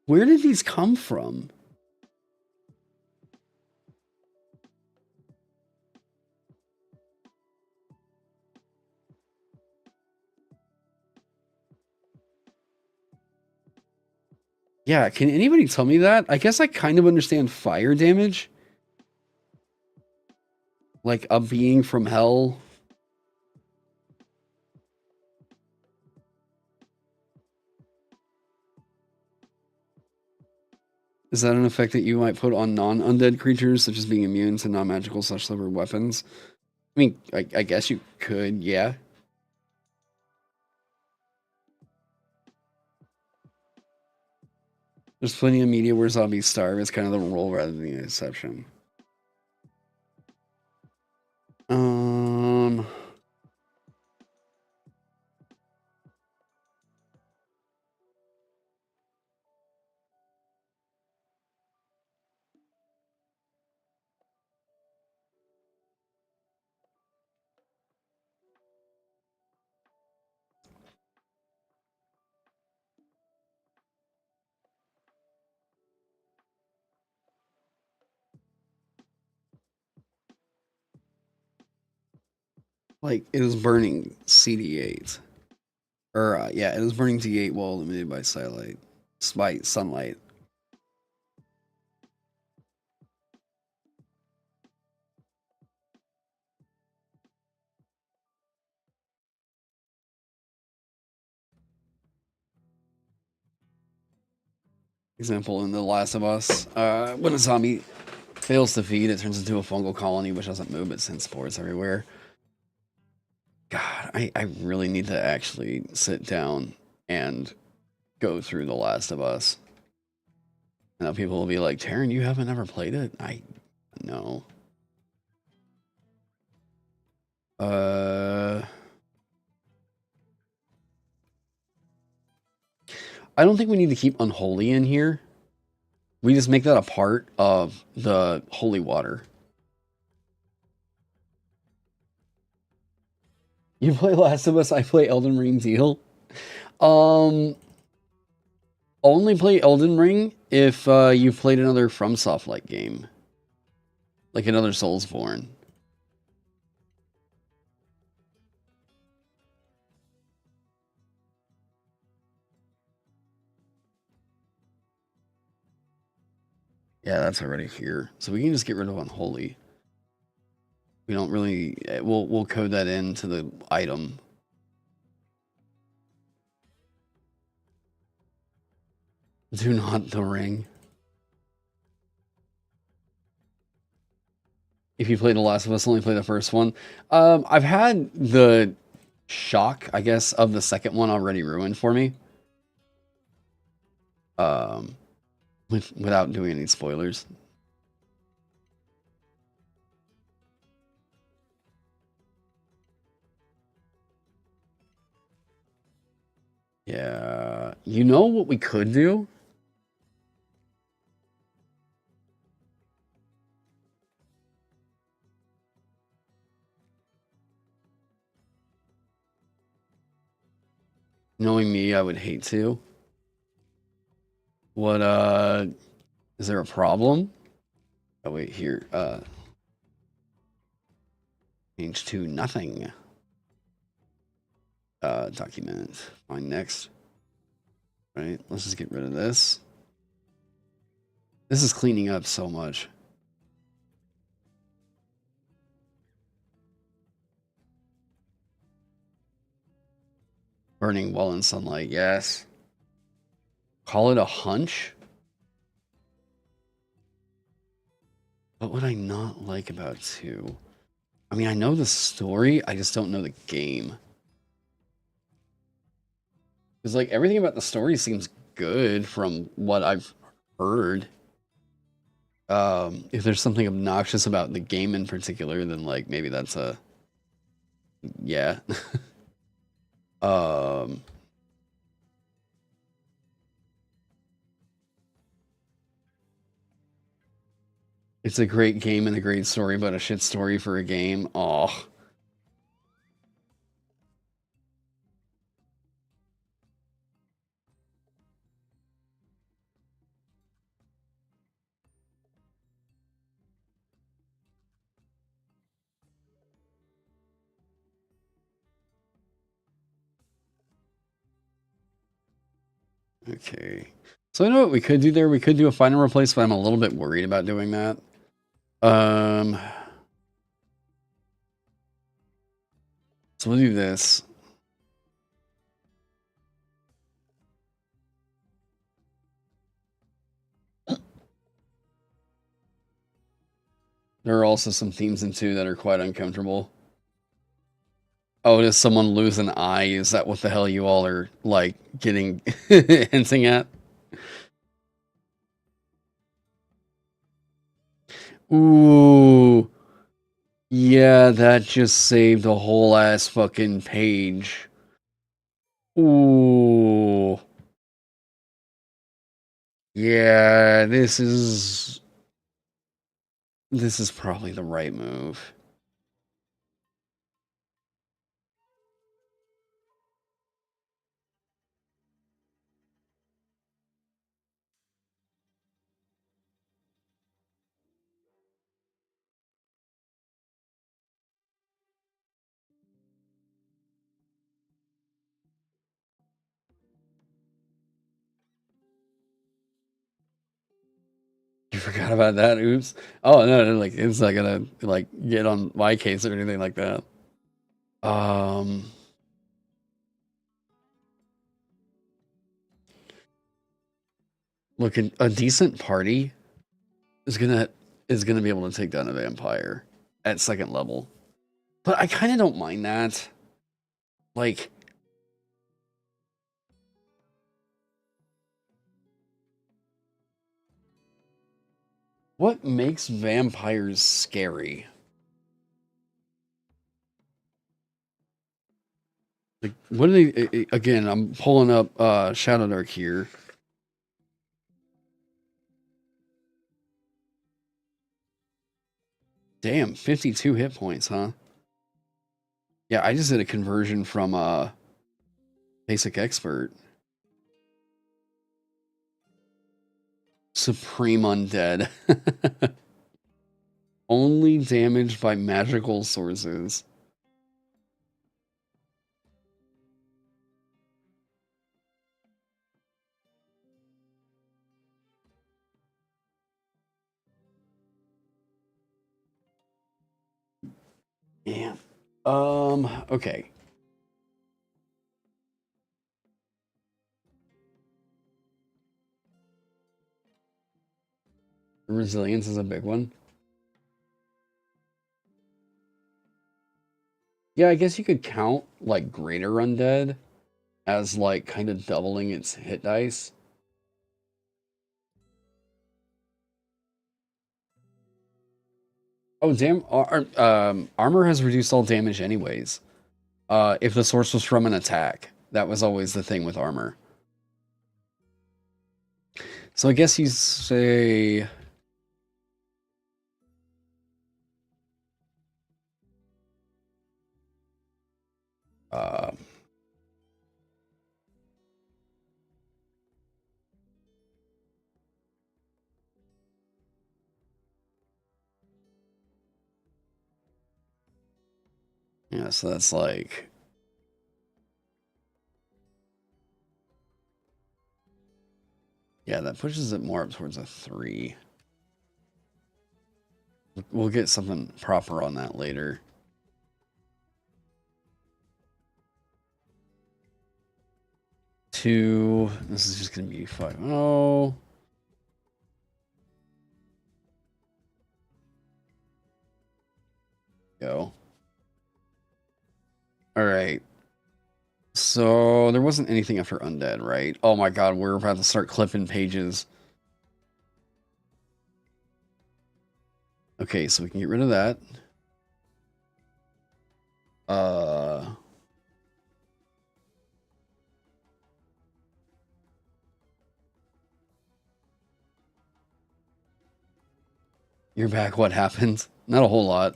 where did these come from? Yeah, can anybody tell me that? I guess I kind of understand fire damage. Like a being from hell. Is that an effect that you might put on non-undead creatures, such as being immune to non-magical /level weapons? I mean, I guess you could, yeah. There's plenty of media where zombies starve. It's kind of the rule rather than the exception. Like, it is burning CD8. Or, yeah, it is burning D8 while illuminated by sunlight. Example, in The Last of Us, when a zombie fails to feed, it turns into a fungal colony which doesn't move but sends spores everywhere. God, I really need to actually sit down and go through The Last of Us. Now people will be like, Taron, you haven't ever played it? I know. I don't think we need to keep unholy in here. We just make that a part of the holy water. You play Last of Us, I play Elden Ring Deal. Only play Elden Ring if you've played another FromSoft-like game. Like another Soulsborne. Yeah, that's already here. So we can just get rid of unholy. We don't really... We'll code that into the item. Do not the ring. If you played The Last of Us, only play the first one. I've had the shock, I guess, of the second one already ruined for me. Without doing any spoilers. Yeah. You know what we could do? Knowing me, I would hate to. What, is there a problem? Oh, wait, here. Change to nothing. Document. Find next. Right, let's just get rid of this. This is cleaning up so much. Burning well in sunlight, yes. Call it a hunch? What would I not like about 2? I mean, I know the story, I just don't know the game. Because, like, everything about the story seems good from what I've heard. If there's something obnoxious about the game in particular, then, like, maybe that's a... Yeah. It's a great game and a great story, but a shit story for a game. Oh. Okay. So I know what we could do there. We could do a find and replace, but I'm a little bit worried about doing that. So we'll do this. There are also some themes in 2 that are quite uncomfortable. Oh, does someone lose an eye? Is that what the hell you all are, like, getting hinting at? Ooh. Yeah, that just saved a whole ass fucking page. Ooh. Yeah, this is probably the right move. You forgot about that? Oops. Oh no, like it's not gonna like get on my case or anything like that. Look, a decent party is gonna be able to take down a vampire at 2nd level. But I kind of don't mind that. Like, what makes vampires scary? Like, what are they? Again, I'm pulling up Shadow Dark here. Damn, 52 hit points, huh? Yeah, I just did a conversion from Basic Expert. Supreme Undead. Only damaged by magical sources. Yeah. Okay. Resilience is a big one. Yeah, I guess you could count like Greater Undead as like kind of doubling its hit dice. Oh, damn. Armor has reduced all damage anyways. If the source was from an attack. That was always the thing with armor. So I guess you say... Uh, yeah, so that's like... Yeah, that pushes it more up towards a 3. We'll get something proper on that later. 2. This is just going to be 5. Oh. Go. All right. So there wasn't anything after Undead, right? Oh my god, we're about to start clipping pages. Okay, so we can get rid of that. You're back. What happened? Not a whole lot.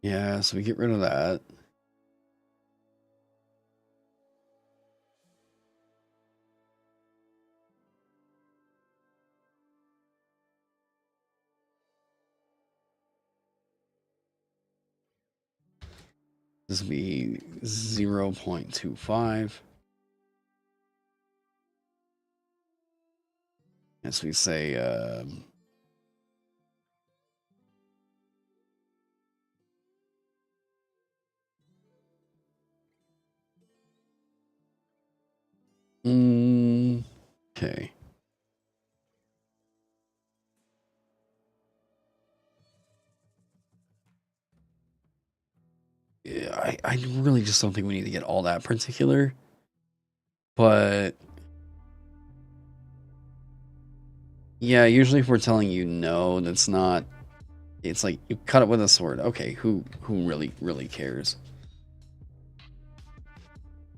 Yeah, so we get rid of that. This will be 0.25. As we say, okay. Yeah, I really just don't think we need to get all that particular. But yeah, usually if we're telling you no, that's not. It's like you cut it with a sword. Okay, who really cares?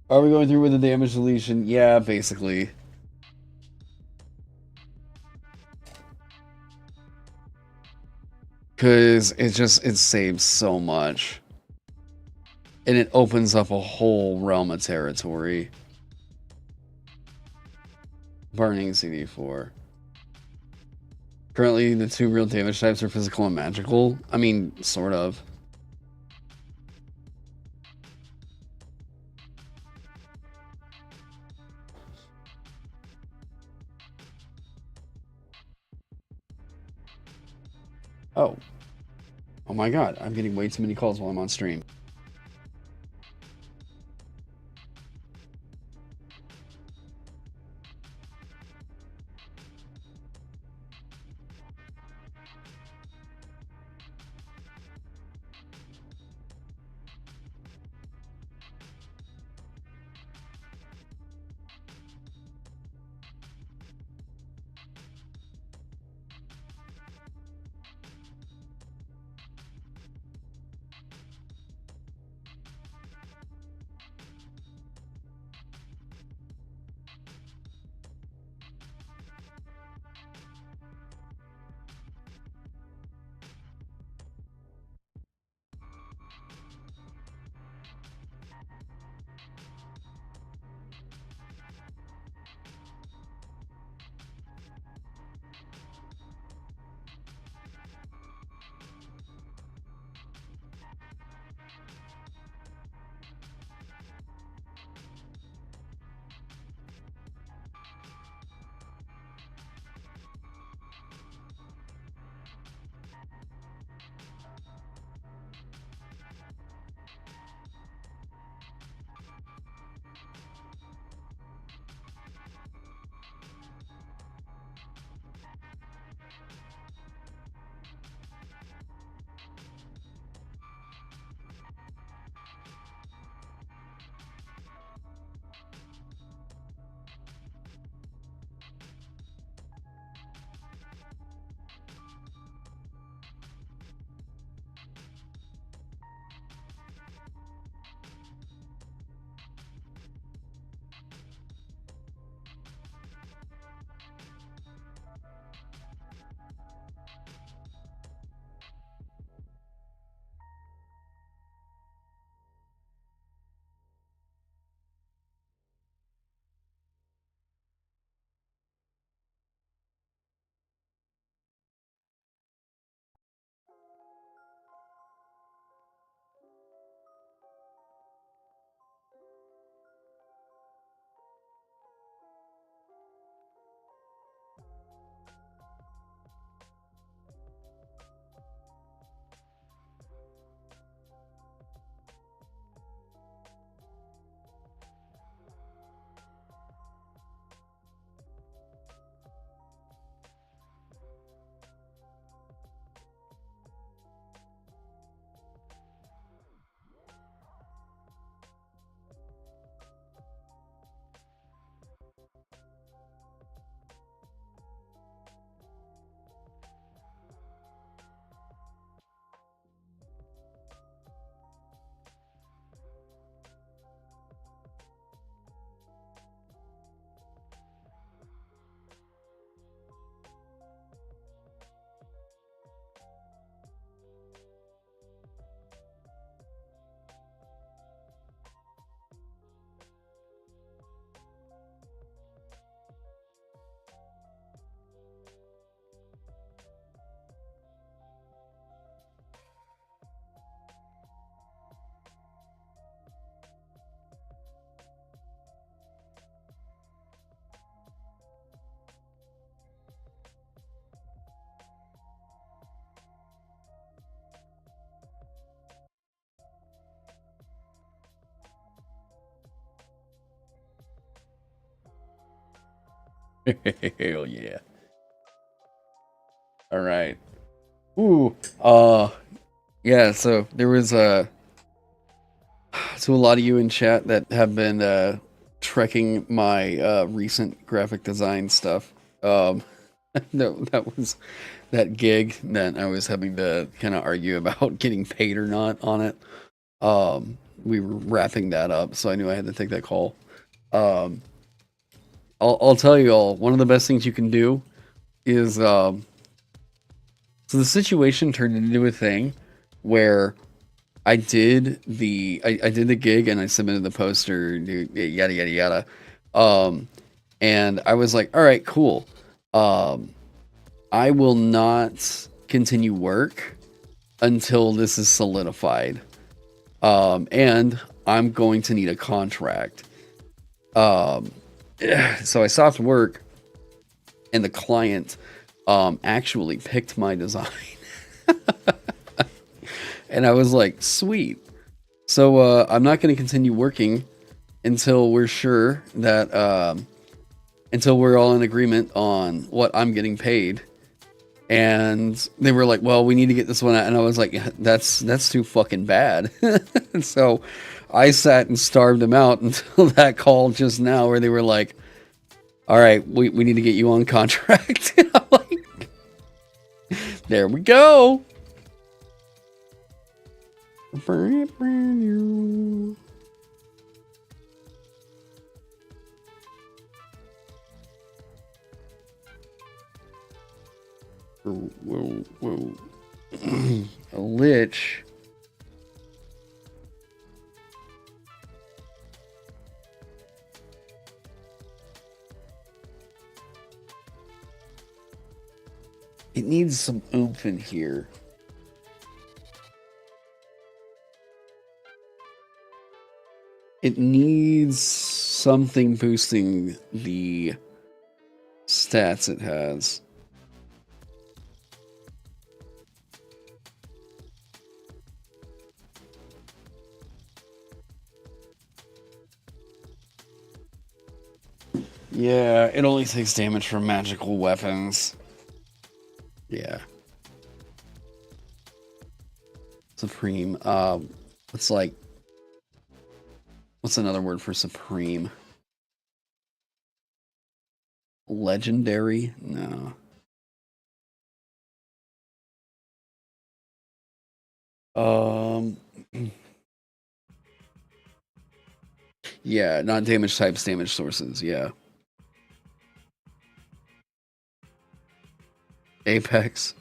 Are we going through with the damage deletion? Yeah, basically. Because it saves so much. And it opens up a whole realm of territory. Burning CD4. Currently, the two real damage types are physical and magical. I mean, sort of. Oh. Oh my god, I'm getting way too many calls while I'm on stream. Hell yeah. All right. Ooh. Yeah, so there was to a lot of you in chat that have been trekking my recent graphic design stuff. That was that gig that I was having to kind of argue about getting paid or not on it. We were wrapping that up, so I knew I had to take that call. Um, I'll tell you all, one of the best things you can do is so the situation turned into a thing where I did I did the gig and I submitted the poster, yada yada yada. And I was like, all right, cool. Um, I will not continue work until this is solidified. And I'm going to need a contract. Um, so I stopped work, and the client actually picked my design. And I was like, sweet. So I'm not going to continue working until we're sure that until we're all in agreement on what I'm getting paid. And they were like, well, we need to get this one out. And I was like, that's too fucking bad. So I sat and starved them out until that call just now where they were like, all right, we need to get you on contract. I'm like, there we go. Whoa. A lich. It needs some oomph in here. It needs something boosting the stats it has. Yeah, it only takes damage from magical weapons. Yeah. Supreme. It's like, what's another word for supreme? Legendary? No. Yeah, not damage types, damage sources, yeah. Apex.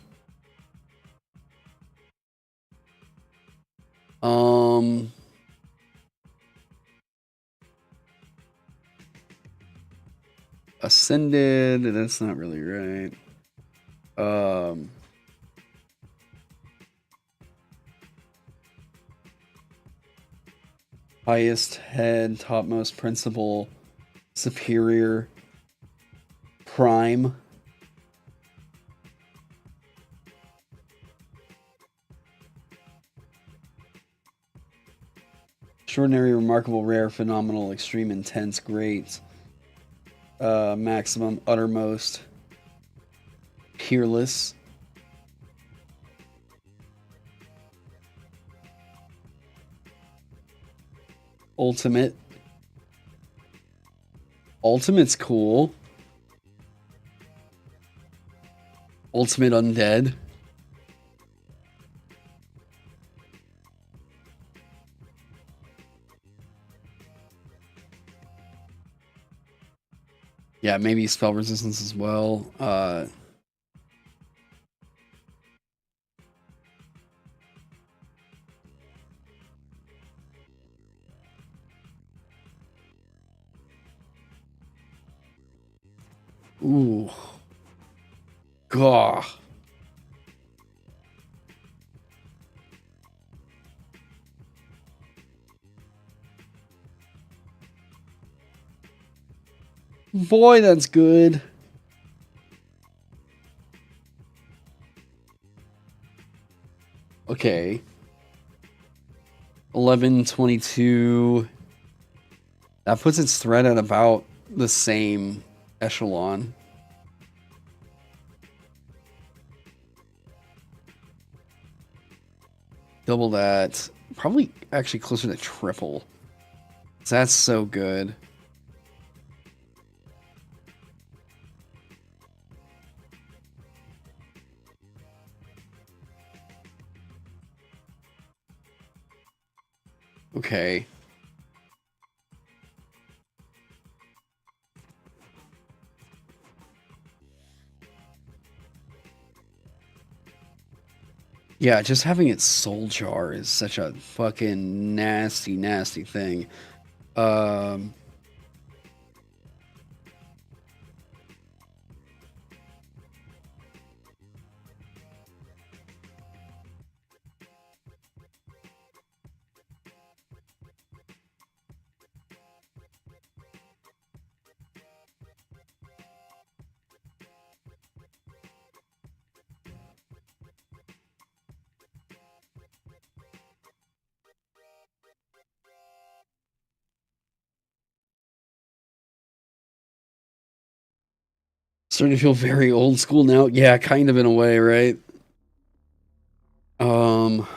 Ascended, that's not really right. Highest head, topmost principal, superior, prime. Extraordinary, remarkable, rare, phenomenal, extreme, intense, great. Maximum, uttermost, peerless. Ultimate. Ultimate's cool. Ultimate undead. Yeah, maybe spell resistance as well. Ooh. Gah. Boy, that's good. Okay. 1122. That puts its threat at about the same echelon. Double that. Probably actually closer to triple. That's so good. Okay. Yeah, just having it soul jar is such a fucking nasty, nasty thing. Um, Starting to feel very old school now. Yeah, kind of in a way, right? Um,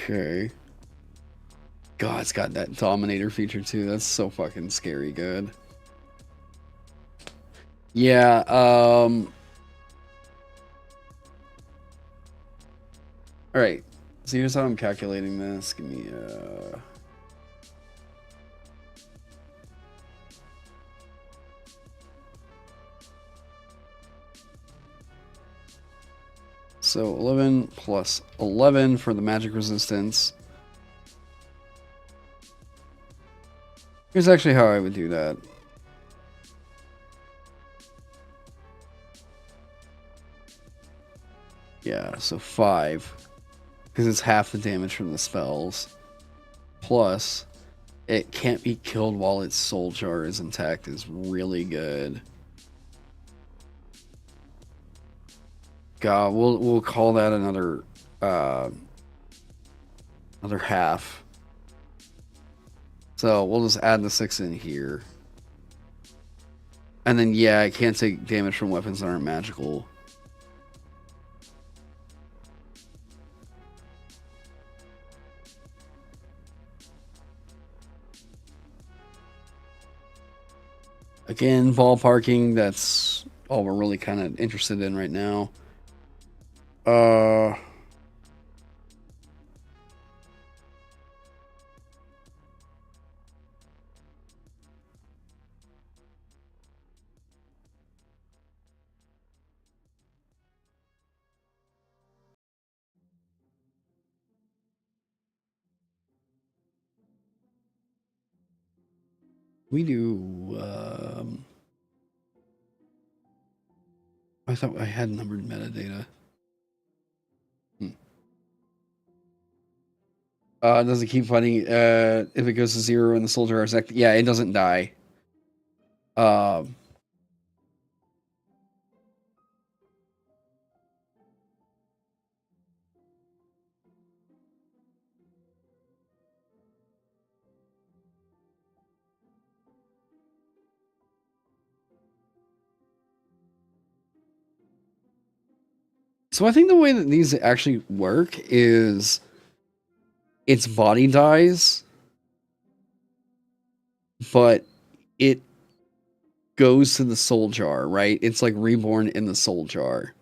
okay. God, it's got that Dominator feature too. That's so fucking scary good. Yeah, alright. So here's how I'm calculating this. Give me so 11 plus 11 for the magic resistance. Here's actually how I would do that. Yeah, so 5. Because it's half the damage from the spells. Plus, it can't be killed while its soul jar is intact is really good. God, we'll call that another half. So we'll just add the 6 in here. And then yeah, I can't take damage from weapons that aren't magical. Again, ballparking, that's all we're really kind of interested in right now. We do, I thought I had numbered metadata. Does it keep fighting, if it goes to 0 and the soldier is active? Yeah, it doesn't die. So I think the way that these actually work is its body dies, but it goes to the soul jar, right? It's like reborn in the soul jar.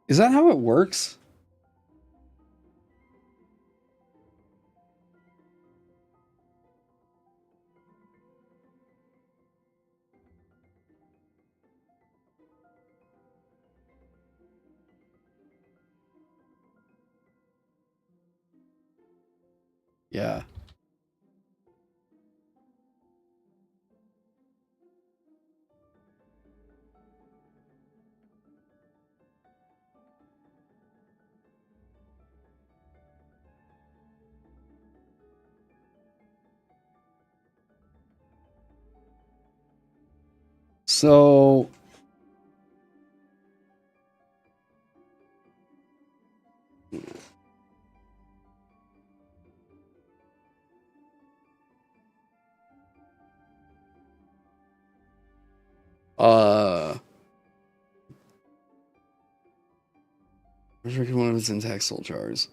Is that how it works? Yeah. So I'm drinking one of its intact soul jars.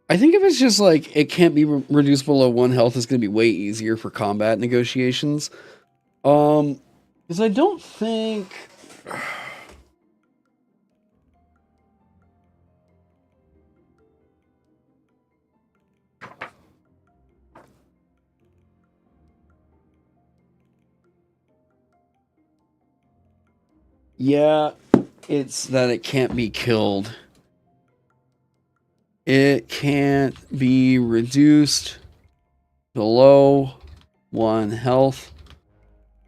I think if it's just like it can't be reduced below 1 health, it's going to be way easier for combat negotiations. Because I don't think. Yeah, it's that it can't be killed. It can't be reduced below 1 health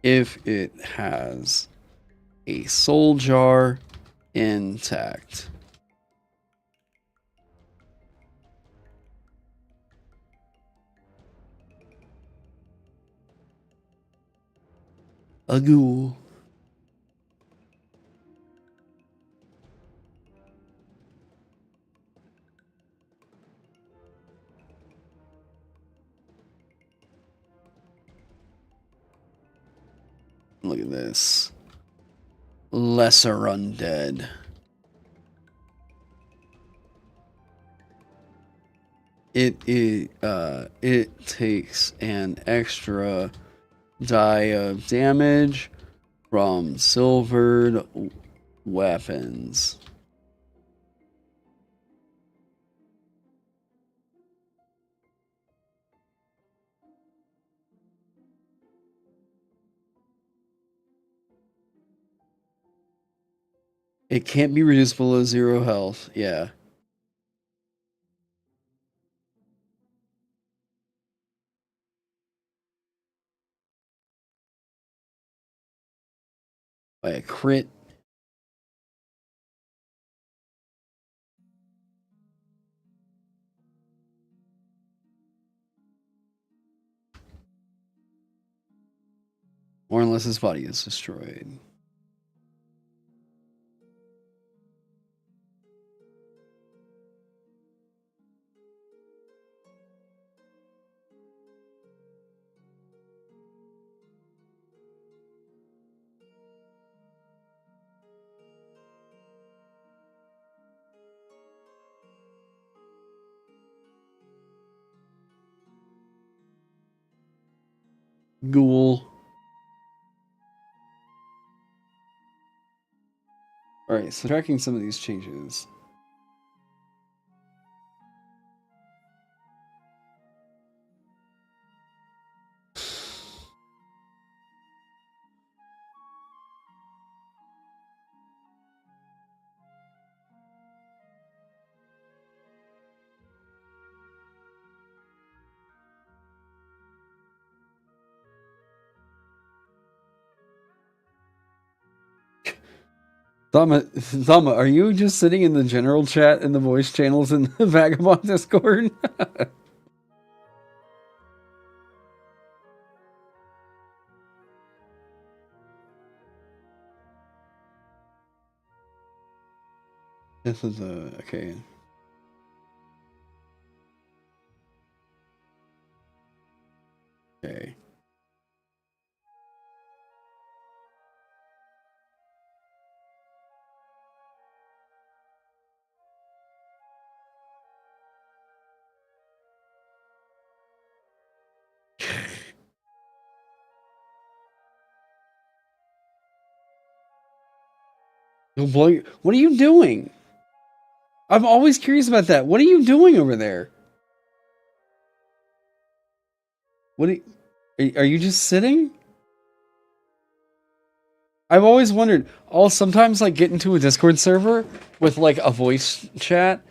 if it has a soul jar intact. A ghoul. Look at this. Lesser undead. It takes an extra die of damage from silvered weapons. It can't be reduced below 0 health. Yeah. By a crit. Or unless his body is destroyed. Ghoul. Alright, so tracking some of these changes. Thama, are you just sitting in the general chat in the voice channels in the Vagabond Discord? This is okay. Okay. What are you doing? I'm always curious about that. What are you doing over there? What are you just sitting? I've always wondered. I'll sometimes like get into a Discord server with like a voice chat,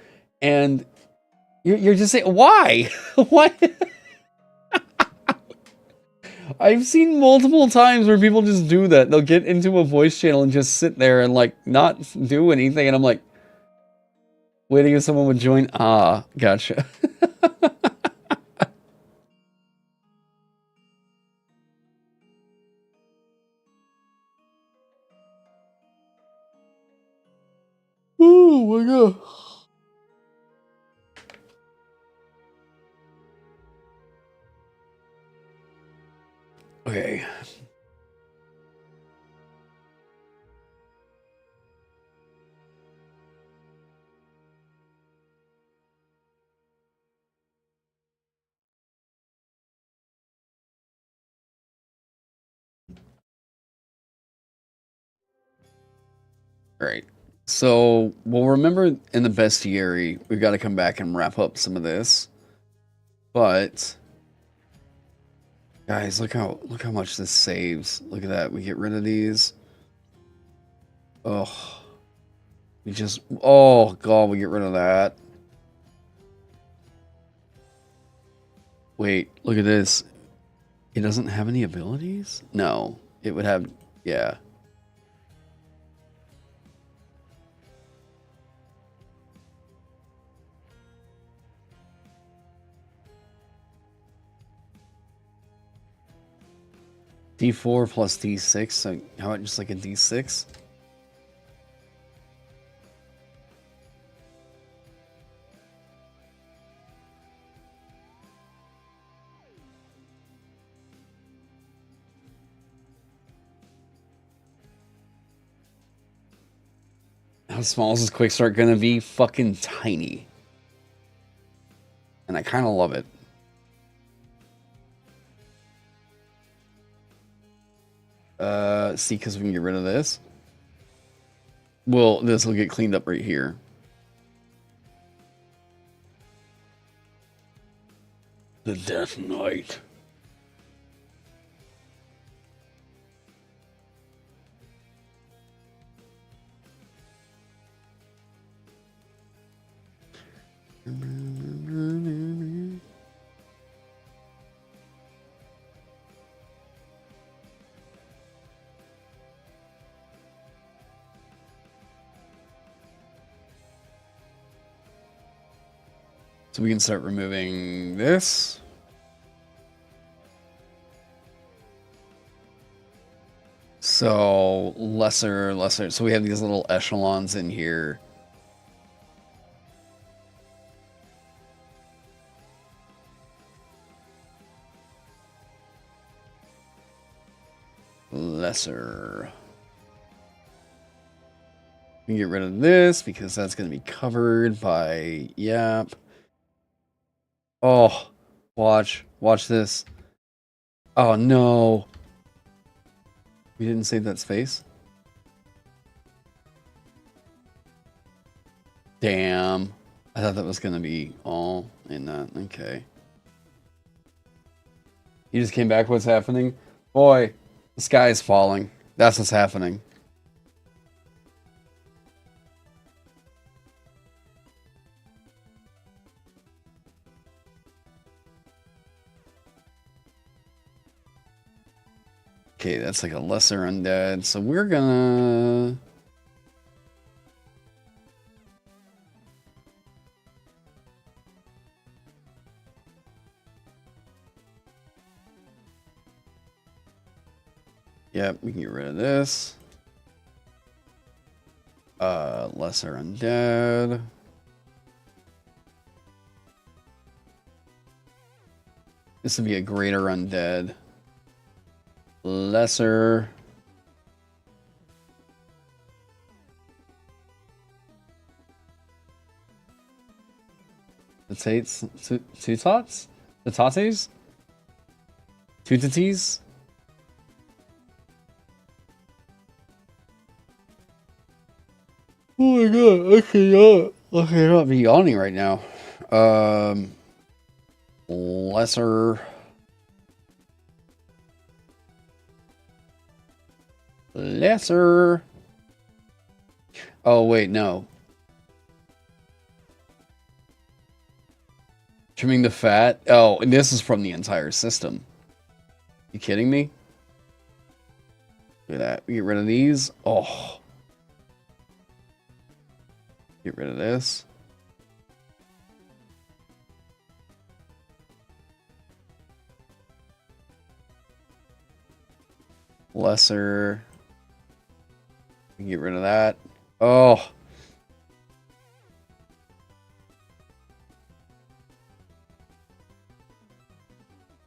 and You're just saying, why? Why? I've seen multiple times where people just do that. They'll get into a voice channel and just sit there and like not do anything. And I'm like, waiting if someone would join. Ah, gotcha. Oh my god. Okay. All right. So we'll remember in the bestiary, we've got to come back and wrap up some of this. But guys, look how much this saves. Look at that. We get rid of these. Oh. We just, oh god, we get rid of that. Wait, look at this. It doesn't have any abilities? No. It would have, yeah. D4 plus D6, so how about just like a D6? How small is this quick start gonna be? Fucking tiny. And I kind of love it. See, because we can get rid of this. Well, this will get cleaned up right here. The Death Knight. So we can start removing this. So lesser. So we have these little echelons in here. Lesser. We can get rid of this because that's going to be covered by yap. Oh, watch this. Oh no. We didn't save that space. Damn. I thought that was going to be all in that. Okay. You just came back. What's happening? Boy, the sky is falling. That's what's happening. Okay, that's like a lesser undead. So we're gonna... Yep, we can get rid of this. Lesser undead. This would be a greater undead. Lesser. The Tates? Two tots? The Tates? Two Tates? Oh my god, I cannot be yawning right now. Lesser. Lesser. Oh, wait, no. Trimming the fat. Oh, and this is from the entire system. You kidding me? Look at that. We get rid of these. Oh. Get rid of this. Lesser. Get rid of that. Oh.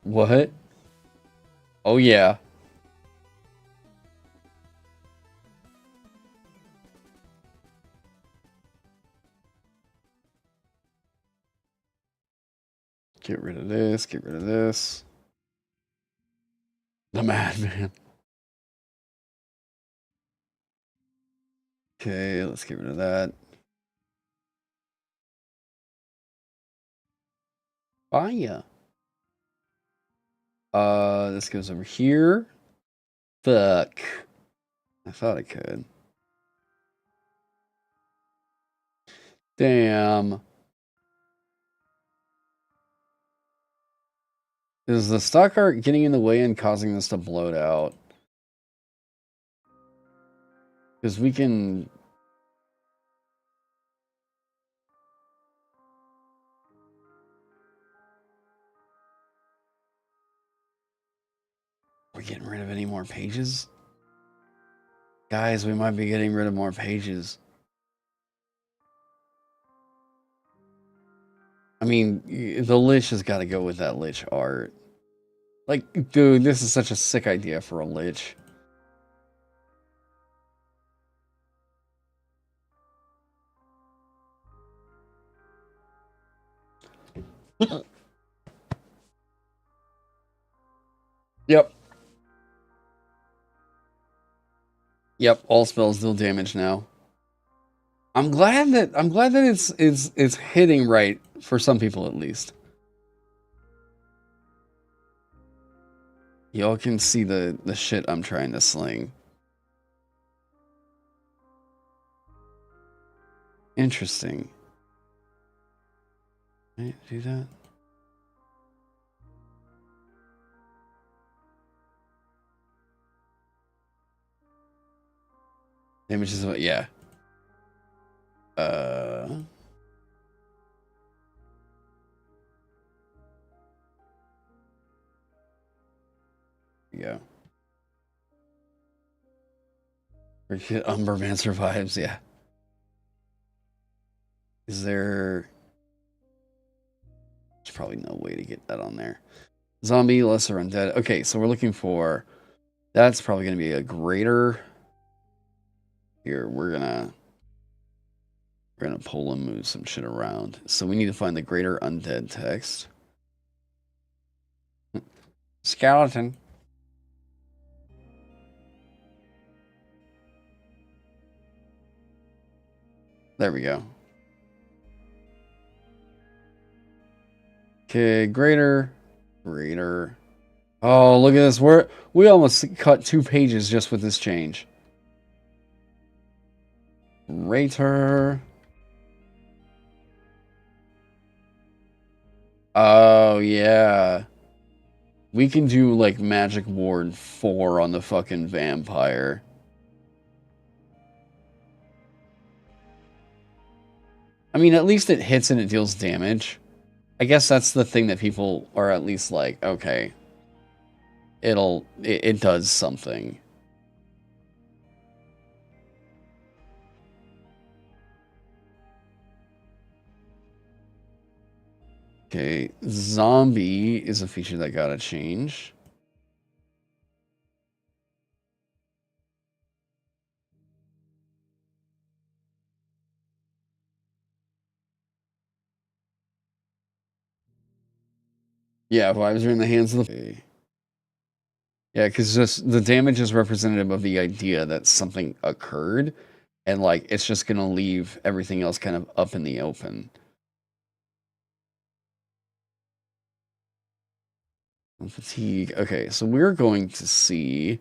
What? Oh, yeah. Get rid of this. Get rid of this. The madman. Okay, let's get rid of that. Fire. This goes over here. Fuck. I thought I could. Damn. Is the stock art getting in the way and causing this to bloat out? Because we can... We're getting rid of any more pages? Guys, we might be getting rid of more pages. I mean, the Lich has got to go with that Lich art. Like, dude, this is such a sick idea for a Lich. Yep. Yep, all spells deal damage now. I'm glad that it's hitting right for some people at least. Y'all can see the shit I'm trying to sling. Interesting. Can I do that? Damage is what, yeah. There you go. Umberman survives, yeah. Is there... There's probably no way to get that on there. Zombie, lesser undead. Okay, so we're looking for... That's probably going to be a greater... Here, we're gonna pull and move some shit around. So we need to find the greater undead text. Skeleton. There we go. Okay, greater. Oh, look at this. We almost cut 2 pages just with this change. Greater. Oh, yeah. We can do, like, Magic Ward 4 on the fucking vampire. I mean, at least it hits and it deals damage. I guess that's the thing that people are at least like, okay, it does something. Okay, zombie is a feature that got a change. Yeah, vibes are in the hands of the... Okay. Yeah, because just the damage is representative of the idea that something occurred, and like it's just gonna leave everything else kind of up in the open. Fatigue. Okay, so we're going to see...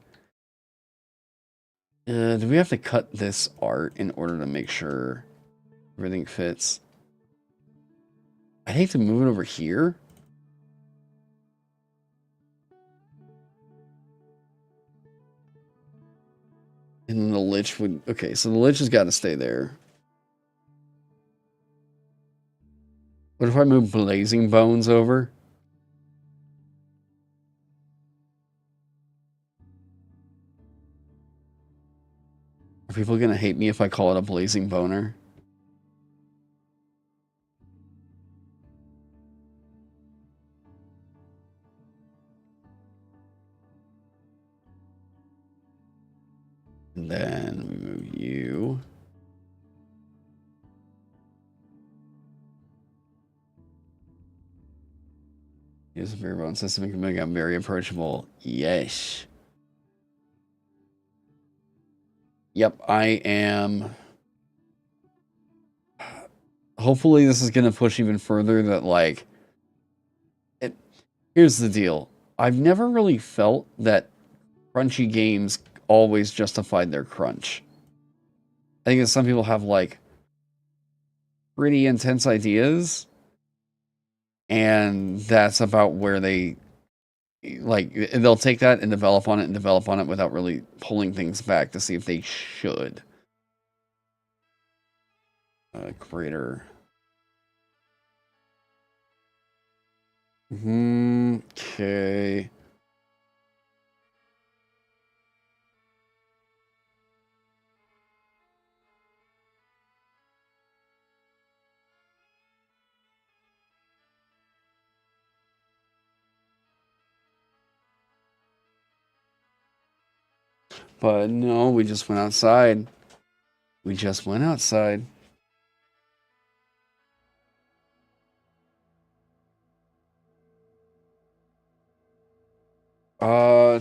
do we have to cut this art in order to make sure everything fits? I hate to move it over here. And then the Lich would... Okay, so the Lich has got to stay there. What if I move Blazing Bones over? Are people going to hate me if I call it a Blazing Boner? And then we move you. Here's a bare bone system. It can make them very approachable. Yes. Yep, I am. Hopefully this is going to push even further that, like... Here's the deal. I've never really felt that crunchy games always justified their crunch. I think that some people have, like, pretty intense ideas, and that's about where they, like, they'll take that and develop on it without really pulling things back to see if they should. Greater. Okay. But no, we just went outside. We just went outside.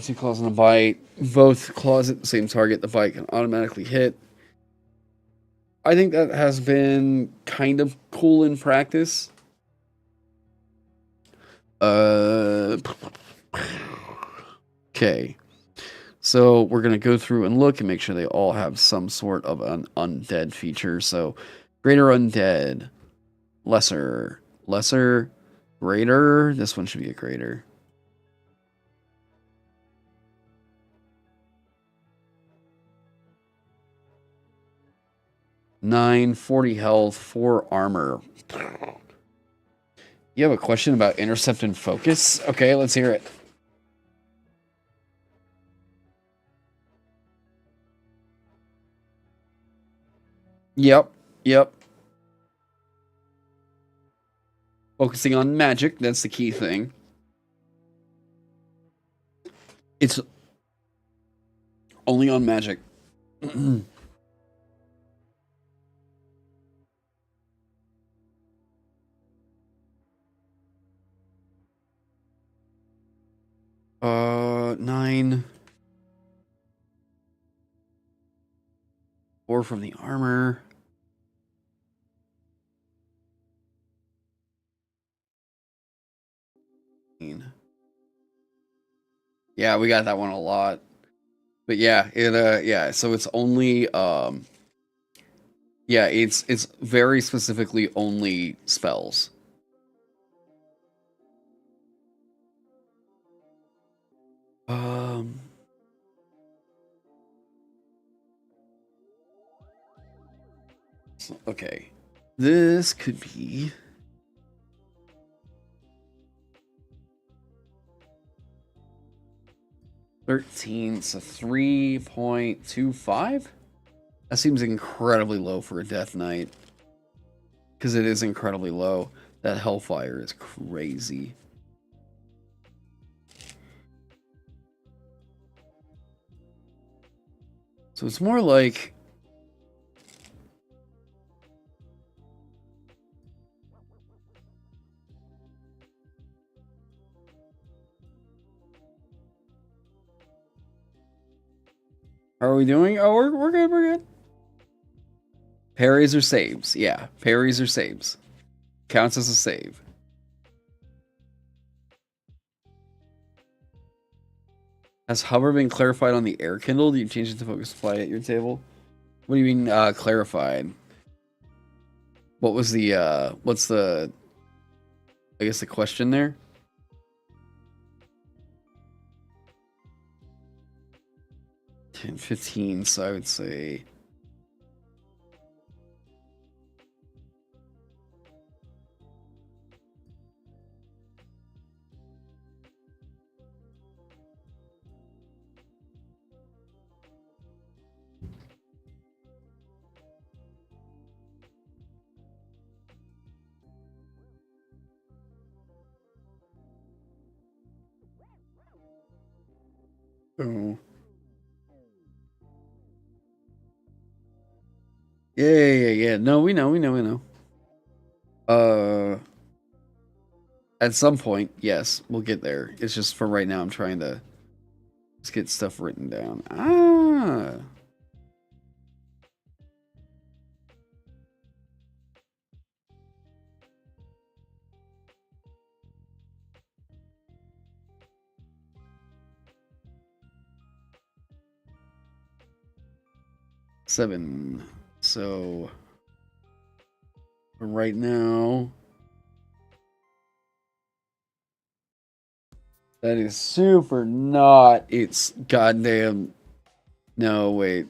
Two claws and a bite. Both claws at the same target. The bite can automatically hit. I think that has been kind of cool in practice. Okay. So we're going to go through and look and make sure they all have some sort of an undead feature. So greater undead, lesser, greater. This one should be a greater. Nine, 40 health, 4 armor. You have a question about intercept and focus? Okay, let's hear it. Yep. Focusing on magic, that's the key thing. It's only on magic. 9. 4 from the armor. Yeah, we got that one a lot. But yeah, yeah, so it's only yeah, it's very specifically only spells. Okay. This could be 13, so 3.25? That seems incredibly low for a Death Knight. Because it is incredibly low. That Hellfire is crazy. So it's more like... How are we doing? Oh, we're good. Parries or saves. Yeah, parries or saves. Counts as a save. Has hover been clarified on the air kindle? Do you change it to focus supply at your table? What do you mean clarified? What was the what's the I guess the question there. $10.15, so I would say oh. Yeah. No, we know. At some point, yes, we'll get there. It's just for right now, I'm trying to just get stuff written down. Ah. Seven. So right now, that is super not. It's goddamn. No, wait.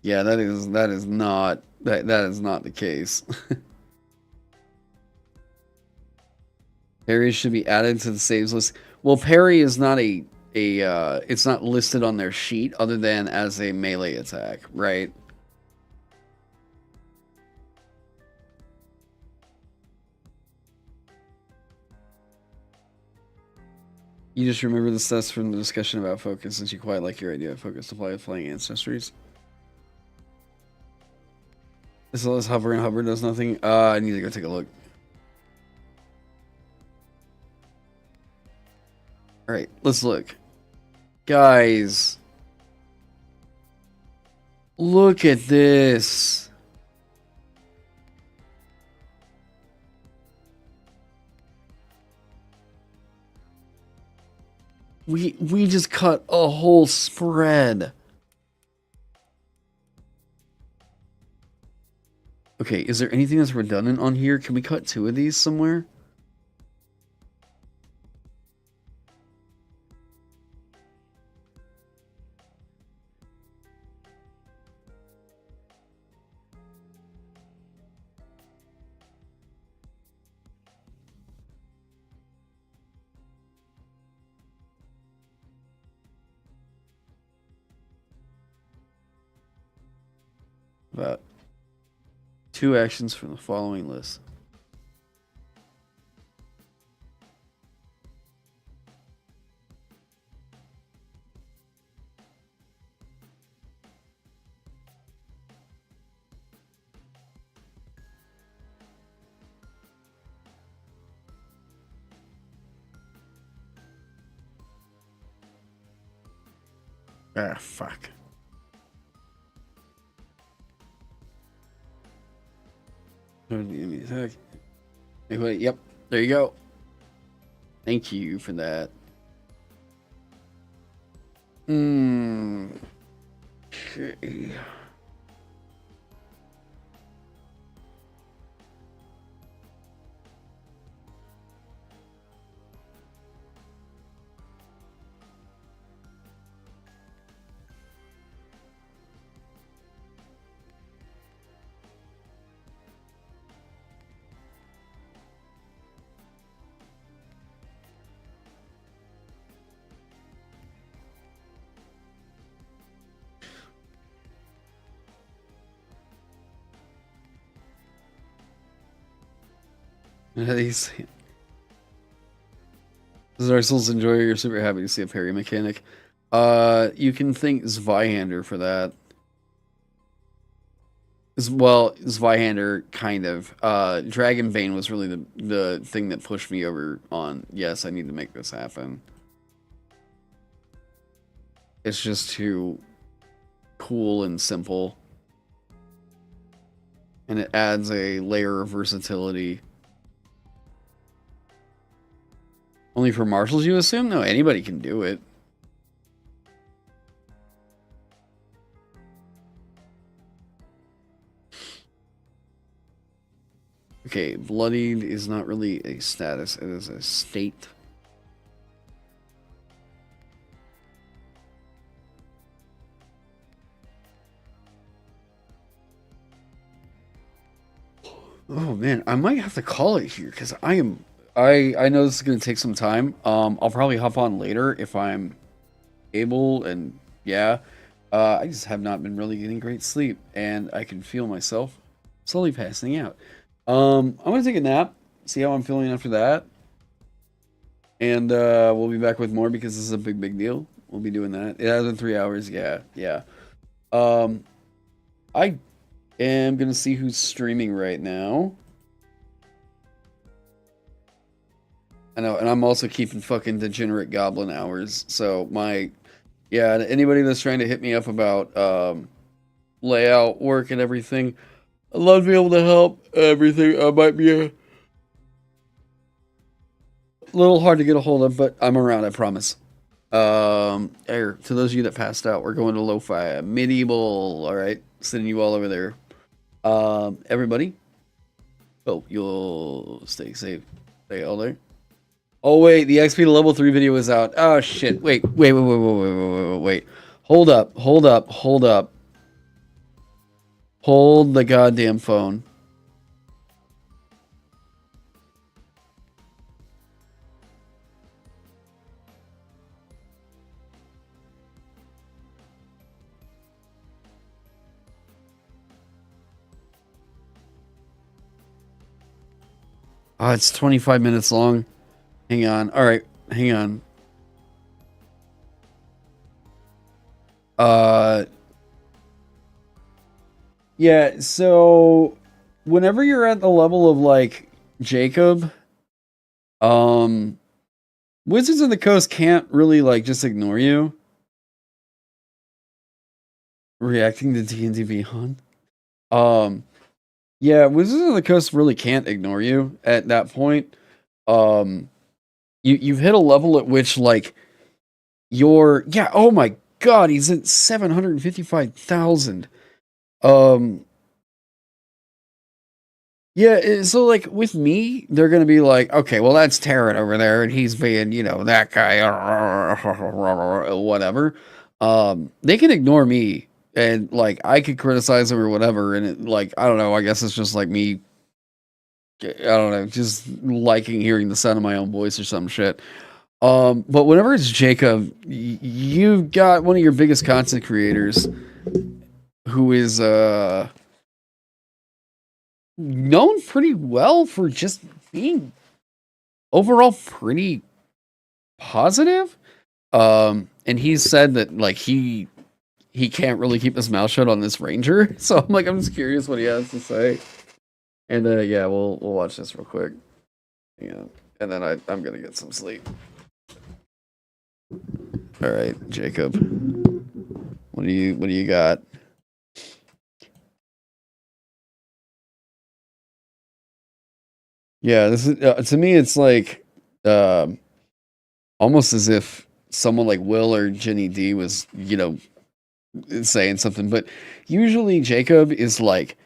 Yeah, that is not that is not the case. Parry should be added to the saves list. Well, parry is not it's not listed on their sheet other than as a melee attack, right? You just remember the stats from the discussion about focus, since you quite like your idea of focus to play with playing ancestries. As well as hover and hover does nothing. I need to go take a look. Alright, let's look. Guys. Look at this. We just cut a whole spread. Okay, is there anything that's redundant on here? Can we cut 2 of these somewhere? About 2 actions from the following list. Ah, fuck. Attack. Anyway, yep, there you go. Thank you for that. Okay. These Zarsel's enjoyer, you're super happy to see a parry mechanic. You can thank Zweihander for that. Well, Zweihander, kind of. Dragonbane was really the thing that pushed me over on, yes, I need to make this happen. It's just too cool and simple. And it adds a layer of versatility. Only for marshals, you assume? No, anybody can do it. Okay, bloodied is not really a status, it is a state. Oh man, I might have to call it here because I know this is gonna take some time. I'll probably hop on later if I'm able, and yeah. I just have not been really getting great sleep, and I can feel myself slowly passing out. I'm gonna take a nap, see how I'm feeling after that, and we'll be back with more because this is a big deal. We'll be doing that. It has been 3 hours. Yeah. Um, I am gonna see who's streaming right now. I know, and I'm also keeping fucking degenerate goblin hours. So yeah, anybody that's trying to hit me up about layout work and everything, I'd love to be able to help everything. I might be a little hard to get a hold of, but I'm around, I promise. To those of you that passed out, we're going to lo-fi medieval. All right, sending you all over there. Everybody, hope you'll stay safe, stay all day. Oh wait, the XP to level 3 video is out. Oh shit! Wait. Hold up. Hold the goddamn phone. Oh, it's 25 minutes long. Hang on. All right, hang on. Yeah, so whenever you're at the level of like Jacob, Wizards of the Coast can't really like just ignore you. Reacting to D&D Beyond. Yeah, Wizards of the Coast really can't ignore you at that point. You've hit a level at which like oh my god, he's at 755,000. Yeah, so like with me, they're gonna be like, okay, well that's Taron over there, and he's being, that guy, whatever. They can ignore me, and like I could criticize him or whatever, and like I don't know, I guess it's just like me. I don't know, just liking hearing the sound of my own voice or some shit. But whenever it's Jacob, you've got one of your biggest content creators who is known pretty well for just being overall pretty positive. And he's said that like he can't really keep his mouth shut on this ranger. So I'm just curious what he has to say. And yeah, we'll watch this real quick. Yeah, and then I'm gonna get some sleep. All right, Jacob, what do you got? Yeah, this is to me. It's like almost as if someone like Will or Jenny D was, saying something. But usually Jacob is like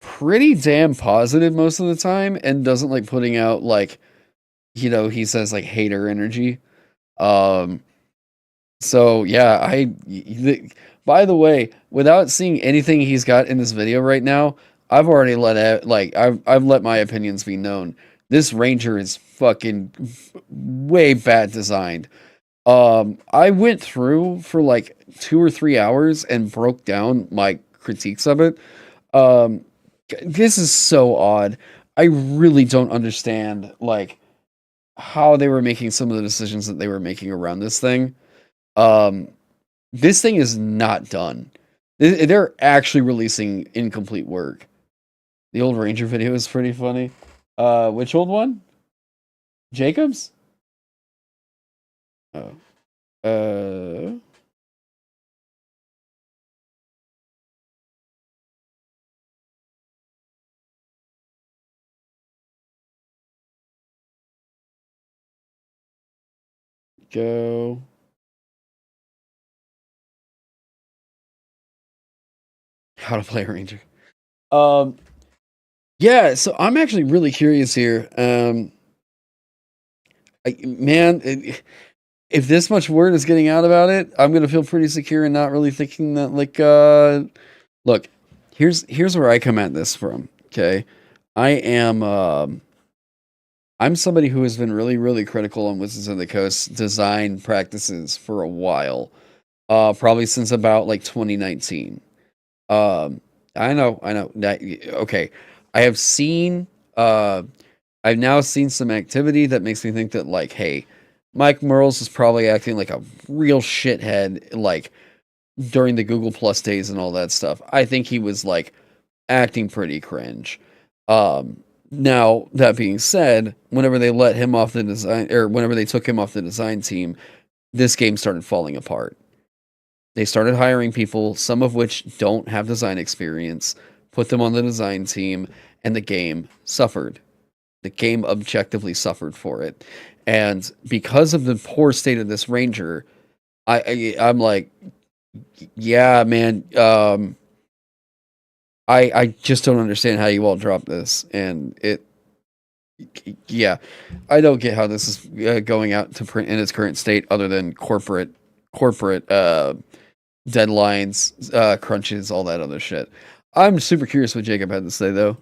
pretty damn positive most of the time and doesn't like putting out like, he says like hater energy. So yeah, by the way, without seeing anything he's got in this video right now, I've already I've let my opinions be known. This ranger is fucking way bad designed. I went through for like 2 or 3 hours and broke down my critiques of it. Um, this is so odd. I really don't understand like how they were making some of the decisions that they were making around this thing. Um, this thing is not done. They're actually releasing incomplete work. The old Ranger video is pretty funny. Which old one? Jacobs? Oh. Go. How to play a Ranger. Um, Yeah, so I'm actually really curious here. If this much word is getting out about it, I'm gonna feel pretty secure and not really thinking that like look, here's where I come at this from. Okay. I am I'm somebody who has been really, really critical on Wizards of the Coast design practices for a while. Probably since about like 2019. I know. Okay. I have seen, I've now seen some activity that makes me think that, like, hey, Mike Merles is probably acting like a real shithead, like, during the Google Plus days and all that stuff. I think he was, like, acting pretty cringe. Now, that being said, whenever they let him off the design, or whenever they took him off the design team, this game started falling apart. They started hiring people, some of which don't have design experience, put them on the design team, and the game suffered. The game objectively suffered for it. And because of the poor state of this Ranger, I'm like, yeah, man, I just don't understand how you all dropped this. And yeah, I don't get how this is going out to print in its current state other than corporate deadlines, crunches, all that other shit. I'm super curious what Jacob had to say, though.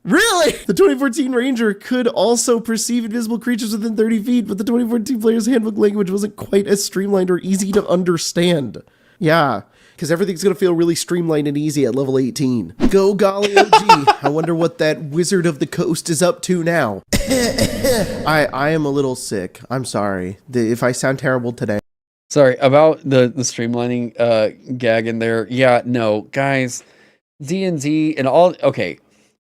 Really? The 2014 Ranger could also perceive invisible creatures within 30 feet, but the 2014 Player's Handbook language wasn't quite as streamlined or easy to understand. Yeah, because everything's going to feel really streamlined and easy at level 18. Go golly OG. I wonder what that Wizard of the Coast is up to now. I am a little sick. I'm sorry if I sound terrible today. Sorry, about the streamlining gag in there. Yeah, no, guys, D&D and all, okay,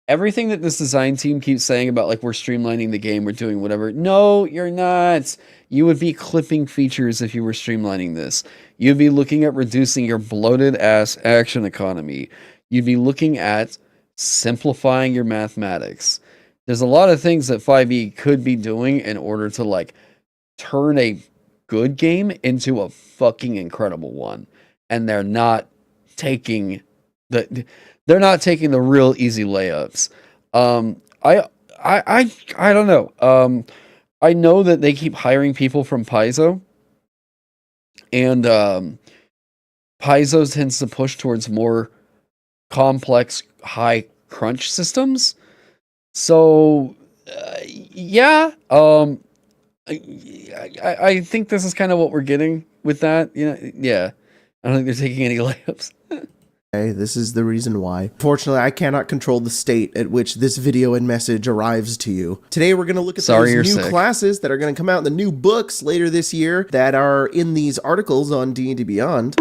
everything that this design team keeps saying about, like, we're streamlining the game, we're doing whatever. No, you're not. You would be clipping features if you were streamlining this. You'd be looking at reducing your bloated ass action economy. You'd be looking at simplifying your mathematics. There's a lot of things that 5e could be doing in order to, like, turn a good game into a fucking incredible one, and they're not taking the real easy layups. I don't know. I know that they keep hiring people from Paizo, and Paizo tends to push towards more complex, high crunch systems. So yeah, I think this is kind of what we're getting with that. You know, yeah. I don't think they're taking any layups. Okay, this is the reason why. Fortunately, I cannot control the state at which this video and message arrives to you. Today, we're going to look at those new classes that are going to come out in the new books later this year that are in these articles on D&D Beyond.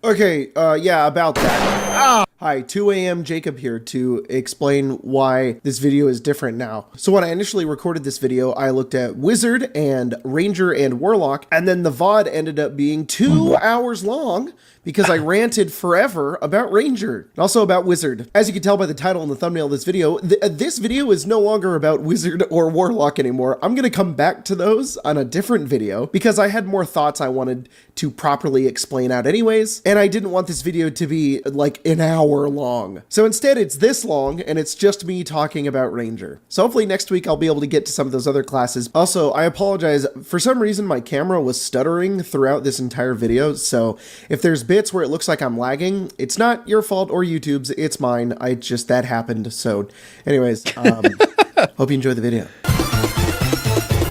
Okay, yeah, about that. Hi, 2 a.m. Jacob here to explain why this video is different now. So when I initially recorded this video, I looked at Wizard and Ranger and Warlock, and then the VOD ended up being 2 hours long because I ranted forever about Ranger and also about Wizard. As you can tell by the title and the thumbnail of this video, this video is no longer about Wizard or Warlock anymore. I'm gonna come back to those on a different video because I had more thoughts I wanted to properly explain out anyways, and I didn't want this video to be like an hour long. So instead it's this long and it's just me talking about Ranger. So hopefully next week I'll be able to get to some of those other classes. Also, I apologize, for some reason my camera was stuttering throughout this entire video, so if there's bits where it looks like I'm lagging, it's not your fault or YouTube's, it's mine. That happened. So anyways, hope you enjoy the video.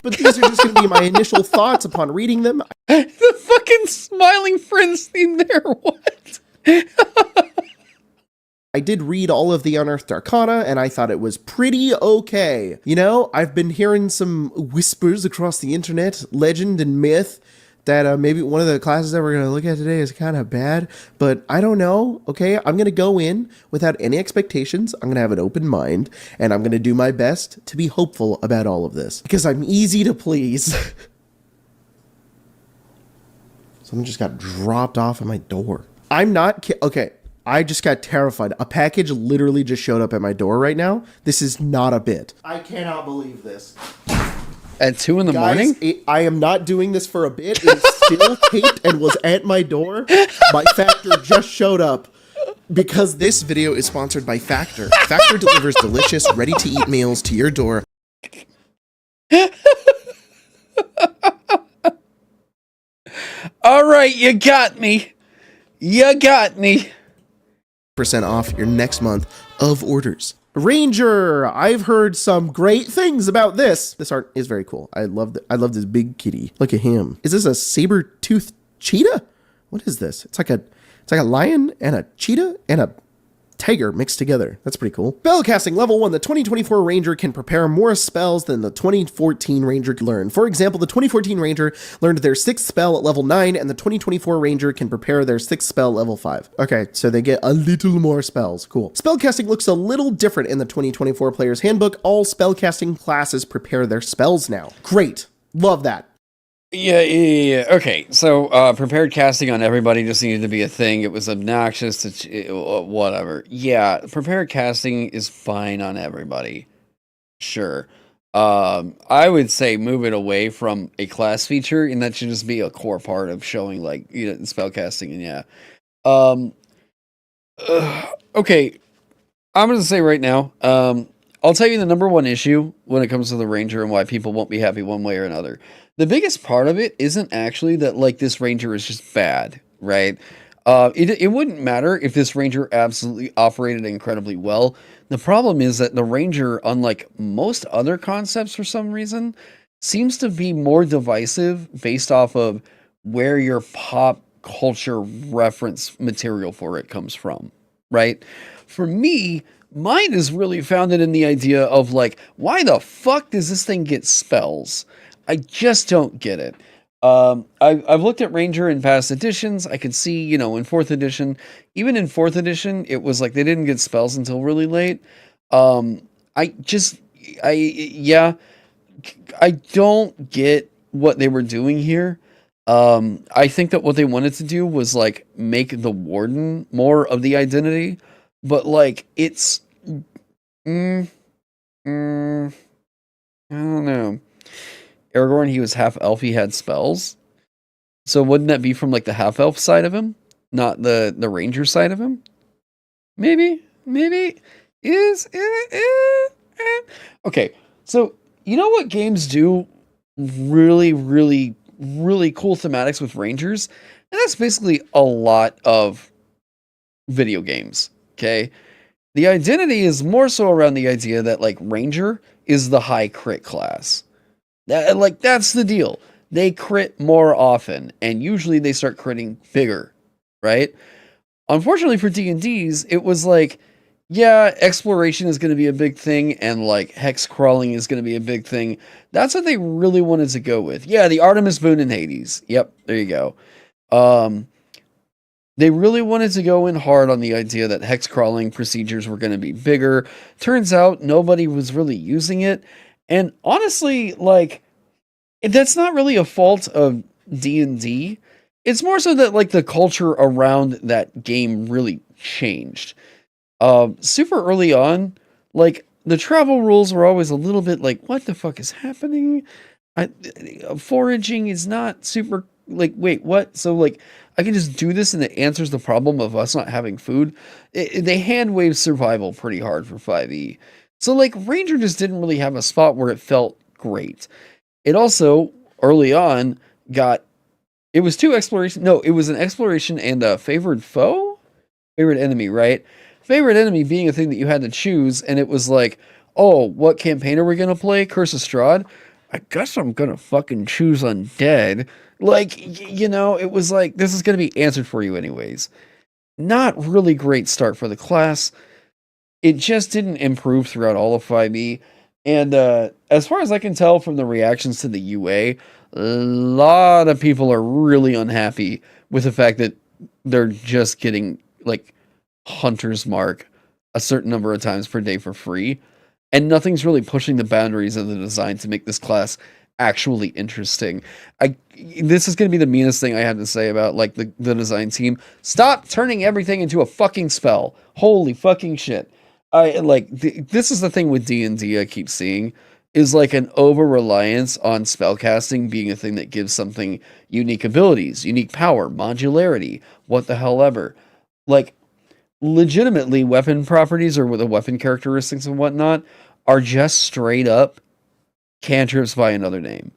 But these are just going to be my initial thoughts upon reading them. The fucking smiling friends theme there, what? I did read all of the Unearthed Arcana, and I thought it was pretty okay. You know, I've been hearing some whispers across the internet, legend and myth, that maybe one of the classes that we're going to look at today is kind of bad, but I don't know, okay? I'm going to go in without any expectations. I'm going to have an open mind, and I'm going to do my best to be hopeful about all of this, because I'm easy to please. Someone just got dropped off at my door. I'm not okay, I just got terrified. A package literally just showed up at my door right now. This is not a bit. I cannot believe this. At 2 in the morning? I am not doing this for a bit. It's still taped and was at my door. My factor just showed up. Because this video is sponsored by Factor. Factor delivers delicious, ready-to-eat meals to your door. All right, you got me. You got me. % off your next month of orders. Ranger, I've heard some great things about this. This art is very cool. I love this big kitty. Look at him. Is this a saber-toothed cheetah? What is this? It's like a lion and a cheetah and a tiger mixed together. That's pretty cool. Spellcasting level 1. The 2024 Ranger can prepare more spells than the 2014 Ranger could learn. For example, the 2014 Ranger learned their 6th spell at level 9, and the 2024 Ranger can prepare their 6th spell at level 5. Okay, so they get a little more spells. Cool. Spellcasting looks a little different in the 2024 Player's Handbook. All spellcasting classes prepare their spells now. Great. Love that. Yeah. Okay, so prepared casting on everybody just needed to be a thing. It was obnoxious to whatever. Yeah, prepared casting is fine on everybody. Sure. I would say move it away from a class feature, and that should just be a core part of showing, like, spell casting. And yeah. Okay, I'm gonna say right now. I'll tell you the number one issue when it comes to the Ranger and why people won't be happy one way or another. The biggest part of it isn't actually that, like, this Ranger is just bad, right? It wouldn't matter if this Ranger absolutely operated incredibly well. The problem is that the Ranger, unlike most other concepts for some reason, seems to be more divisive based off of where your pop culture reference material for it comes from, right? For me, mine is really founded in the idea of, like, why the fuck does this thing get spells? I just don't get it. I've looked at Ranger in past editions. I could see, in 4th edition, even in 4th edition, it was like they didn't get spells until really late. I don't get what they were doing here. I think that what they wanted to do was, like, make the Warden more of the identity, but, like, it's, I don't know. Aragorn, he was half-elf, he had spells. So wouldn't that be from, like, the half-elf side of him? Not the Ranger side of him? Maybe? Okay, so, you know what games do really, really, really cool thematics with Rangers? And that's basically a lot of video games, okay? The identity is more so around the idea that, like, Ranger is the high crit class. That's the deal. They crit more often, and usually they start critting bigger, right? Unfortunately for D&Ds, it was like, yeah, exploration is going to be a big thing, and, like, hex crawling is going to be a big thing. That's what they really wanted to go with. Yeah, the Artemis Boon in Hades. Yep, there you go. They really wanted to go in hard on the idea that hex crawling procedures were going to be bigger. Turns out nobody was really using it. And honestly, like, that's not really a fault of D&D. It's more so that, like, the culture around that game really changed. Super early on, like, the travel rules were always a little bit like, what the fuck is happening? Foraging is not super, like, wait, what? So, like, I can just do this and it answers the problem of us not having food. They hand-wave survival pretty hard for 5e. So, like, Ranger just didn't really have a spot where it felt great. It also, early on, it was two exploration. No, it was an exploration and a favored foe? Favorite enemy, right? Favorite enemy being a thing that you had to choose, and it was like, oh, what campaign are we going to play? Curse of Strahd? I guess I'm going to fucking choose Undead. Like, it was like, this is going to be answered for you anyways. Not really great start for the class. It just didn't improve throughout all of 5e. And as far as I can tell from the reactions to the UA, a lot of people are really unhappy with the fact that they're just getting, like, Hunter's Mark a certain number of times per day for free. And nothing's really pushing the boundaries of the design to make this class actually interesting. This is going to be the meanest thing I have to say about, like, the design team. Stop turning everything into a fucking spell. Holy fucking shit. This is the thing with D&D I keep seeing, is like an over-reliance on spellcasting being a thing that gives something unique abilities, unique power, modularity, what the hell ever. Like, legitimately weapon properties or with the weapon characteristics and whatnot are just straight up cantrips by another name.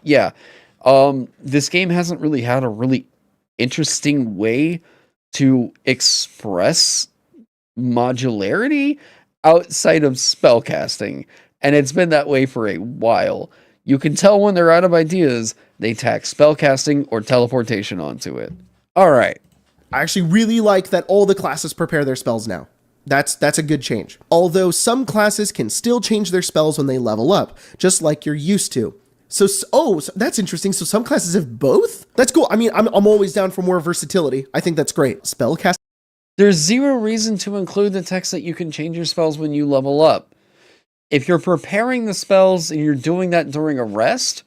Yeah. This game hasn't really had a really interesting way to express modularity outside of spellcasting, and it's been that way for a while. You can tell when they're out of ideas, they tack spellcasting or teleportation onto it. All right. I actually really like that all the classes prepare their spells now. That's a good change. Although some classes can still change their spells when they level up, just like you're used to. So that's interesting. So some classes have both? That's cool. I mean, I'm always down for more versatility. I think that's great. Spellcast. There's zero reason to include the text that you can change your spells when you level up. If you're preparing the spells and you're doing that during a rest,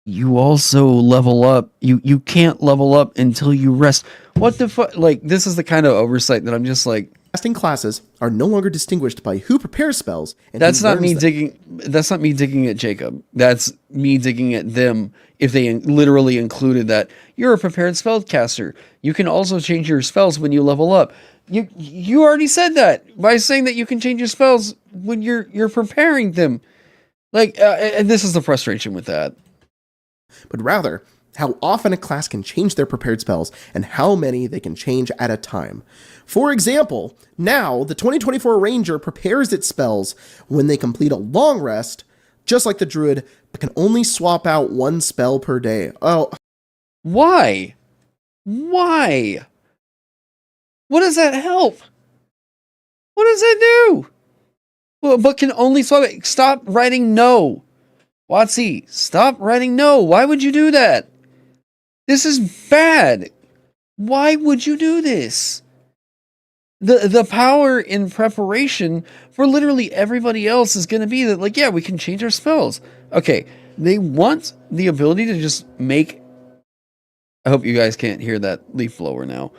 you also level up. You can't level up until you rest. What the fuck? Like, this is the kind of oversight that I'm just like... Casting classes are no longer distinguished by who prepares spells. And that's not me digging. That's not me digging at Jacob. That's me digging at them. If they literally included that you're a prepared spellcaster, you can also change your spells when you level up. You already said that by saying that you can change your spells when you're preparing them. Like, and this is the frustration with that. But rather, how often a class can change their prepared spells and how many they can change at a time. For example, now the 2024 Ranger prepares its spells when they complete a long rest, just like the Druid, but can only swap out one spell per day. Oh. Why? Why? What does that help? What does that do? Well, but can only swap it. Stop writing no. Watsy, stop writing no. Why would you do that? This is bad. Why would you do this? The power in preparation for literally everybody else is going to be that, like, yeah, we can change our spells. Okay, they want the ability to just make... I hope you guys can't hear that leaf blower now.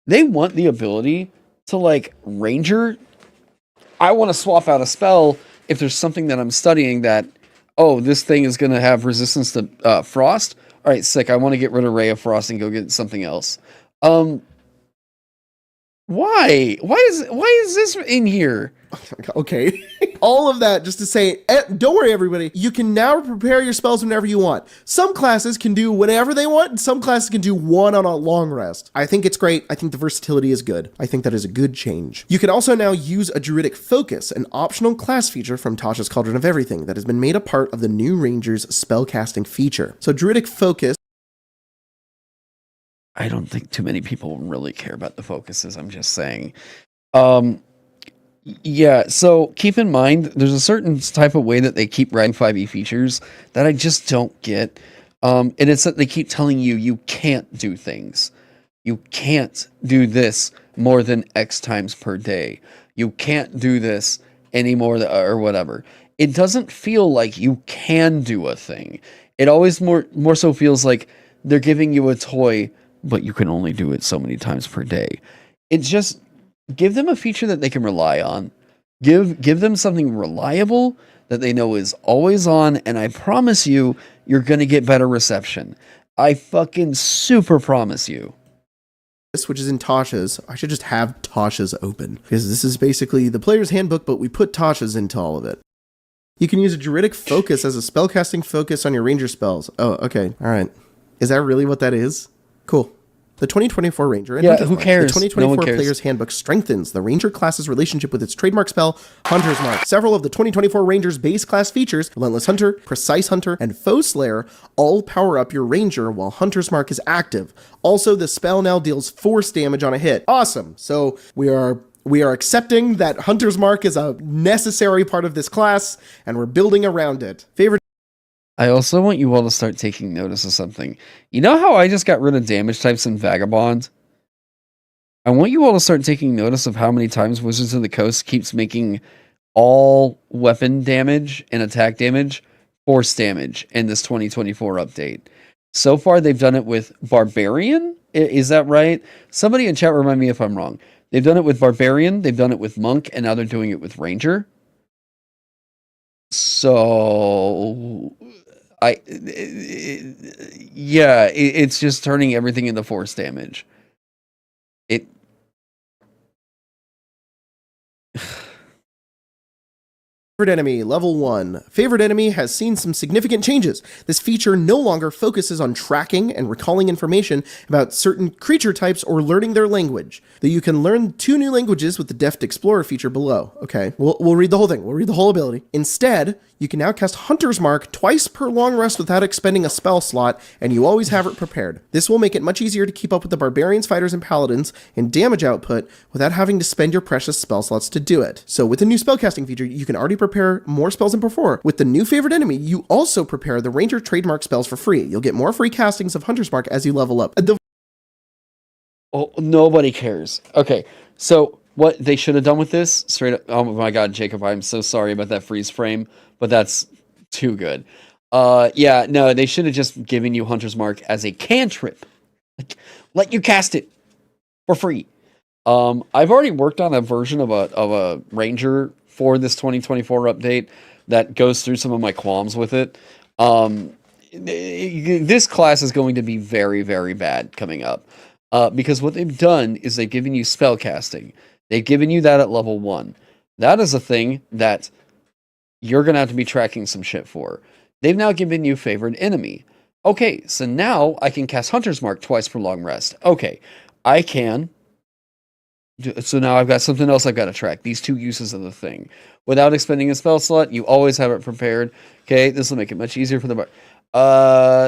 They want the ability to, like, Ranger... I want to swap out a spell if there's something that I'm studying that, oh, this thing is going to have resistance to frost. All right, sick. I want to get rid of Ray of Frost and go get something else. Why? Why is this in here? Okay. All of that just to say, don't worry, everybody. You can now prepare your spells whenever you want. Some classes can do whatever they want, and some classes can do one on a long rest. I think it's great. I think the versatility is good. I think that is a good change. You can also now use a Druidic Focus, an optional class feature from Tasha's Cauldron of Everything that has been made a part of the new Ranger's spellcasting feature. So Druidic Focus... I don't think too many people really care about the focuses, I'm just saying. Yeah, so keep in mind, there's a certain type of way that they keep writing 5e features that I just don't get. And it's that they keep telling you, you can't do things. You can't do this more than X times per day. You can't do this any more or whatever. It doesn't feel like you can do a thing. It always more so feels like they're giving you a toy, but you can only do it so many times per day. It's just, give them a feature that they can rely on. Give them something reliable that they know is always on, and I promise you, you're going to get better reception. I fucking super promise you. This, which is in Tasha's, I should just have Tasha's open, because this is basically the player's handbook, but we put Tasha's into all of it. You can use a Druidic Focus as a spellcasting focus on your Ranger spells. Oh, okay. All right. Is that really what that is? Cool. The 2024 Ranger and who cares? The 2024 Player's Handbook strengthens the Ranger class's relationship with its trademark spell, Hunter's Mark. Several of the 2024 Ranger's base class features, Relentless Hunter, Precise Hunter, and Foe Slayer, all power up your Ranger while Hunter's Mark is active. Also, the spell now deals force damage on a hit. Awesome. So we are accepting that Hunter's Mark is a necessary part of this class, and we're building around it. Favorite. I also want you all to start taking notice of something. You know how I just got rid of damage types in Vagabond? I want you all to start taking notice of how many times Wizards of the Coast keeps making all weapon damage and attack damage force damage in this 2024 update. So far, they've done it with Barbarian. Is that right? Somebody in chat remind me if I'm wrong. They've done it with Barbarian, they've done it with Monk, and now they're doing it with Ranger. So... Yeah, it's just turning everything into force damage. It. Favorite enemy, level 1. Favorite enemy has seen some significant changes. This feature no longer focuses on tracking and recalling information about certain creature types or learning their language. Though you can learn 2 new languages with the Deft Explorer feature below. Okay, we'll read the whole thing. We'll read the whole ability. Instead, you can now cast Hunter's Mark twice per long rest without expending a spell slot, and you always have it prepared. This will make it much easier to keep up with the barbarians, fighters, and paladins in damage output without having to spend your precious spell slots to do it. So with the new spellcasting feature, you can already prepare more spells than before. With the new favorite enemy, you also prepare the Ranger trademark spells for free. You'll get more free castings of Hunter's Mark as you level up. Oh, nobody cares. Okay, so what they should have done with this, straight up, oh my god, Jacob, I'm so sorry about that freeze frame, but that's too good. Yeah, no, they should have just given you Hunter's Mark as a cantrip. Like, let you cast it for free. I've already worked on a version of a Ranger for this 2024 update that goes through some of my qualms with it. This class is going to be very, very bad coming up. Because what they've done is they've given you spellcasting. They've given you that at level 1. That is a thing that you're going to have to be tracking some shit for. They've now given you favorite enemy. Okay, so now I can cast Hunter's Mark twice per long rest. Okay, I can. So now I've got something else I've got to track. These 2 uses of the thing. Without expending a spell slot, you always have it prepared. Okay, this will make it much easier for the...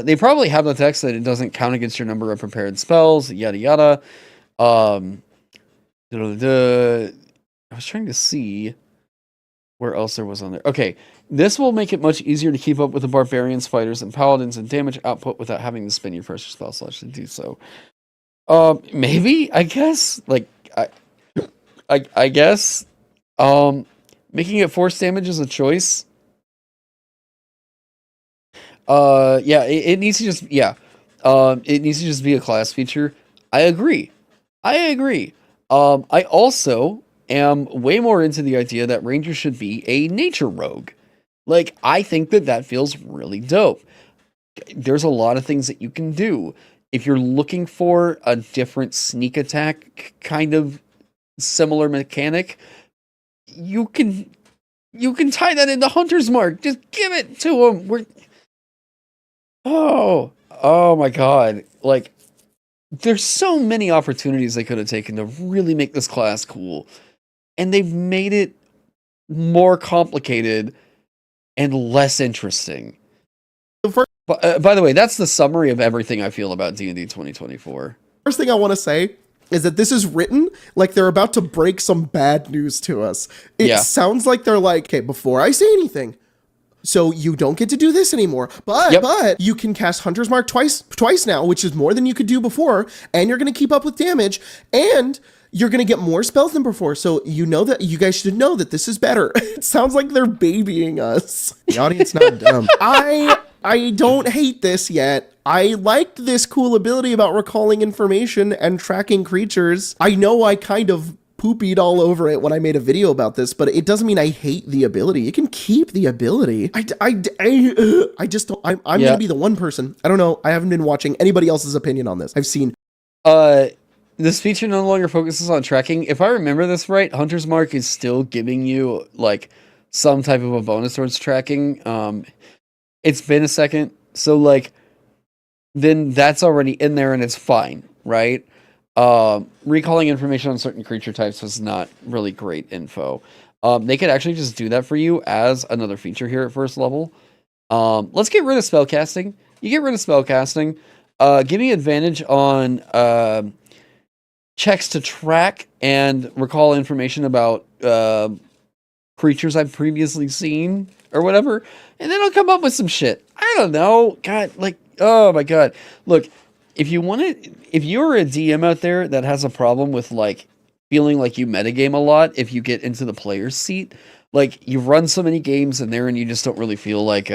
they probably have the text that it doesn't count against your number of prepared spells, yada yada. I was trying to see where else there was on there. Okay, this will make it much easier to keep up with the barbarians, fighters, and paladins and damage output without having to spend your precious spell slots to do so. Maybe, I guess, like, I guess, making it force damage is a choice. Yeah, it needs to just, it needs to just be a class feature. I agree. I also am way more into the idea that Ranger should be a nature rogue. Like, I think that feels really dope. There's a lot of things that you can do. If you're looking for a different sneak attack kind of similar mechanic, you can tie that into Hunter's Mark. Just give it to him. Oh my god. Like, there's so many opportunities they could have taken to really make this class cool. And they've made it more complicated and less interesting. By the way, that's the summary of everything I feel about D&D 2024. First thing I want to say is that this is written like they're about to break some bad news to us. It sounds like they're like, okay, before I say anything, so you don't get to do this anymore, but you can cast Hunter's Mark twice now, which is more than you could do before, and you're going to keep up with damage, and you're going to get more spells than before. So you know that you guys should know that this is better. It sounds like they're babying us. The audience not dumb. I don't hate this yet. I liked this cool ability about recalling information and tracking creatures. I know I kind of poopied all over it when I made a video about this, but it doesn't mean I hate the ability. You can keep the ability. I just don't. I'm going to be the one person. I don't know. I haven't been watching anybody else's opinion on this. I've seen. This feature no longer focuses on tracking. If I remember this right, Hunter's Mark is still giving you like some type of a bonus towards tracking. It's been a second, so like, then that's already in there and it's fine, right? Recalling information on certain creature types was not really great info. They could actually just do that for you as another feature here at first level. Let's get rid of spellcasting. You get rid of spellcasting. Give me advantage on checks to track and recall information about creatures I've previously seen or whatever, and then I'll come up with some shit. I don't know. God, like, oh my god. Look, if you're a DM out there that has a problem with like feeling like you metagame a lot if you get into the player's seat, like you've run so many games in there and you just don't really feel like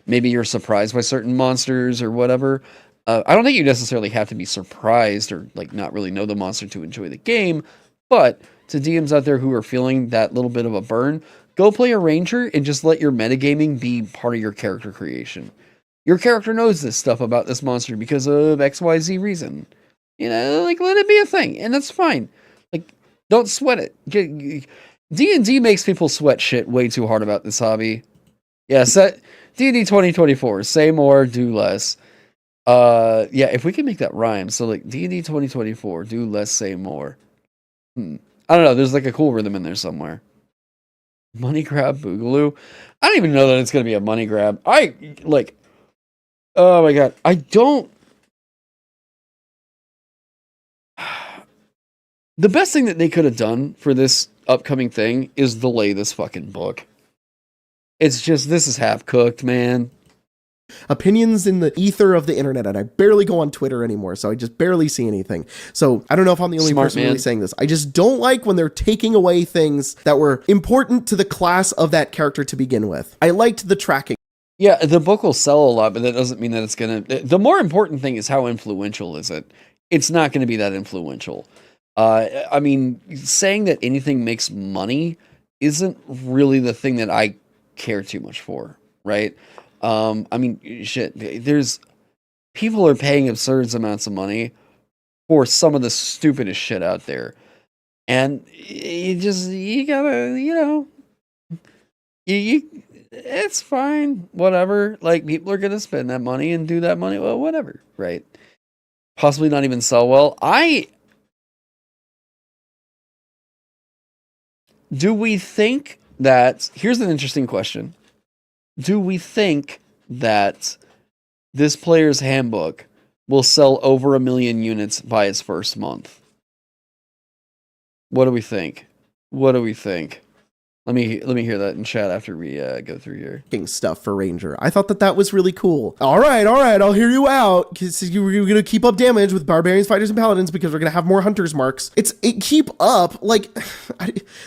maybe you're surprised by certain monsters or whatever. I don't think you necessarily have to be surprised or like not really know the monster to enjoy the game, but to DMs out there who are feeling that little bit of a burn, go play a ranger and just let your metagaming be part of your character creation. Your character knows this stuff about this monster because of XYZ reason. You know, like, let it be a thing, and that's fine. Like, don't sweat it. D&D makes people sweat shit way too hard about this hobby. Yeah, D&D 2024, say more, do less. Yeah, if we can make that rhyme, so like D&D 2024, do less, say more. I don't know, there's like a cool rhythm in there somewhere. Money grab boogaloo? I don't even know that it's gonna be a money grab. Oh my god, I don't... The best thing that they could have done for this upcoming thing is delay this fucking book. It's just, this is half cooked, man. Opinions in the ether of the internet, and I barely go on Twitter anymore, so I just barely see anything. So I don't know if I'm the only person really saying this. I just don't like when they're taking away things that were important to the class of that character to begin with. I liked the tracking. Yeah, the book will sell a lot, but that doesn't mean that it's gonna... The more important thing is how influential is it. It's not going to be that influential. I mean, saying that anything makes money isn't really the thing that I care too much for, right? I mean, shit, people are paying absurd amounts of money for some of the stupidest shit out there. And you gotta, you know, it's fine, whatever. Like, people are gonna spend that money and do that money, well, whatever, right? Possibly not even sell well. Do we think that... Here's an interesting question. Do we think that this player's handbook will sell over 1 million units by its first month? What do we think? What do we think? Let me hear that in chat after we go through here. Stuff for Ranger. I thought that was really cool. All right, I'll hear you out. Because you're going to keep up damage with barbarians, fighters, and paladins because we're going to have more hunter's marks. Keep up. Like,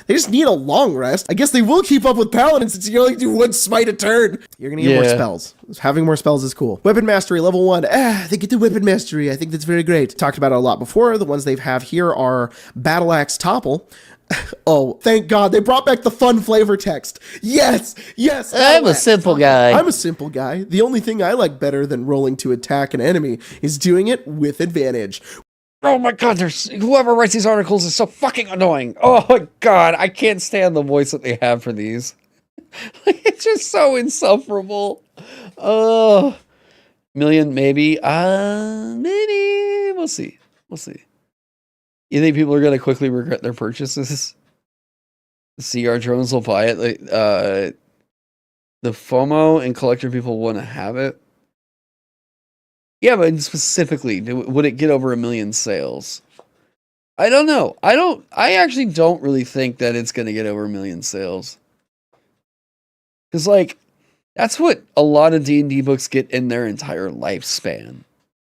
they just need a long rest. I guess they will keep up with paladins since you only do 1 smite a turn. You're going to get more spells. Having more spells is cool. Weapon mastery, level 1. They get the weapon mastery. I think that's very great. Talked about it a lot before. The ones they have here are Battle Axe Topple. Oh, thank God. They brought back the fun flavor text. Yes. I'm a simple guy. I'm a simple guy. The only thing I like better than rolling to attack an enemy is doing it with advantage. Oh my God, whoever writes these articles is so fucking annoying. Oh my God, I can't stand the voice that they have for these. It's just so insufferable. Oh, million, maybe. Maybe. We'll see. You think people are going to quickly regret their purchases? The CR drones will buy it. Like, the FOMO and collector people want to have it. Yeah, but specifically, would it get over 1 million sales? I don't know. I actually don't really think that it's going to get over 1 million sales. Because, like, that's what a lot of D&D books get in their entire lifespan.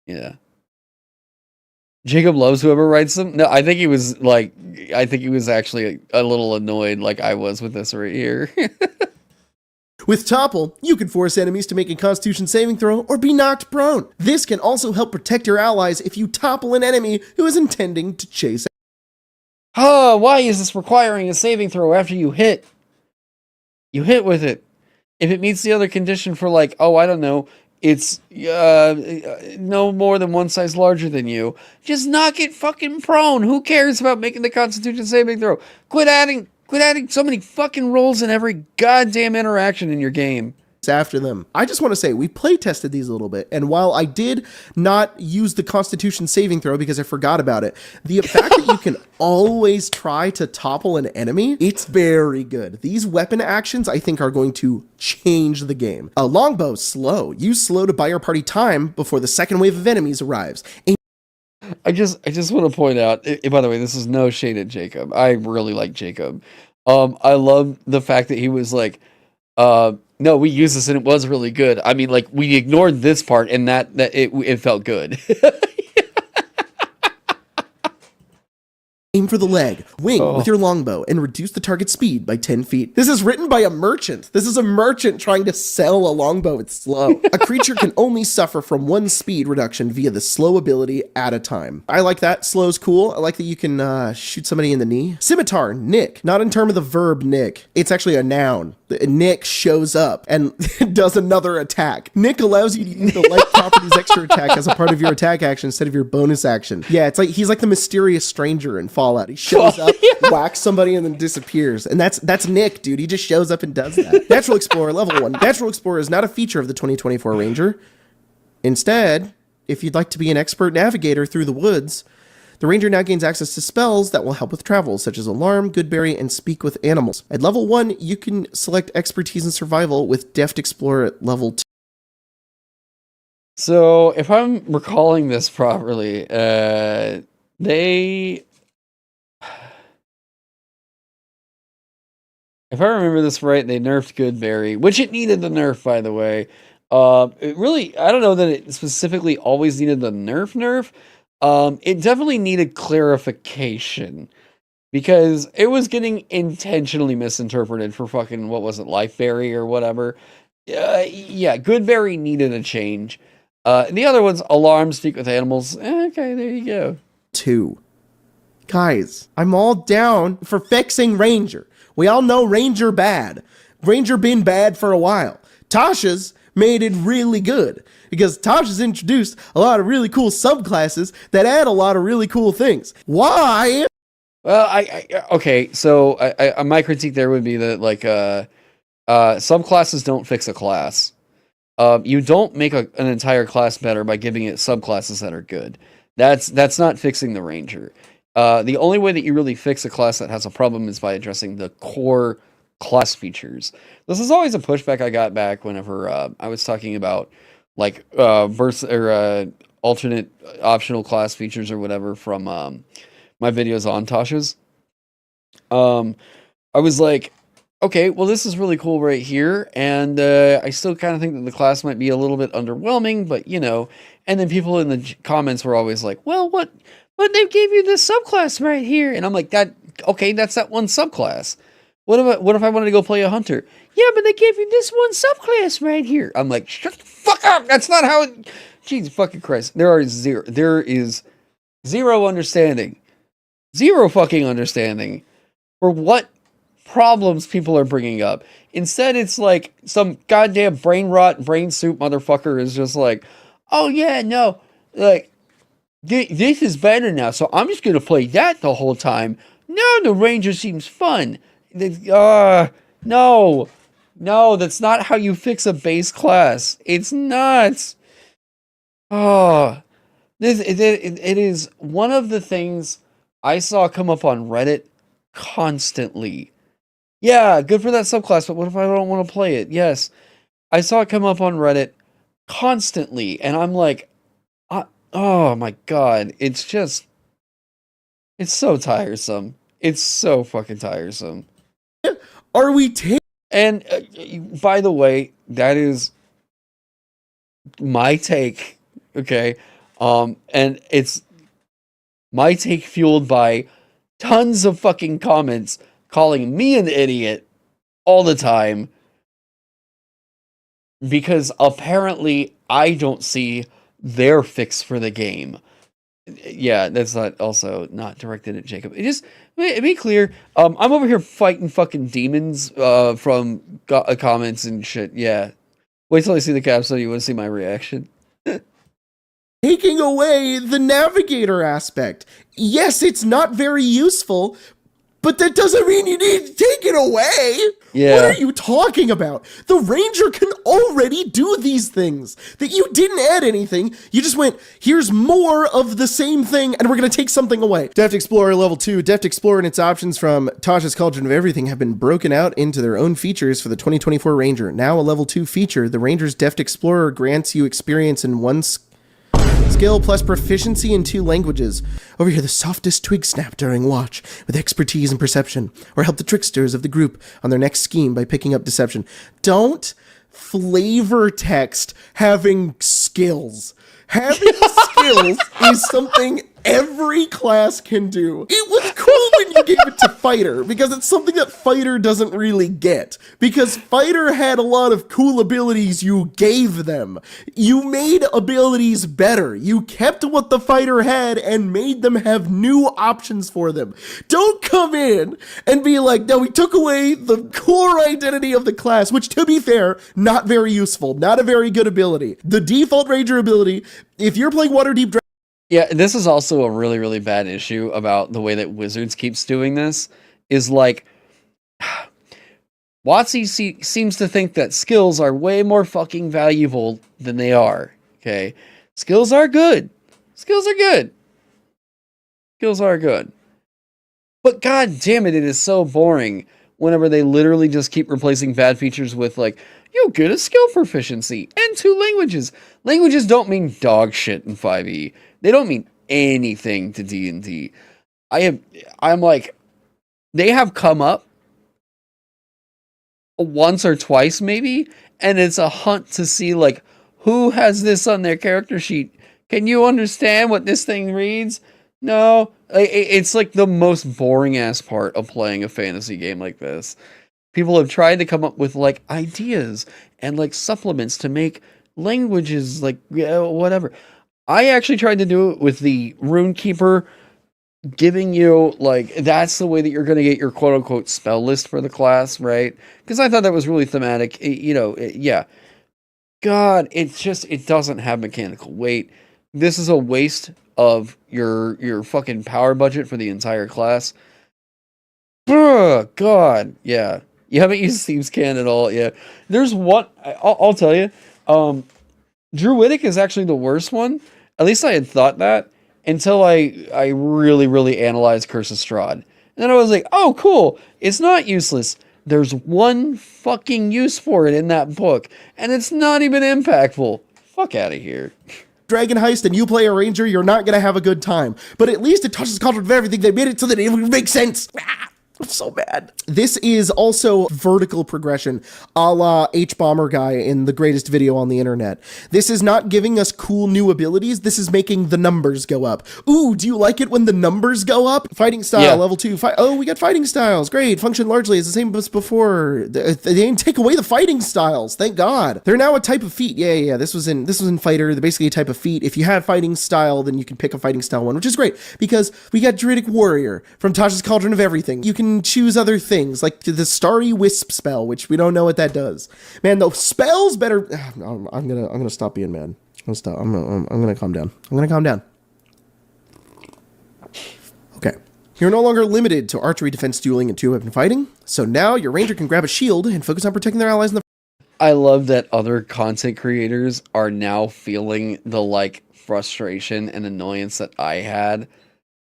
Yeah. Jacob loves whoever writes them. No, I think he was actually a little annoyed like I was with this right here. With Topple, you can force enemies to make a Constitution saving throw or be knocked prone. This can also help protect your allies if you topple an enemy who is intending to chase. Why is this requiring a saving throw after you hit? You hit with it. If it meets the other condition for, like, oh, I don't know, it's no more than 1 size larger than you, just knock it fucking prone. Who cares about making the Constitution saving throw? Quit adding so many fucking rolls in every goddamn interaction in your game. After them. I just want to say, we play tested these a little bit, and while I did not use the Constitution saving throw because I forgot about it, the fact that you can always try to topple an enemy, it's very good. These weapon actions, I think, are going to change the game. A longbow, slow. Use slow to buy your party time before the second wave of enemies arrives. I just want to point out, by the way, this is no shade at Jacob. I really like Jacob. I love the fact that he was like, no, we used this and it was really good. I mean, like, we ignored this part and that it felt good. Aim for the leg, wing with your longbow, and reduce the target's speed by 10 feet. This is written by a merchant. This is a merchant trying to sell a longbow. It's slow. A creature can only suffer from 1 speed reduction via the slow ability at a time. I like that. Slow's cool. I like that you can shoot somebody in the knee. Scimitar, nick. Not in terms of the verb nick. It's actually a noun. Nick shows up and does another attack. Nick allows you to use the like properties extra attack as a part of your attack action instead of your bonus action. Yeah, it's like he's like the mysterious stranger in Fallout. He shows up, whacks somebody, and then disappears. And that's Nick, dude. He just shows up and does that. Natural Explorer, level 1. Natural Explorer is not a feature of the 2024 Ranger. Instead, if you'd like to be an expert navigator through the woods, the Ranger now gains access to spells that will help with travel, such as Alarm, Goodberry, and Speak with Animals. At level 1, you can select Expertise in Survival with Deft Explorer at level 2. So, if I'm recalling this properly, if I remember this right, they nerfed Goodberry, which it needed the nerf, by the way. It really, I don't know that it specifically always needed the nerf. It definitely needed clarification because it was getting intentionally misinterpreted for fucking, what was it, Lifeberry or whatever. Yeah, Goodberry needed a change. The other one's Alarm, Speak with Animals. Okay, there you go. 2. Guys, I'm all down for fixing Ranger. We all know Ranger bad. Ranger been bad for a while. Tasha's made it really good because Tasha's introduced a lot of really cool subclasses that add a lot of really cool things. Why? Well, okay, so my critique there would be that, like, subclasses don't fix a class. You don't make an entire class better by giving it subclasses that are good. That's not fixing the Ranger. The only way that you really fix a class that has a problem is by addressing the core class features. This is always a pushback I got back whenever I was talking about like alternate optional class features or whatever from my videos on Tasha's. I was like, okay, well, this is really cool right here, and I still kind of think that the class might be a little bit underwhelming, but you know. And then people in the comments were always like, well, what? But they gave you this subclass right here. And I'm like, okay, that's that one subclass. What if I wanted to go play a hunter? Yeah, but they gave you this one subclass right here. I'm like, shut the fuck up. That's not how it... Jesus fucking Christ. There is zero understanding. Zero fucking understanding for what problems people are bringing up. Instead, it's like some goddamn brain rot, brain soup motherfucker is just like, oh yeah, no, like, this is better now, so I'm just gonna play that the whole time. No, the Ranger seems fun. No, that's not how you fix a base class. It's not. Oh, it is one of the things I saw come up on Reddit constantly. Yeah, good for that subclass, but what if I don't want to play it? Yes, I saw it come up on Reddit constantly, and I'm like, oh my god, it's so tiresome. It's so fucking tiresome. Are we And by the way, that is my take, okay? And it's my take fueled by tons of fucking comments calling me an idiot all the time because apparently I don't see their fix for the game. Yeah, that's not directed at Jacob. It just be clear. I'm over here fighting fucking demons from comments and shit. Yeah, wait till I see the capstone. You want to see my reaction? Taking away the navigator aspect. Yes, it's not very useful, but that doesn't mean you need to take it away. Yeah. What are you talking about? The Ranger can already do these things. That you didn't add anything. You just went, here's more of the same thing, and we're going to take something away. Deft Explorer level 2. Deft Explorer and its options from Tasha's Cauldron of Everything have been broken out into their own features for the 2024 Ranger. Now a level 2 feature, the Ranger's Deft Explorer grants you experience in one skill plus proficiency in 2 languages. Over here, the softest twig snap during watch with expertise and perception, or help the tricksters of the group on their next scheme by picking up deception. Don't flavor text having skills. Having skills is something every class can do. It was cool when you gave it to Fighter, because it's something that Fighter doesn't really get. Because Fighter had a lot of cool abilities you gave them. You made abilities better. You kept what the Fighter had and made them have new options for them. Don't come in and be like, no, we took away the core identity of the class, which, to be fair, not very useful, not a very good ability. The default Ranger ability, if you're playing Waterdeep Dragon. Yeah, this is also a really, really bad issue about the way that Wizards keeps doing this, is like, WotC seems to think that skills are way more fucking valuable than they are, okay? Skills are good. Skills are good. Skills are good. But god damn it, it is so boring whenever they literally just keep replacing bad features with like, you get a skill proficiency and 2 languages. Languages don't mean dog shit in 5e. They don't mean anything to D&D. I'm like, they have come up once or twice maybe, and it's a hunt to see like, who has this on their character sheet? Can you understand what this thing reads? No. It's like the most boring ass part of playing a fantasy game like this. People have tried to come up with like ideas and like supplements to make languages like whatever. I actually tried to do it with the Runekeeper, giving you like, that's the way that you're going to get your quote unquote spell list for the class, right? Because I thought that was really thematic. Yeah. God, it doesn't have mechanical weight. This is a waste of your fucking power budget for the entire class. God, yeah. You haven't used Thieves' Can at all, yeah. There's one, I'll tell you, Druidic is actually the worst one. At least I had thought that until I really, really analyzed Curse of Strahd. And then I was like, oh, cool. It's not useless. There's one fucking use for it in that book, and it's not even impactful. Fuck out of here. Dragon Heist and you play a ranger, you're not going to have a good time. But at least it touches the content of everything. They made it so that it would make sense. I'm so bad. This is also vertical progression, a la H-Bomber guy in the greatest video on the internet. This is not giving us cool new abilities. This is making the numbers go up. Ooh, do you like it when the numbers go up? Fighting style, yeah. Level 2. Oh, we got fighting styles. Great. Function largely is the same as before. They didn't take away the fighting styles. Thank God. They're now a type of feat. Yeah. This was in Fighter. They're basically a type of feat. If you have fighting style, then you can pick a fighting style one, which is great because we got Druidic Warrior from Tasha's Cauldron of Everything. You can choose other things like the Starry Wisp spell, which we don't know what that does. Man, the spells better. I'm gonna stop being mad. I'm gonna calm down. I'm gonna calm down. Okay. You're no longer limited to archery, defense, dueling, and 2-weapon fighting. So now your ranger can grab a shield and focus on protecting their allies in the. I love that other content creators are now feeling the like frustration and annoyance that I had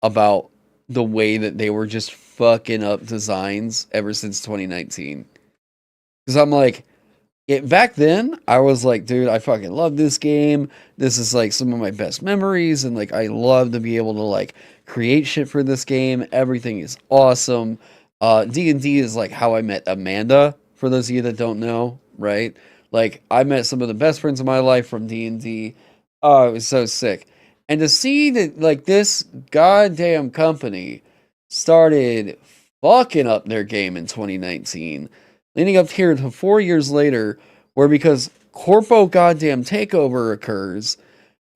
about the way that they were just fucking up designs ever since 2019. Because I'm like, back then, I was like, dude, I fucking love this game. This is like some of my best memories. And like, I love to be able to like create shit for this game. Everything is awesome. D&D is like how I met Amanda, for those of you that don't know, right? Like, I met some of the best friends of my life from D&D. Oh, it was so sick. And to see that, like, this goddamn company started fucking up their game in 2019, leading up here to 4 years later, where because corpo goddamn takeover occurs,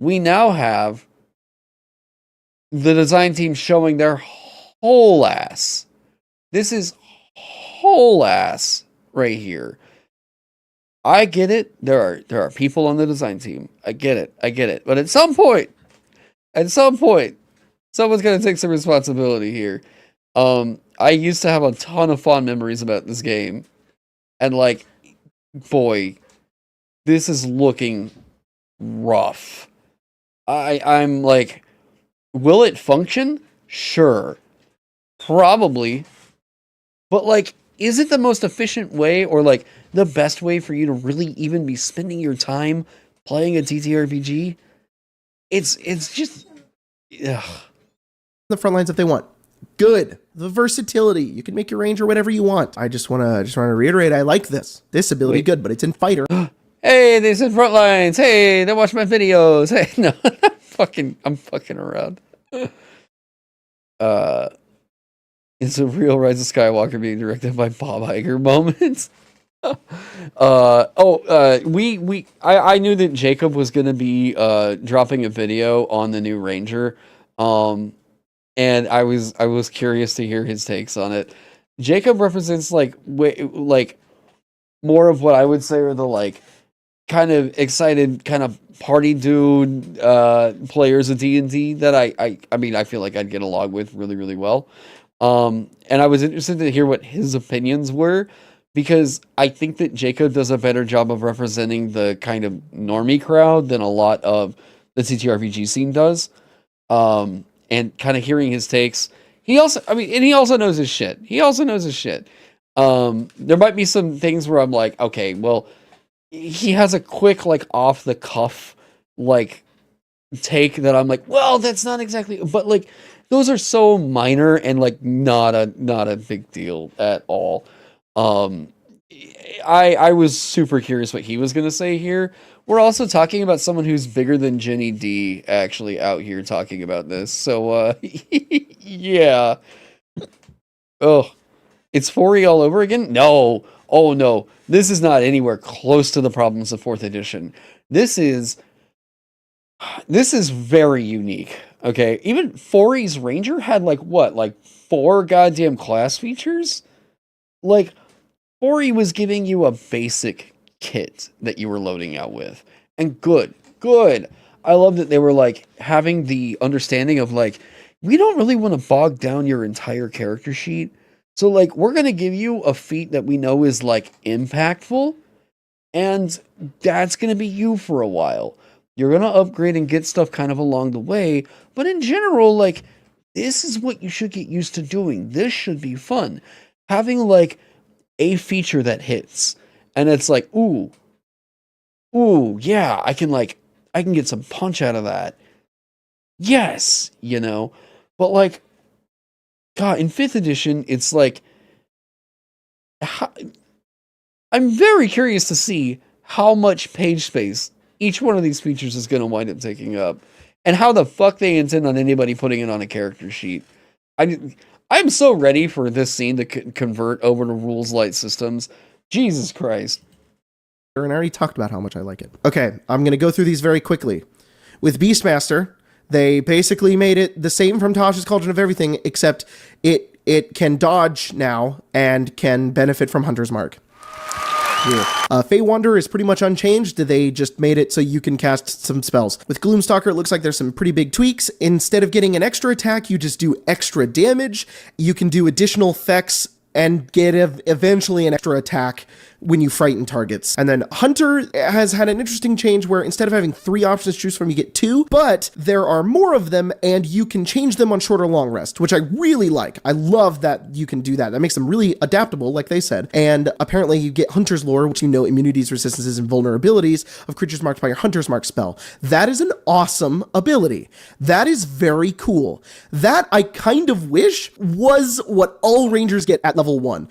we now have the design team showing their whole ass. This is whole ass right here. I get it. There are people on the design team. I get it. But at some point, someone's going to take some responsibility here. I used to have a ton of fond memories about this game. And like, boy, this is looking rough. I'm like, will it function? Sure. Probably. But like, is it the most efficient way or like the best way for you to really even be spending your time playing a TTRPG? It's just, ugh. The front lines if they want. Good. The versatility. You can make your ranger whatever you want. I just want to reiterate, I like this. This ability, good, but it's in Fighter. Hey, they said front lines. Hey, they watch my videos. Hey, no, I'm fucking around. uh, it's a real Rise of Skywalker being directed by Bob Iger moment. I knew that Jacob was going to be dropping a video on the new Ranger, and I was curious to hear his takes on it. Jacob represents like more of what I would say are the like kind of excited kind of party dude players of D&D that I mean I feel like I'd get along with really, really well. And I was interested to hear what his opinions were, because I think that Jacob does a better job of representing the kind of normie crowd than a lot of the TTRPG scene does. And kind of hearing his takes. He also knows his shit. There might be some things where I'm like, okay, well, he has a quick, like, off the cuff, like, take that I'm like, well, that's not exactly, but like, those are so minor and like not a big deal at all. I was super curious what he was gonna say here. We're also talking about someone who's bigger than Jenny D actually out here talking about this. So yeah. Oh, it's 4E all over again? No. Oh no. This is not anywhere close to the problems of 4th edition. This is very unique. Okay, even 4E's Ranger had like 4 goddamn class features? Like 4E was giving you a basic kit that you were loading out with. And good. I love that they were like having the understanding of like, we don't really want to bog down your entire character sheet. So like, we're going to give you a feat that we know is like impactful, and that's going to be you for a while. You're going to upgrade and get stuff kind of along the way, but in general, like, this is what you should get used to doing. This should be fun. Having like a feature that hits, and it's like, ooh, yeah, I can get some punch out of that. Yes, you know, but like, God, in 5th edition, it's like, I'm very curious to see how much page space each one of these features is going to wind up taking up, and how the fuck they intend on anybody putting it on a character sheet. I'm so ready for this scene to convert over to rules light systems. Jesus Christ. And I already talked about how much I like it. Okay, I'm going to go through these very quickly. With Beastmaster, they basically made it the same from Tasha's Cauldron of Everything, except it can dodge now and can benefit from Hunter's Mark. Fey Wanderer is pretty much unchanged. They just made it so you can cast some spells. With Gloomstalker, it looks like there's some pretty big tweaks. Instead of getting an extra attack, you just do extra damage. You can do additional effects and get eventually an extra attack when you frighten targets. And then Hunter has had an interesting change where instead of having 3 options to choose from, you get 2, but there are more of them and you can change them on short or long rest, which I really like. I love that you can do that. That makes them really adaptable, like they said. And apparently you get Hunter's Lore, which you know immunities, resistances, and vulnerabilities of creatures marked by your Hunter's Mark spell. That is an awesome ability. That is very cool. That I kind of wish was what all Rangers get at level 1.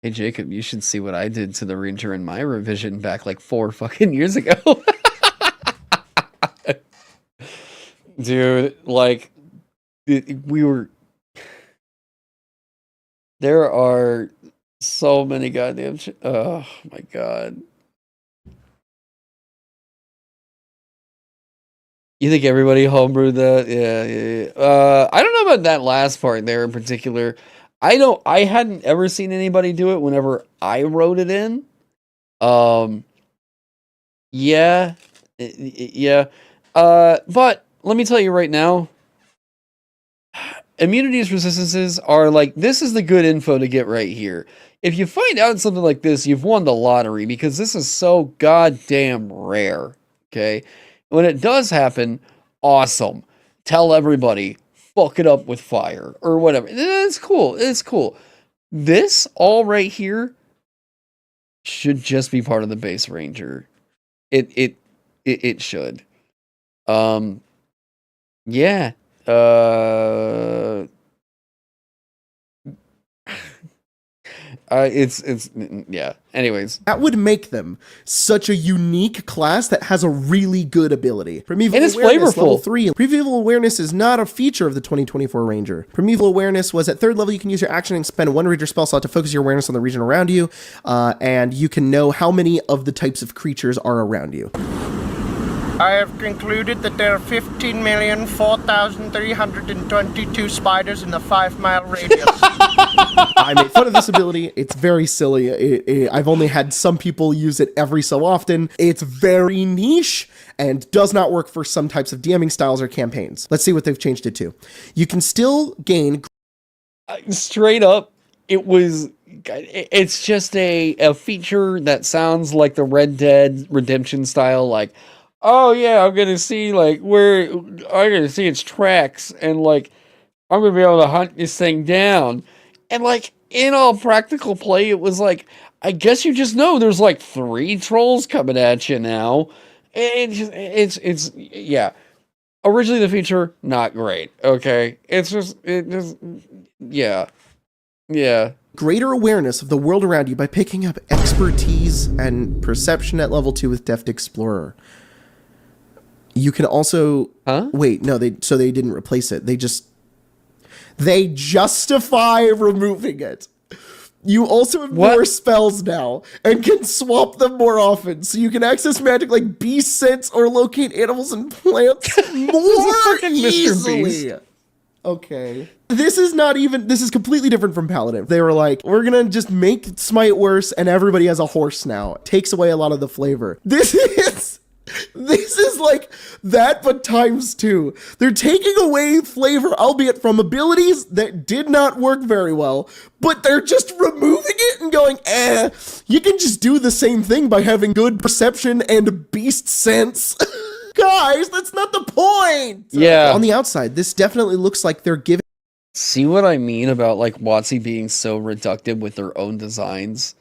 Hey Jacob, you should see what I did to the Ranger in my revision back like 4 fucking years ago. Dude, like, there are so many goddamn oh my god. You think everybody homebrewed that? Yeah. I don't know about that last part there in particular. I hadn't ever seen anybody do it whenever I wrote it in. Yeah. But let me tell you right now, immunities, resistances are like, this is the good info to get right here. If you find out something like this, you've won the lottery, because this is so goddamn rare. Okay? When it does happen, awesome. Tell everybody. Fuck it up with fire or whatever. It's cool. This all right here should just be part of the base Ranger. It should. Yeah. Yeah. Anyways, that would make them such a unique class that has a really good ability. Primeval and it's awareness, flavorful. level 3. Primeval awareness is not a feature of the 2024 Ranger. Primeval awareness was at 3rd level. You can use your action and spend 1 Ranger spell slot to focus your awareness on the region around you, and you can know how many of the types of creatures are around you. I have concluded that there are 15,004,322 spiders in the 5-mile radius. I made fun of this ability. It's very silly. I've only had some people use it every so often. It's very niche and does not work for some types of DMing styles or campaigns. Let's see what they've changed it to. You can still gain... Straight up, it's just a feature that sounds like the Red Dead Redemption style, like, oh yeah, I'm gonna see its tracks, and like I'm gonna be able to hunt this thing down. And like in all practical play, it was like, I guess you just know there's like 3 trolls coming at you now. It's yeah. Originally the feature, not great. Okay. Yeah. Greater awareness of the world around you by picking up expertise and perception at level 2 with Deft Explorer. You can also... Wait, no, they didn't replace it. They justify removing it. You also have more spells now and can swap them more often. So you can access magic like beast sense or locate animals and plants more easily. Okay. This is completely different from Paladin. They were like, we're gonna just make Smite worse and everybody has a horse now. It takes away a lot of the flavor. This is like that, but times 2. They're taking away flavor, albeit from abilities that did not work very well, but they're just removing it and going, you can just do the same thing by having good perception and beast sense. Guys, that's not the point! Yeah. On the outside, this definitely looks like they're giving... See what I mean about like WotC being so reductive with their own designs?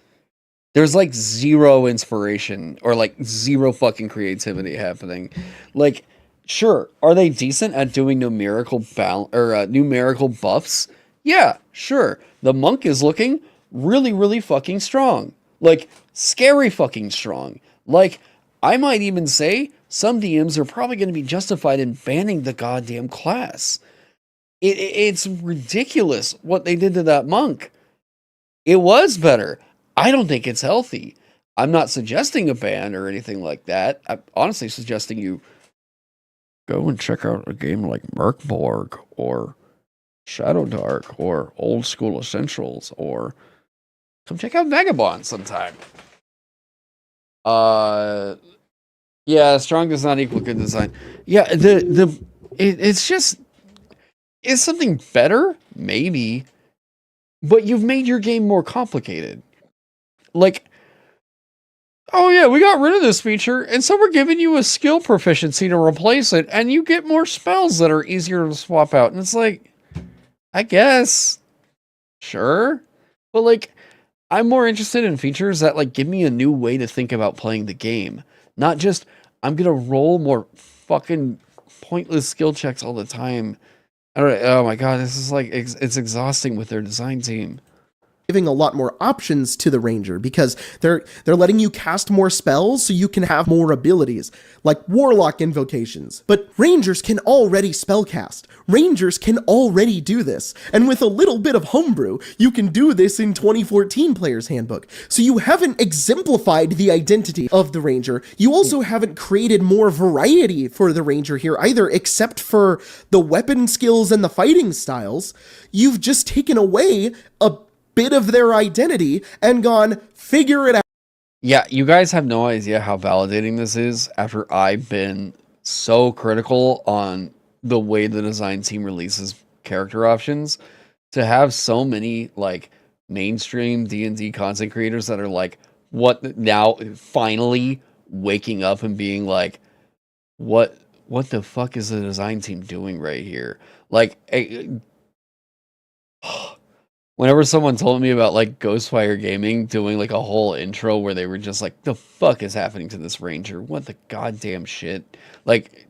There's like 0 inspiration or like 0 fucking creativity happening. Like, sure, are they decent at doing numerical buffs? Yeah, sure. The monk is looking really, really fucking strong. Like, scary fucking strong. Like, I might even say some DMs are probably going to be justified in banning the goddamn class. It's ridiculous what they did to that monk. It was better. I don't think it's healthy. I'm not suggesting a ban or anything like that. I'm honestly suggesting you go and check out a game like Merkborg or Shadow Dark or Old School Essentials, or come check out Vagabond sometime. Yeah, strong does not equal good design. Yeah, it's something better, maybe, but you've made your game more complicated. Like, oh yeah, we got rid of this feature, and so we're giving you a skill proficiency to replace it, and you get more spells that are easier to swap out. And it's like, I guess, sure. But like, I'm more interested in features that like give me a new way to think about playing the game. Not just, I'm gonna roll more fucking pointless skill checks all the time. Oh my god, this is like, it's exhausting with their design team. Giving a lot more options to the Ranger because they're letting you cast more spells so you can have more abilities, like Warlock invocations. But Rangers can already spellcast. Rangers can already do this. And with a little bit of homebrew, you can do this in 2014 Player's Handbook. So you haven't exemplified the identity of the Ranger. You also haven't created more variety for the Ranger here either, except for the weapon skills and the fighting styles. You've just taken away a bit of their identity and gone, figure it out. Yeah, you guys have no idea how validating this is after I've been so critical on the way the design team releases character options. To have so many like mainstream D&D content creators that are like, what now, finally waking up and being like, what the fuck is the design team doing right here? Like, whenever someone told me about like Ghostfire Gaming doing like a whole intro where they were just like, the fuck is happening to this Ranger? What the goddamn shit? Like,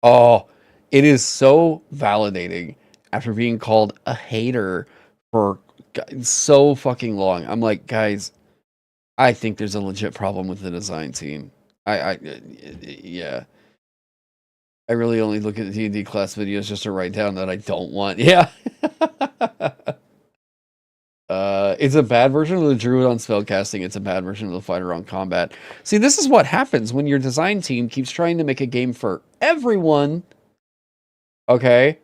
oh, it is so validating after being called a hater for so fucking long. I'm like, guys, I think there's a legit problem with the design team. Yeah. I really only look at D&D class videos just to write down that I don't want. Yeah. It's a bad version of the druid on spellcasting. It's a bad version of the fighter on combat. See, this is what happens when your design team keeps trying to make a game for everyone. Okay?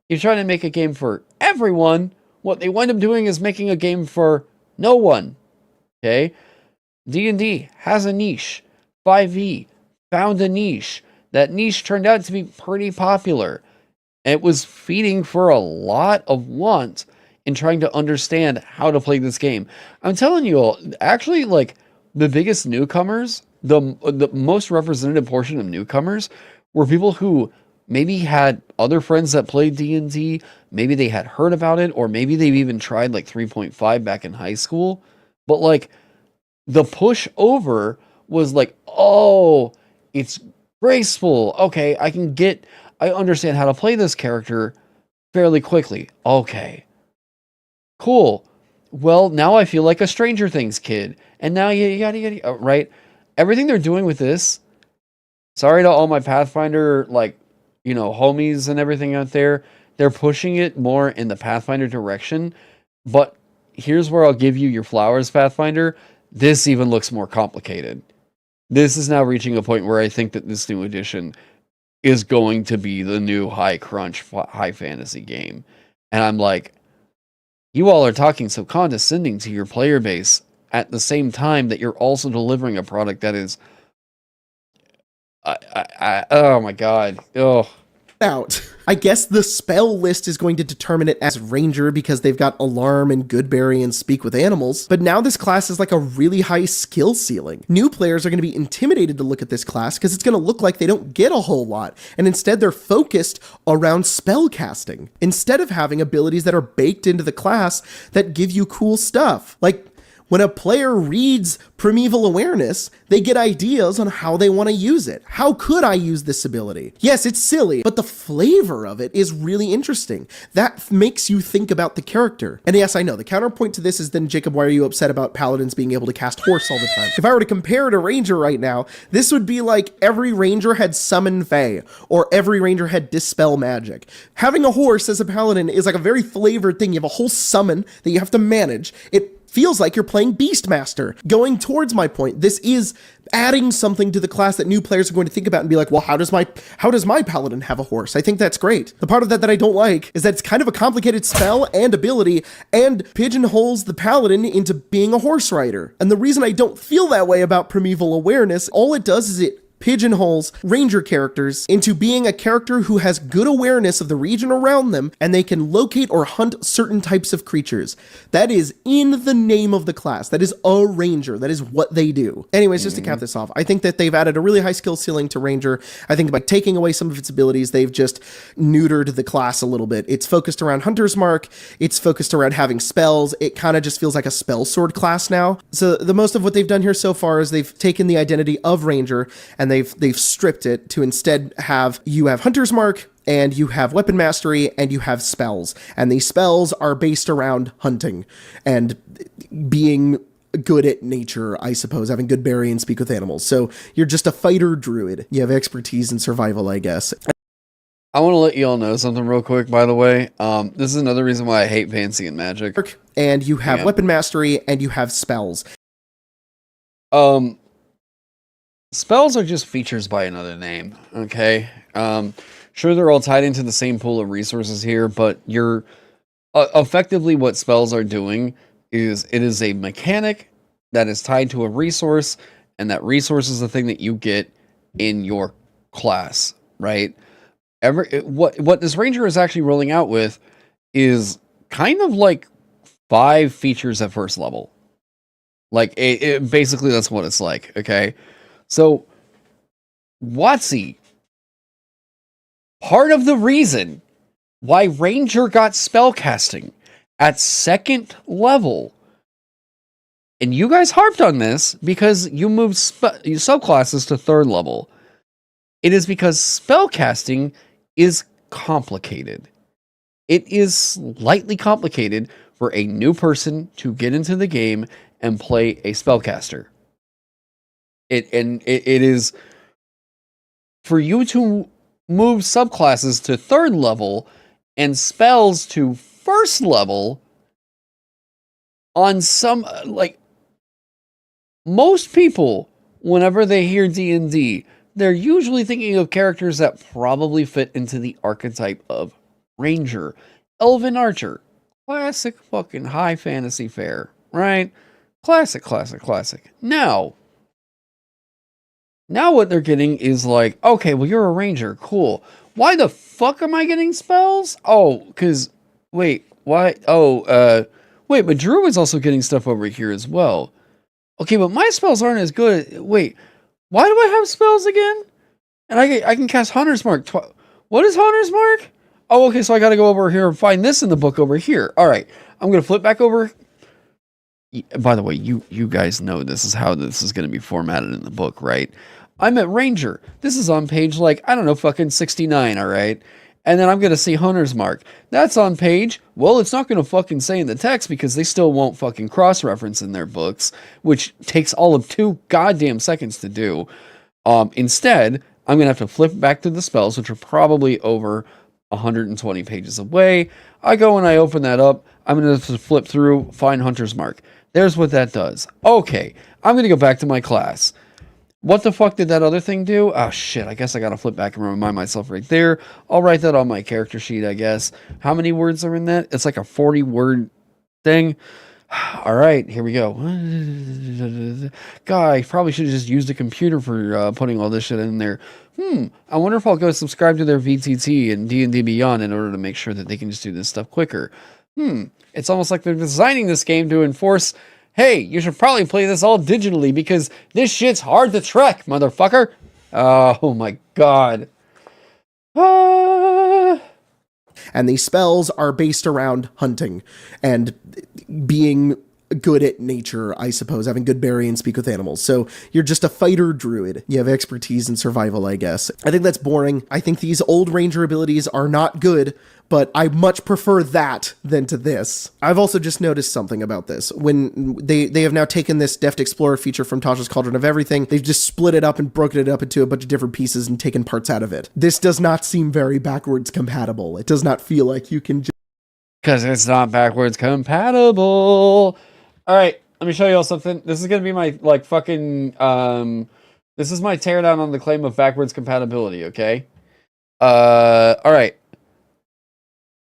You're trying to make a game for everyone. What they wind up doing is making a game for no one. Okay? D&D has a niche. 5e found a niche. That niche turned out to be pretty popular. It was feeding for a lot of want in trying to understand how to play this game. I'm telling you all, actually, like, the biggest newcomers, the most representative portion of newcomers were people who maybe had other friends that played D&D, maybe they had heard about it, or maybe they've even tried, like, 3.5 back in high school. But, like, the push over was like, oh, it's graceful. Okay, I understand how to play this character fairly quickly. Okay. Cool. Well, now I feel like a Stranger Things kid. And now yada, right? Everything they're doing with this, sorry to all my Pathfinder, like, you know, homies and everything out there, they're pushing it more in the Pathfinder direction. But here's where I'll give you your flowers, Pathfinder. This even looks more complicated. This is now reaching a point where I think that this new edition is going to be the new high crunch, high fantasy game. And I'm like, you all are talking so condescending to your player base at the same time that you're also delivering a product that is, oh my god, oh. Out. I guess the spell list is going to determine it as Ranger because they've got Alarm and Goodberry and Speak with Animals, but now this class is like a really high skill ceiling. New players are going to be intimidated to look at this class because it's going to look like they don't get a whole lot, and instead they're focused around spell casting, instead of having abilities that are baked into the class that give you cool stuff. Like, when a player reads Primeval Awareness, they get ideas on how they want to use it. How could I use this ability? Yes, it's silly, but the flavor of it is really interesting. That makes you think about the character. And yes, I know, the counterpoint to this is then, Jacob, why are you upset about Paladins being able to cast Horse all the time? If I were to compare to Ranger right now, this would be like every Ranger had Summon Fae, or every Ranger had Dispel Magic. Having a Horse as a Paladin is like a very flavored thing. You have a whole summon that you have to manage. It feels like you're playing Beastmaster. Going towards my point, this is adding something to the class that new players are going to think about and be like, well, how does my Paladin have a horse? I think that's great. The part of that I don't like is that it's kind of a complicated spell and ability and pigeonholes the Paladin into being a horse rider. And the reason I don't feel that way about Primeval Awareness, all it does is it pigeonholes Ranger characters into being a character who has good awareness of the region around them, and they can locate or hunt certain types of creatures. That is in the name of the class. That is a Ranger. That is what they do. Anyways, just to cap this off, I think that they've added a really high skill ceiling to Ranger. I think by taking away some of its abilities, they've just neutered the class a little bit. It's focused around Hunter's Mark. It's focused around having spells. It kind of just feels like a spell sword class now. So the most of what they've done here so far is they've taken the identity of Ranger and they've stripped it to instead have Hunter's Mark, and you have Weapon Mastery, and you have spells. And these spells are based around hunting and being good at nature, I suppose, having Goodberry and Speak with Animals. So you're just a fighter druid. You have expertise in survival, I guess. I want to let you all know something real quick, by the way. This is another reason why I hate fancy and magic. And you have Weapon Mastery, and you have spells. Spells are just features by another name, okay? Sure, they're all tied into the same pool of resources here, but you're effectively what spells are doing is it is a mechanic that is tied to a resource, and that resource is the thing that you get in your class, right? What this Ranger is actually rolling out with is kind of like 5 features at first level. Like, basically that's what it's like, okay? So, WotC, part of the reason why Ranger got spellcasting at 2nd level, and you guys harped on this because you moved subclasses to 3rd level, it is because spellcasting is complicated. It is slightly complicated for a new person to get into the game and play a spellcaster. It is for you to move subclasses to 3rd level and spells to 1st level on some, like, most people, whenever they hear D&D, they're usually thinking of characters that probably fit into the archetype of Ranger, Elven Archer, classic fucking high fantasy fare, right? Classic. Now what they're getting is like, okay, well, you're a Ranger, cool. Why the fuck am I getting spells? Oh, because, wait, why? Oh, wait, but Drew is also getting stuff over here as well. Okay, but my spells aren't as good. Wait, why do I have spells again? And I can cast Hunter's Mark. What is Hunter's Mark? Oh, okay, so I gotta go over here and find this in the book over here. All right, I'm gonna flip back over. By the way, you guys know this is how this is gonna be formatted in the book, right? I'm at Ranger. This is on page, like, I don't know, fucking 69, all right? And then I'm going to see Hunter's Mark. That's on page, well, it's not going to fucking say in the text because they still won't fucking cross-reference in their books, which takes all of 2 goddamn seconds to do. Instead, I'm going to have to flip back to the spells, which are probably over 120 pages away. I go and I open that up. I'm going to have to flip through, find Hunter's Mark. There's what that does. Okay, I'm going to go back to my class. What the fuck did that other thing do? Oh shit, I guess I gotta flip back and remind myself right there. I'll write that on my character sheet, I guess. How many words are in that? It's like a 40-word thing. Alright, here we go. God, I probably should have just used a computer for putting all this shit in there. I wonder if I'll go subscribe to their VTT and D&D Beyond in order to make sure that they can just do this stuff quicker. It's almost like they're designing this game to enforce, hey, you should probably play this all digitally because this shit's hard to track, motherfucker. Oh my god. And these spells are based around hunting and being good at nature, I suppose, having good bury and speak with animals. So you're just a fighter druid. You have expertise in survival, I guess. I think that's boring. I think these old ranger abilities are not good, but I much prefer that than to this. I've also just noticed something about this. When they have now taken this Deft Explorer feature from Tasha's Cauldron of Everything, they've just split it up and broken it up into a bunch of different pieces and taken parts out of it. This does not seem very backwards compatible. It does not feel like you can just... Because it's not backwards compatible. All right, let me show you all something. This is going to be my, like, fucking, this is my teardown on the claim of backwards compatibility, okay? All right.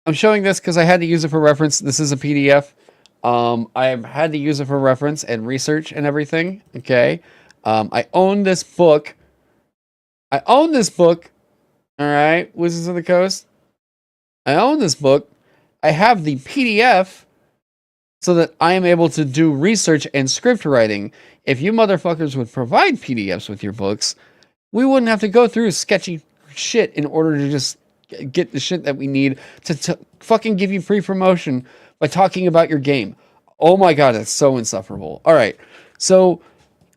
I'm showing this because I had to use it for reference. This is a PDF. I've had to use it for reference and research and everything, okay? I own this book. All right, Wizards of the Coast. I own this book. I have the PDF so that I am able to do research and script writing. If you motherfuckers would provide PDFs with your books, we wouldn't have to go through sketchy shit in order to just get the shit that we need to fucking give you pre-promotion by talking about your game. Oh my god, that's so insufferable. All right, so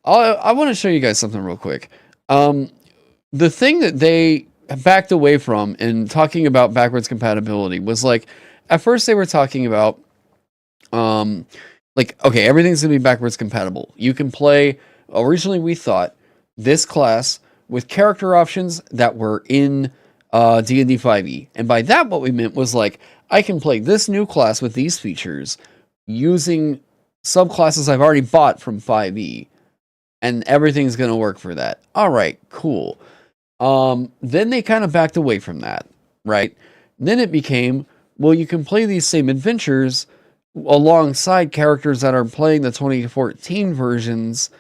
I want to show you guys something real quick. The thing that they backed away from in talking about backwards compatibility was, like, at first they were talking about like, okay, everything's gonna be backwards compatible. You can play, originally we thought, this class with character options that were in D&D 5e. And by that what we meant was, like, I can play this new class with these features using subclasses I've already bought from 5e. And everything's gonna work for that. Alright, cool. Then they kind of backed away from that, right? Then it became, well, you can play these same adventures alongside characters that are playing the 2014 versions,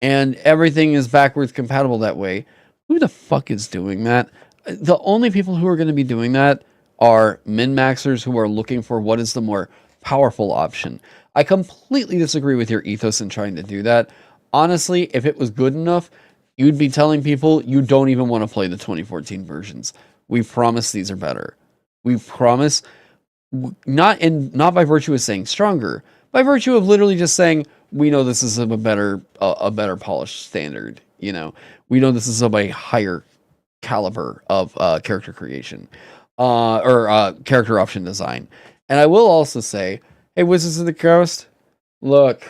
and everything is backwards compatible that way. Who the fuck is doing that? The only people who are going to be doing that are min-maxers who are looking for what is the more powerful option. I completely disagree with your ethos in trying to do that. Honestly, if it was good enough, you'd be telling people you don't even want to play the 2014 versions. We promise these are better. We promise. Not by virtue of saying stronger, by virtue of literally just saying, we know this is a better polished standard. You know, we know this is of a higher caliber of character creation or character option design. And I will also say, Hey, Wizards of the Coast, look.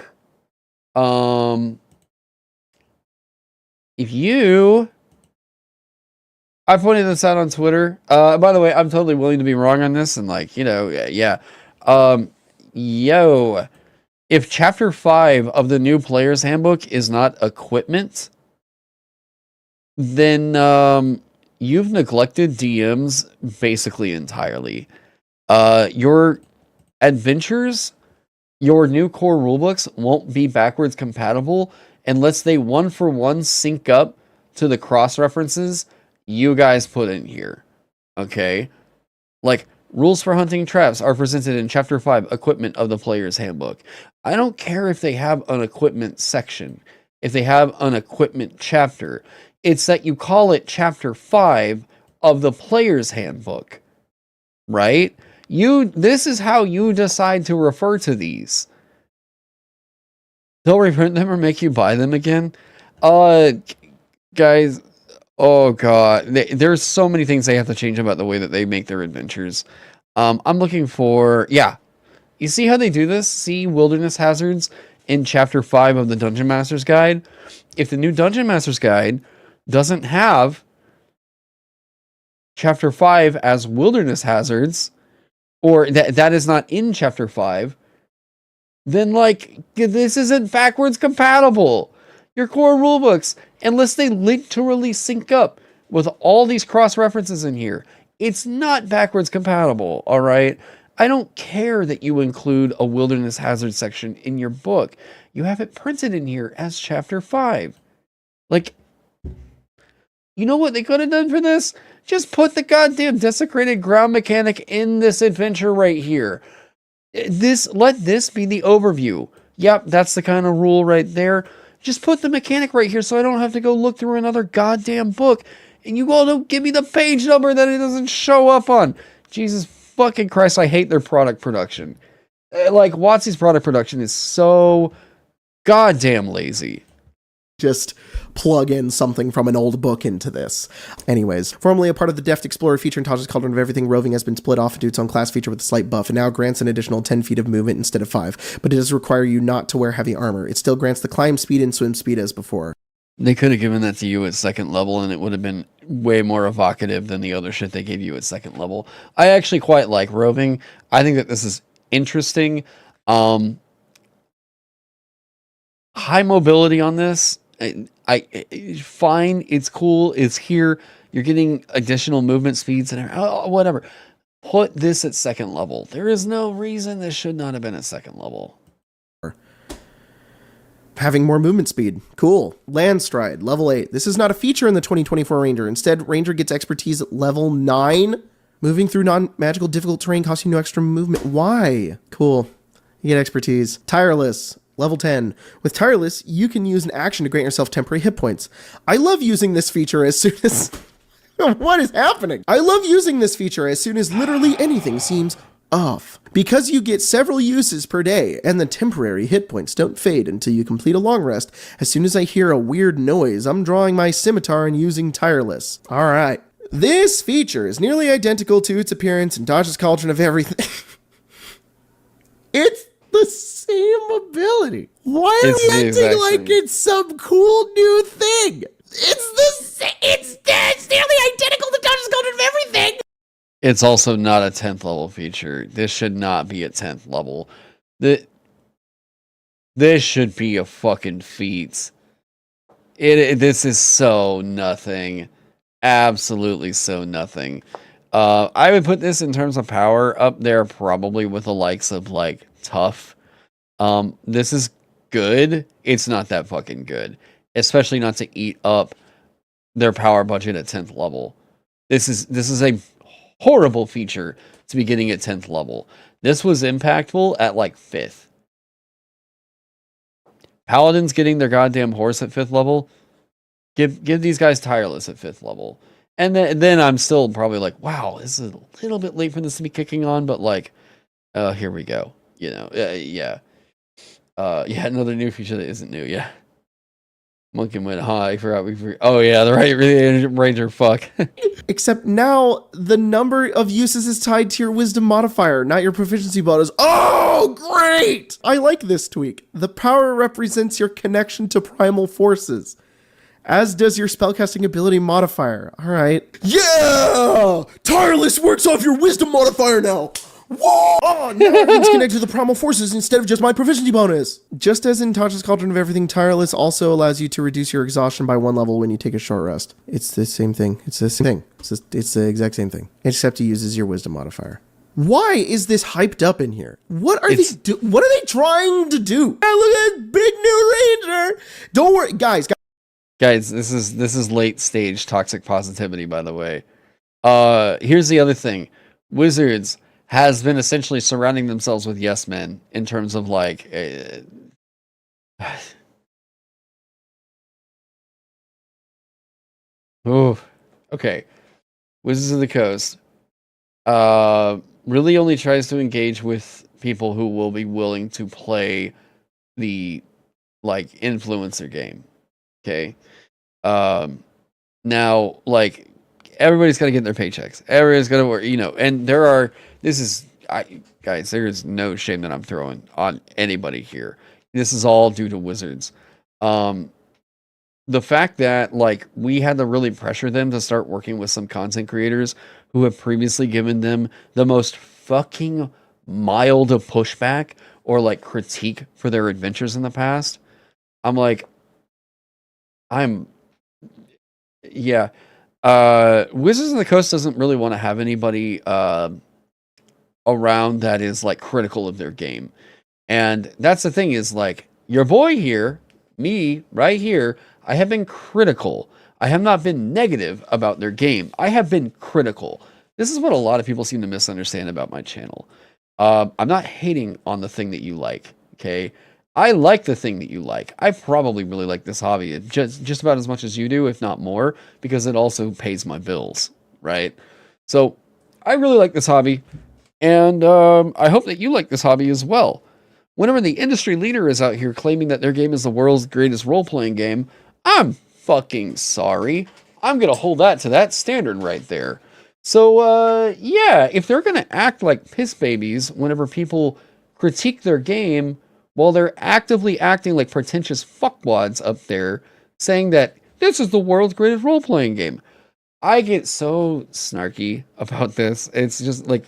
If you... I pointed this out on Twitter. By the way, I'm totally willing to be wrong on this, and like, you know, yeah. Yo, if Chapter 5 of the new Player's Handbook is not equipment, then you've neglected DMs basically entirely. Your adventures, your new core rulebooks won't be backwards compatible unless they one-for-one sync up to the cross-references you guys put in here. Okay? Like, rules for hunting traps are presented in Chapter 5, Equipment of the Player's Handbook. I don't care if they have an equipment section, if they have an equipment chapter. It's that you call it Chapter 5 of the Player's Handbook. Right? This is how you decide to refer to these. They'll reprint them or make you buy them again. Guys, oh god, there's so many things they have to change about the way that they make their adventures. I'm looking for, yeah. You see how they do this? See wilderness hazards in Chapter 5 of the Dungeon Master's Guide? If the new Dungeon Master's Guide doesn't have Chapter 5 as wilderness hazards, or that is not in Chapter 5, then, like, this isn't backwards compatible. Your core rulebooks, unless they literally sync up with all these cross-references in here, it's not backwards compatible, all right? I don't care that you include a wilderness hazard section in your book. You have it printed in here as Chapter 5. Like, you know what they could have done for this? Just put the goddamn desecrated ground mechanic in this adventure right here. Let this be the overview. Yep, that's the kind of rule right there. Just put the mechanic right here so I don't have to go look through another goddamn book. And you all don't give me the page number that it doesn't show up on. Jesus fucking Christ, I hate their product production. Like, WotC's product production is so goddamn lazy. Just plug in something from an old book into this. Anyways, formerly a part of the Deft Explorer feature in Taj's Cauldron of Everything, Roving has been split off into its own class feature with a slight buff, and now grants an additional 10 feet of movement instead of 5, but it does require you not to wear heavy armor. It still grants the climb speed and swim speed as before. They could have given that to you at second level, and it would have been way more evocative than the other shit they gave you at second level. I actually quite like Roving. I think that this is interesting. High mobility on this. Fine, it's cool, it's here. You're getting additional movement speeds and whatever. Put this at second level. There is no reason this should not have been at second level. Having more movement speed. Cool. Landstride, level 8. This is not a feature in the 2024 Ranger. Instead, Ranger gets expertise at level 9. Moving through non-magical difficult terrain costs you no extra movement. Why? Cool. You get expertise. Tireless. Level 10. With Tireless, you can use an action to grant yourself temporary hit points. I love using this feature as soon as... What is happening? I love using this feature as soon as literally anything seems off. Because you get several uses per day, and the temporary hit points don't fade until you complete a long rest, as soon as I hear a weird noise, I'm drawing my scimitar and using Tireless. Alright. This feature is nearly identical to its appearance in Taj's Cauldron of Everything. It's the same ability. Why are we acting like it's some cool new thing? It's nearly identical to Taj's Cauldron of Everything. It's also not a 10th level feature. This should not be a 10th level. This should be a fucking feat. This is so nothing. Absolutely so nothing. I would put this in terms of power up there probably with the likes of like Tough. This is good. It's not that fucking good. Especially not to eat up their power budget at 10th level. This is a horrible feature to be getting at 10th level. This was impactful at like 5th. Paladins getting their goddamn horse at 5th level. Give these guys Tireless at 5th level. And then I'm still probably like, wow, this is a little bit late for this to be kicking on, but like, here we go. You know, yeah. Yeah, another new feature that isn't new, yeah. Monkey went high. I forgot oh yeah, the right ranger. Fuck. Except now the number of uses is tied to your wisdom modifier, not your proficiency bonus. Oh, great! I like this tweak. The power represents your connection to primal forces, as does your spellcasting ability modifier. All right. Yeah! Tireless works off your wisdom modifier now. Whoa! Oh, now everything's connected to the primal forces instead of just my proficiency bonus. Just as in Tasha's Cauldron of Everything, Tireless also allows you to reduce your exhaustion by 1 level when you take a short rest. It's the same thing. It's the same thing. It's the exact same thing. Except it uses your wisdom modifier. Why is this hyped up in here? What are what are they trying to do? Hey, look at this big new ranger. Don't worry, guys. Guys, this is late stage toxic positivity, by the way. Here's the other thing. Wizards has been essentially surrounding themselves with yes men in terms of like oh, okay. Wizards of the Coast really only tries to engage with people who will be willing to play the like influencer game. Okay. Now, like, everybody's got to get their paychecks. Everybody's got to work, and guys, there is no shame that I'm throwing on anybody here. This is all due to Wizards. The fact that, like, we had to really pressure them to start working with some content creators who have previously given them the most fucking mild of pushback or, like, critique for their adventures in the past. Wizards of the Coast doesn't really want to have anybody around that is like critical of their game. And that's the thing is like your boy here, me right here, I have been critical. I have not been negative about their game. I have been critical. This is what a lot of people seem to misunderstand about my channel. I'm not hating on the thing that you like, okay? I like the thing that you like. I probably really like this hobby just about as much as you do, if not more, because it also pays my bills, right? So I really like this hobby, and I hope that you like this hobby as well. Whenever the industry leader is out here claiming that their game is the world's greatest role-playing game, I'm fucking sorry. I'm going to hold that to that standard right there. So, yeah, if they're going to act like piss babies whenever people critique their game, while they're actively acting like pretentious fuckwads up there, saying that this is the world's greatest role-playing game. I get so snarky about this. It's just like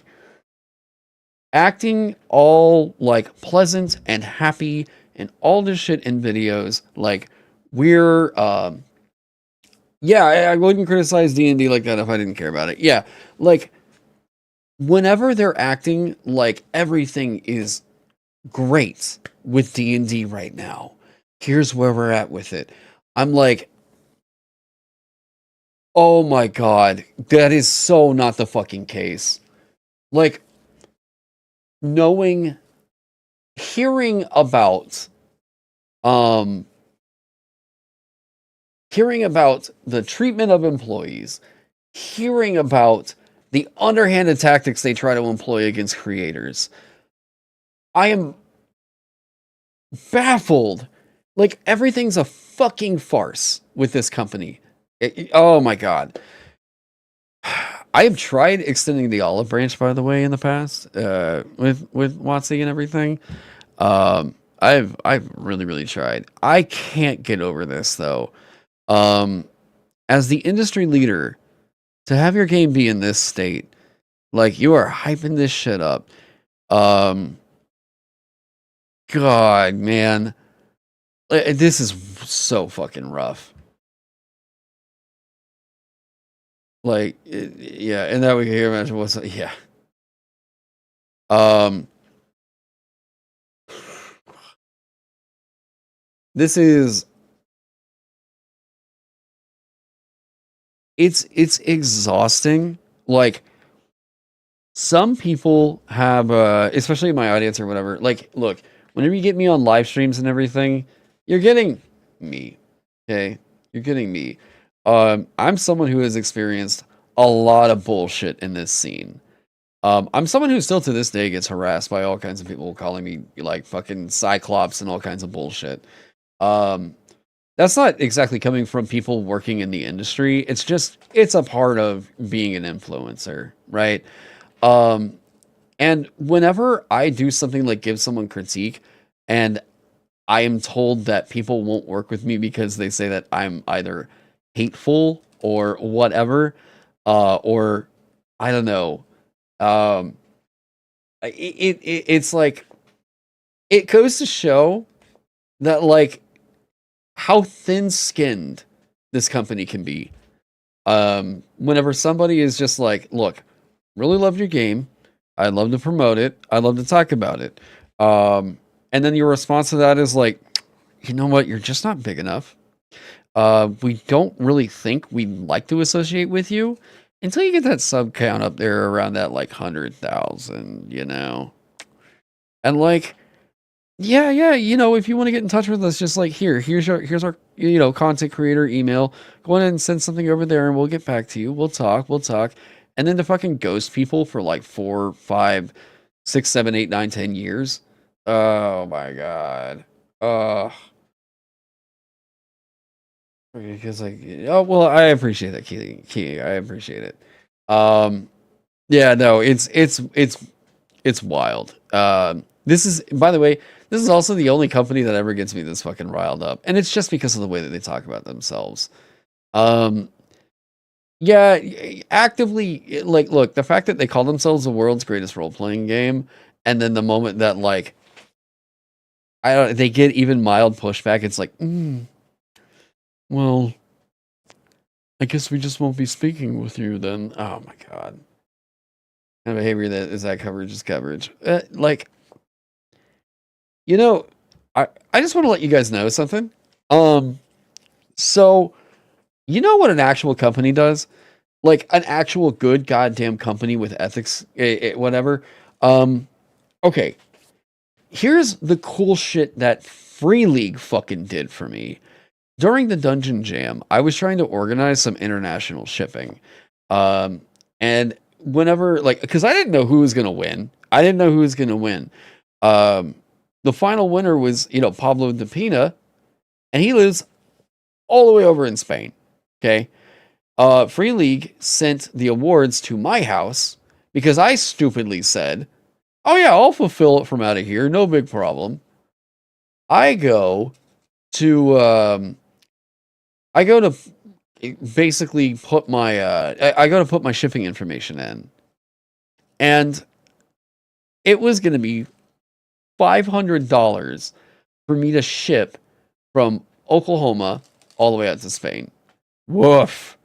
acting all like pleasant and happy and all this shit in videos. Like we're, I wouldn't criticize D&D like that if I didn't care about it. Yeah, like whenever they're acting like everything is great with D&D right now, here's where we're at with it. I'm like, oh my god, that is so not the fucking case. Like, hearing about the treatment of employees, hearing about the underhanded tactics they try to employ against creators, I am baffled. Like, everything's a fucking farce with this company. Oh my god. I have tried extending the olive branch, by the way, in the past, with WotC and everything. I've really tried. I can't get over this though. As the industry leader, to have your game be in this state, like you are hyping this shit up. God, man. This is so fucking rough. Like, yeah, and that we can hear imagine what's, yeah. This is, it's exhausting. Like, some people have, especially in my audience or whatever, like, look, whenever you get me on live streams and everything, you're getting me, okay? You're getting me. I'm someone who has experienced a lot of bullshit in this scene. I'm someone who still to this day gets harassed by all kinds of people calling me like fucking Cyclops and all kinds of bullshit. that's not exactly coming from people working in the industry. It's just, it's a part of being an influencer, right? And whenever I do something like give someone critique and I am told that people won't work with me because they say that I'm either hateful or whatever, or I don't know. It's like, it goes to show that like how thin-skinned this company can be. Whenever somebody is just like, look, really love your game. I'd love to promote it. I'd love to talk about it. And then your response to that is like, you know what? You're just not big enough. We don't really think we'd like to associate with you until you get that sub count up there around that like 100,000, you know? And like, yeah, you know, if you want to get in touch with us, just like here's our you know, content creator email. Go ahead and send something over there and we'll get back to you. We'll talk. And then to fucking ghost people for like 4, 5, 6, 7, 8, 9, 10 years. Oh my god. Because like, oh well, I appreciate that, Key. I appreciate it. Yeah, no, it's wild. This is, by the way, this is also the only company that ever gets me this fucking riled up, and it's just because of the way that they talk about themselves. Yeah, actively, like, look, the fact that they call themselves the world's greatest role-playing game, and then the moment that, like, they get even mild pushback, it's like, well, I guess we just won't be speaking with you then. Oh my god. Kind of behavior that is that coverage is coverage. Like, you know, I just want to let you guys know something. So, you know what an actual company does? Like, an actual good goddamn company with ethics, whatever. Okay. Here's the cool shit that Free League fucking did for me. During the Dungeon Jam, I was trying to organize some international shipping. And whenever, like, because I didn't know who was going to win. The final winner was, you know, Pablo de Pina, and he lives all the way over in Spain. Okay. Free League sent the awards to my house because I stupidly said, oh yeah, I'll fulfill it from out of here. No big problem. I go to basically put my, I go to put my shipping information in, and it was going to be $500 for me to ship from Oklahoma all the way out to Spain. Woof.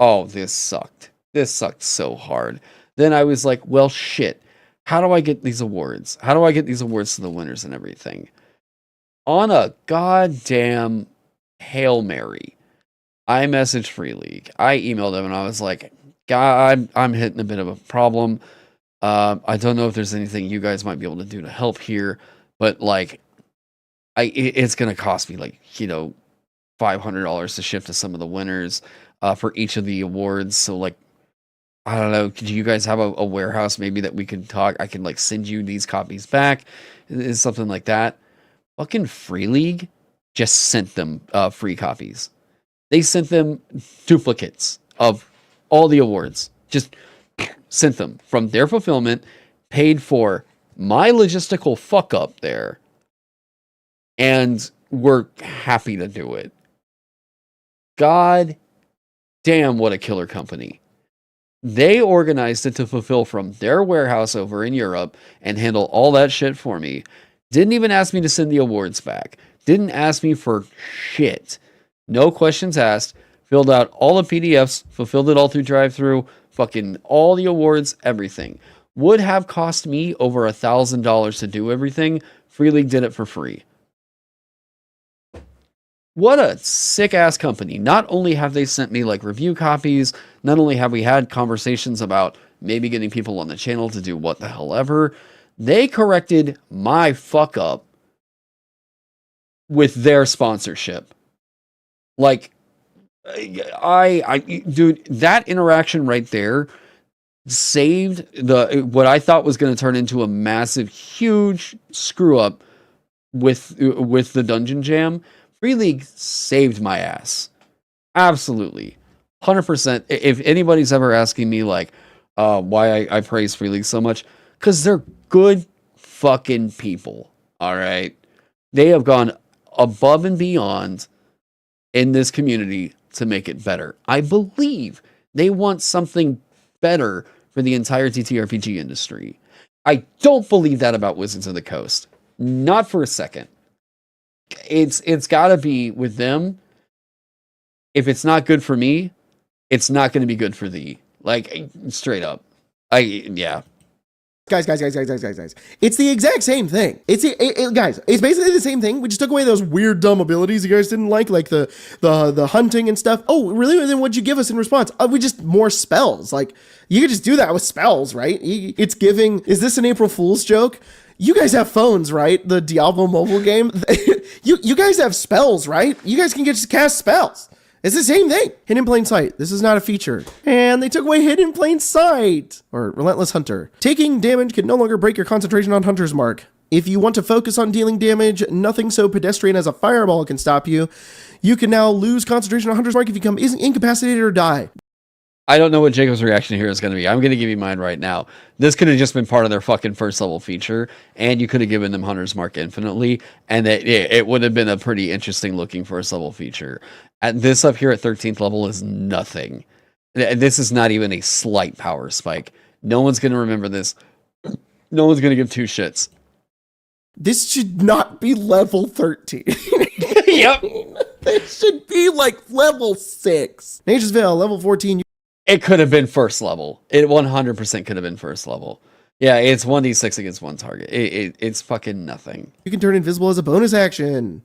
Oh, this sucked. This sucked so hard. Then I was like, well, shit. How do I get these awards? How do I get these awards to the winners and everything? On a goddamn Hail Mary, I messaged Free League. I emailed them and I was like, God, I'm hitting a bit of a problem. I don't know if there's anything you guys might be able to do to help here, but like, it's going to cost me like, you know, $500 to ship to some of the winners for each of the awards. So like, I don't know, do you guys have a warehouse maybe that we can talk? I can like send you these copies back. Is something like that. Fucking Free League just sent them free copies. They sent them duplicates of all the awards. Just sent them from their fulfillment, paid for my logistical fuck up there, and we're happy to do it. God damn, what a killer company. They organized it to fulfill from their warehouse over in Europe and handle all that shit for me. Didn't even ask me to send the awards back. Didn't ask me for shit. No questions asked. Filled out all the PDFs, fulfilled it all through drive-thru, fucking all the awards, everything. Would have cost me over $1,000 to do everything. Free League did it for free. What a sick-ass company. Not only have they sent me, like, review copies, not only have we had conversations about maybe getting people on the channel to do what the hell ever, they corrected my fuck-up with their sponsorship. Like, dude, that interaction right there saved what I thought was going to turn into a massive, huge screw-up with the Dungeon Jam. Free League saved my ass. Absolutely. 100%. If anybody's ever asking me like why I praise Free League so much, because they're good fucking people. All right. They have gone above and beyond in this community to make it better. I believe they want something better for the entire TTRPG industry. I don't believe that about Wizards of the Coast. Not for a second. It's got to be with them. If it's not good for me, it's not going to be good for thee. Like, straight up. Yeah. Guys. It's the exact same thing. Guys, it's basically the same thing. We just took away those weird, dumb abilities you guys didn't like the hunting and stuff. Oh, really? Then what'd you give us in response? We just more spells. Like, you could just do that with spells, right? It's giving... Is this an April Fool's joke? You guys have phones, right? The Diablo mobile game. you guys have spells, right? You guys can just cast spells. It's the same thing. Hidden in plain sight. This is not a feature. And they took away hidden in plain sight. Or relentless hunter. Taking damage can no longer break your concentration on hunter's mark. If you want to focus on dealing damage, nothing so pedestrian as a fireball can stop you. You can now lose concentration on hunter's mark if you become incapacitated or die. I don't know what Jacob's reaction here is going to be. I'm going to give you mine right now. This could have just been part of their fucking first level feature, and you could have given them Hunter's Mark infinitely, and it would have been a pretty interesting looking first level feature. And this up here at 13th level is nothing. This is not even a slight power spike. No one's going to remember this. No one's going to give two shits. This should not be level 13. Yep. It should be like level 6. Nature's Veil, level 14. It could have been first level. It 100% could have been first level. Yeah, it's 1d6 against one target. It's fucking nothing. You can turn invisible as a bonus action.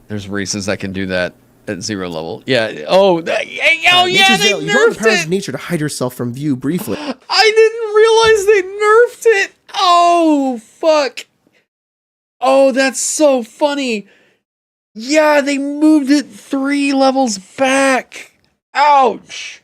There's races that can do that at 0 level. Yeah. Oh, yeah, they you draw the powers nerfed of nature to hide yourself from view briefly. I didn't realize they nerfed it. Oh, fuck. Oh, that's so funny. Yeah, they moved it 3 levels back. Ouch.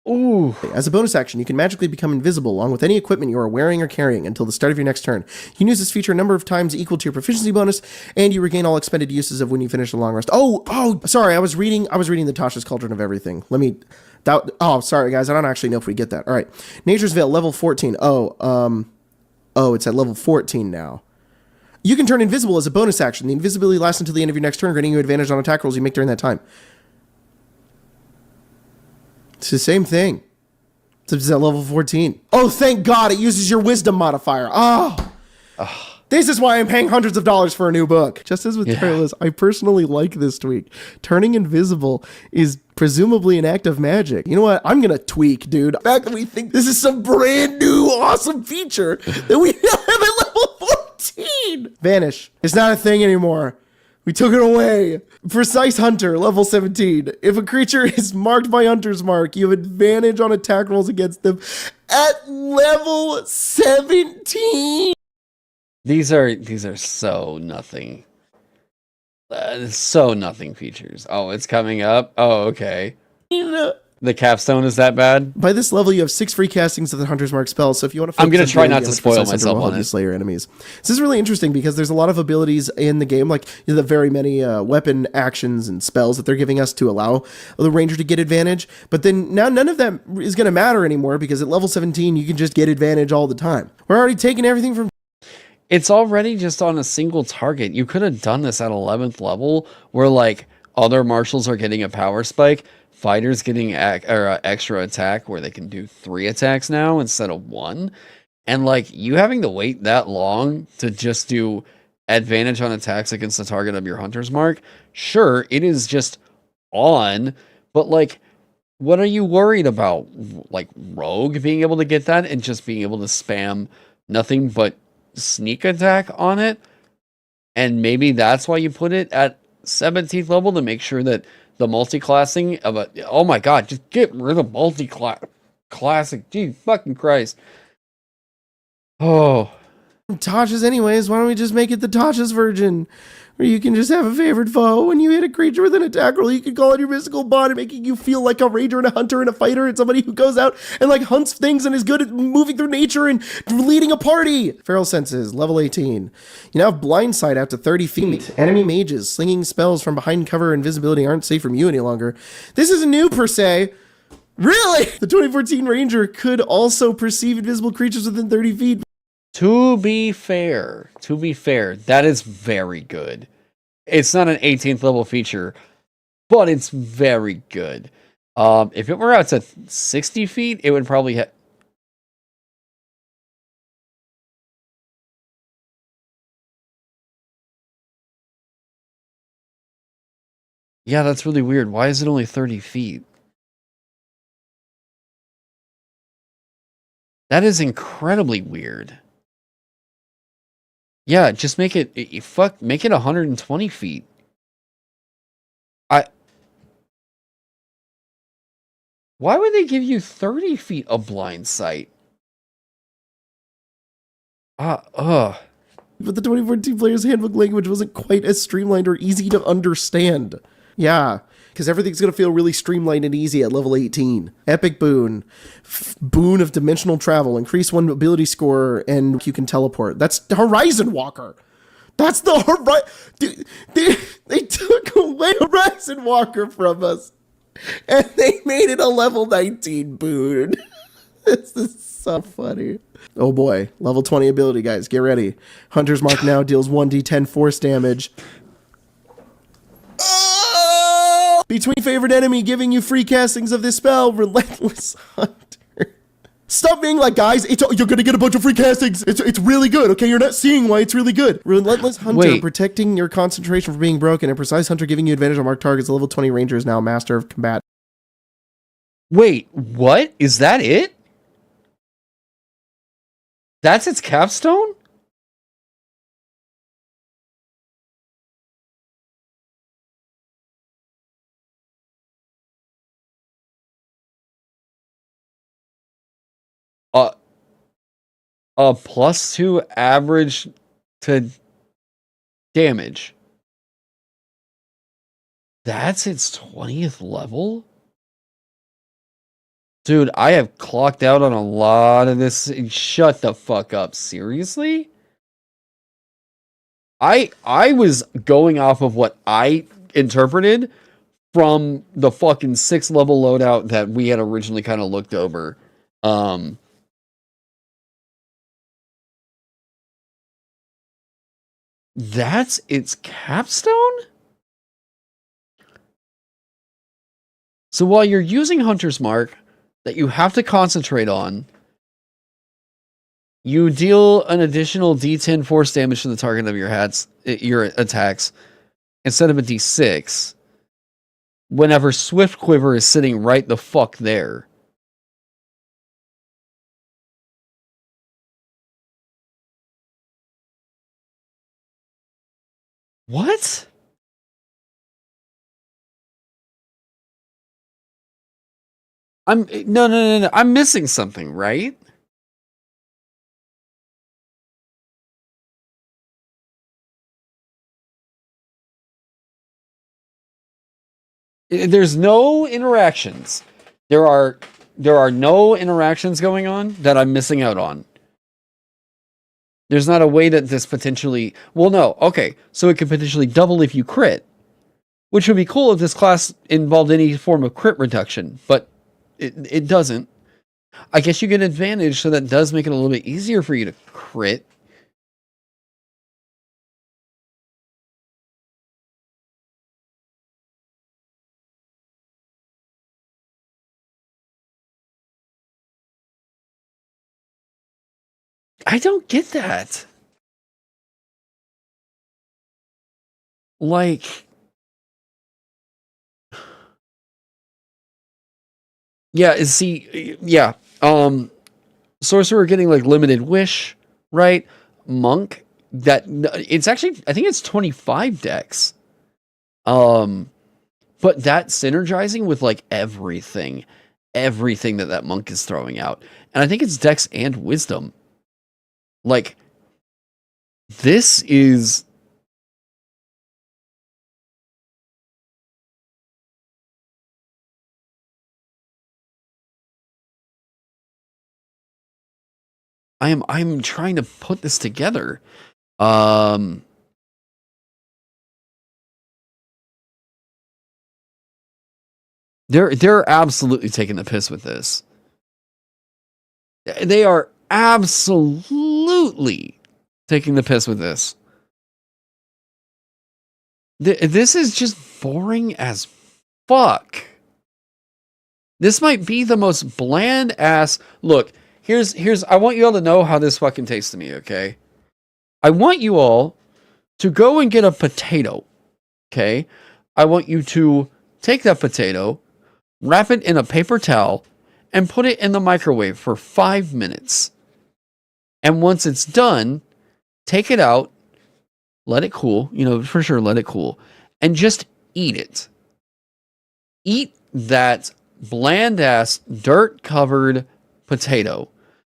Ooh. As a bonus action, you can magically become invisible along with any equipment you are wearing or carrying until the start of your next turn. You can use this feature a number of times equal to your proficiency bonus, and you regain all expended uses of when you finish a long rest. Oh, sorry, I was reading the Tasha's Cauldron of Everything. Sorry guys, I don't actually know if we get that. All right. Nature's Veil, level 14. It's at level 14 now. You can turn invisible as a bonus action. The invisibility lasts until the end of your next turn, granting you advantage on attack rolls you make during that time. It's the same thing. It's at level 14. Oh, thank God, it uses your wisdom modifier. This is why I'm paying hundreds of dollars for a new book. Just as with Tireless, I personally like this tweak. Turning invisible is presumably an act of magic. You know what? I'm going to tweak, dude. The fact that we think this is some brand new awesome feature that we now have at level 14. Vanish. It's not a thing anymore. We took it away. Precise Hunter, level 17. If a creature is marked by Hunter's Mark, you have advantage on attack rolls against them at level 17. These are so nothing. So nothing features. Oh, it's coming up. Oh, okay. The capstone is that bad? By this level, you have 6 free castings of the Hunter's Mark spell, so if you want to I'm going to try not to spoil myself on it. Slay your enemies. This is really interesting because there's a lot of abilities in the game, like the very many weapon actions and spells that they're giving us to allow the ranger to get advantage, but then now none of that is going to matter anymore because at level 17, you can just get advantage all the time. We're already taking everything from... It's already just on a single target. You could have done this at 11th level where like other marshals are getting a power spike, fighters getting extra attack where they can do 3 attacks now instead of 1. And like you having to wait that long to just do advantage on attacks against the target of your Hunter's Mark. Sure, it is just on, but like what are you worried about? Like Rogue being able to get that and just being able to spam nothing but sneak attack on it? And maybe that's why you put it at 17th level to make sure that the multi-classing of a... Oh my god, just get rid of multi-classic. Gee, fucking Christ. Oh. Tasha's anyways. Why don't we just make it the Tasha's version? Where you can just have a favorite foe. When you hit a creature with an attack roll, you can call on your mystical bond, making you feel like a ranger and a hunter and a fighter and somebody who goes out and like hunts things and is good at moving through nature and leading a party. Feral Senses, level 18. You now have blind sight out to 30 feet. Enemy mages slinging spells from behind cover and invisibility aren't safe from you any longer. This isn't new per se. Really? The 2014 ranger could also perceive invisible creatures within 30 feet. To be fair, that is very good. It's not an 18th level feature, but it's very good. If it were out to 60 feet, it would probably have... Yeah, that's really weird. Why is it only 30 feet? That is incredibly weird. Yeah, just make it make it 120 feet. Why would they give you 30 feet of blind sight? But the 2014 Player's Handbook language wasn't quite as streamlined or easy to understand. Yeah, because everything's going to feel really streamlined and easy at level 18. Epic Boon. Boon of Dimensional Travel. Increase one ability score and you can teleport. That's Horizon Walker. That's the Horizon... They took away Horizon Walker from us. And they made it a level 19 boon. This is so funny. Oh boy. Level 20 ability, guys. Get ready. Hunter's Mark now deals 1d10 force damage. Between favorite enemy, giving you free castings of this spell, Relentless Hunter. Stop being like, guys, you're gonna get a bunch of free castings. It's really good, okay? You're not seeing why it's really good. Relentless Hunter, protecting your concentration from being broken. A precise hunter giving you advantage on marked targets. A level 20 ranger is now master of combat. Wait, what? Is that it? That's its capstone? A +2 average to damage. That's its 20th level? Dude, I have clocked out on a lot of this. Shut the fuck up. Seriously? I was going off of what I interpreted from the fucking 6th level loadout that we had originally kind of looked over. That's its capstone? So while you're using Hunter's Mark that you have to concentrate on, you deal an additional D10 force damage to the target of your attacks instead of a D6 whenever Swift Quiver is sitting right the fuck there. What? No. I'm missing something, right? There's no interactions. There are no interactions going on that I'm missing out on. There's not a way that this potentially... Well, no. Okay. So it could potentially double if you crit. Which would be cool if this class involved any form of crit reduction. But it doesn't. I guess you get advantage, so that does make it a little bit easier for you to crit. I don't get that. Like... Yeah, see, yeah. Sorcerer getting like limited wish, right? Monk, that it's actually, I think it's 25 dex. But that synergizing with like everything that monk is throwing out. And I think it's dex and wisdom. Like, This is... I'm trying to put this together. They're absolutely taking the piss with this. They are absolutely taking the piss with this. This is just boring as fuck. This might be the most bland ass... Look, here's I want you all to know how this fucking tastes to me, okay? I want you all to go and get a potato, okay? I want you to take that potato, wrap it in a paper towel, and put it in the microwave for 5 minutes. And once it's done, take it out, let it cool, for sure, let it cool, and just eat it. Eat that bland-ass, dirt-covered potato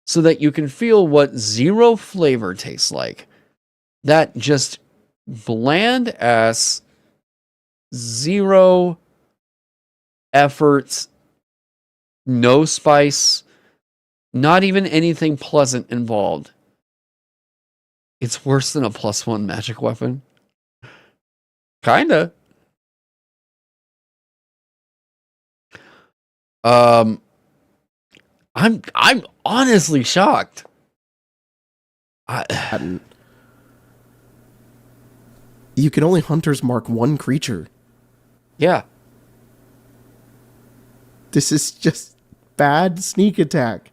so that you can feel what zero flavor tastes like. That just bland-ass, zero effort, no spice, not even anything pleasant involved. It's worse than a +1 magic weapon. Kinda. I'm honestly shocked. You can only Hunter's Mark one creature. Yeah. This is just bad sneak attack.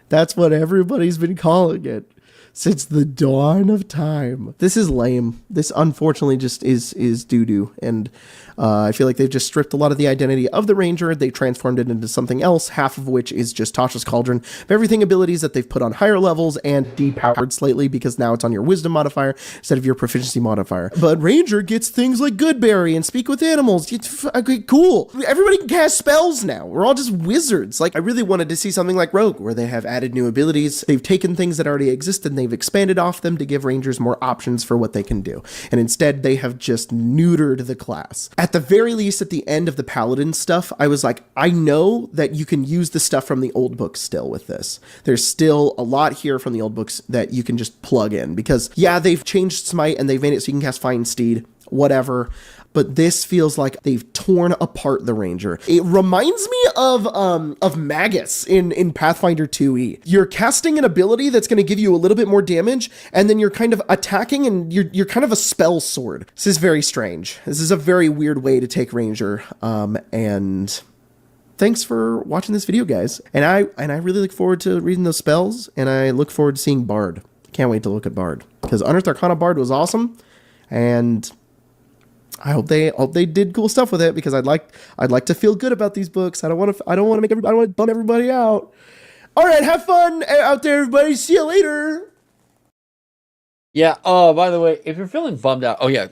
That's what everybody's been calling it since the dawn of time. This is lame. This unfortunately just is doo-doo. And I feel like they've just stripped a lot of the identity of the Ranger. They transformed it into something else, half of which is just Tasha's Cauldron. Everything abilities that they've put on higher levels and depowered slightly because now it's on your Wisdom modifier instead of your Proficiency modifier. But Ranger gets things like Goodberry and Speak with Animals. Okay, cool. Everybody can cast spells now. We're all just wizards. Like, I really wanted to see something like Rogue, where they have added new abilities. They've taken things that already exist and they've expanded off them to give Rangers more options for what they can do. And instead, they have just neutered the class. At the very least, at the end of the Paladin stuff, I was like, I know that you can use the stuff from the old books still with this. There's still a lot here from the old books that you can just plug in. Because, yeah, they've changed Smite and they've made it so you can cast Fine Steed, whatever. But this feels like they've torn apart the Ranger. It reminds me of Magus in Pathfinder 2e. You're casting an ability that's going to give you a little bit more damage, and then you're kind of attacking, and you're kind of a spell sword. This is very strange. This is a very weird way to take Ranger, and thanks for watching this video, guys. And I really look forward to reading those spells, and I look forward to seeing Bard. Can't wait to look at Bard, because Unearthed Arcana Bard was awesome, and I hope they did cool stuff with it, because I'd like to feel good about these books. I don't want to bum everybody out. All right, have fun out there, everybody. See you later. Yeah. Oh, by the way, if you're feeling bummed out, oh yeah,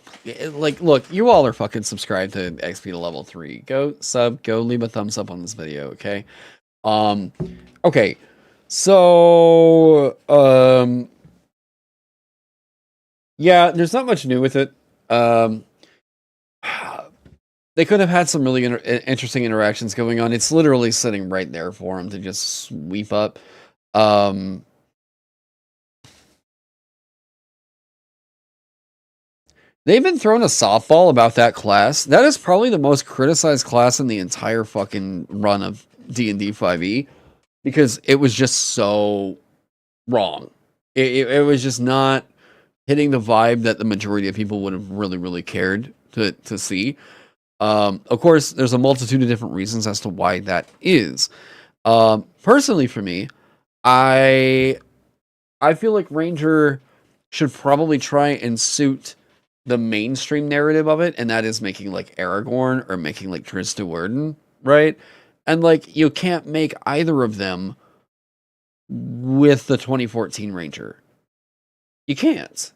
like, look, you all are fucking subscribed to XP to level 3. Go leave a thumbs up on this video, okay? Okay. So, yeah, there's not much new with it. They could have had some really interesting interactions going on. It's literally sitting right there for them to just sweep up. They've been throwing a softball about that class. That is probably the most criticized class in the entire fucking run of D&D 5e, because it was just so wrong. It was just not hitting the vibe that the majority of people would have really cared to see. Of course, there's a multitude of different reasons as to why that is. Personally, for me, I feel like Ranger should probably try and suit the mainstream narrative of it, and that is making like Aragorn or making like Triss Do'Urden, right? And like, you can't make either of them with the 2014 Ranger. You can't.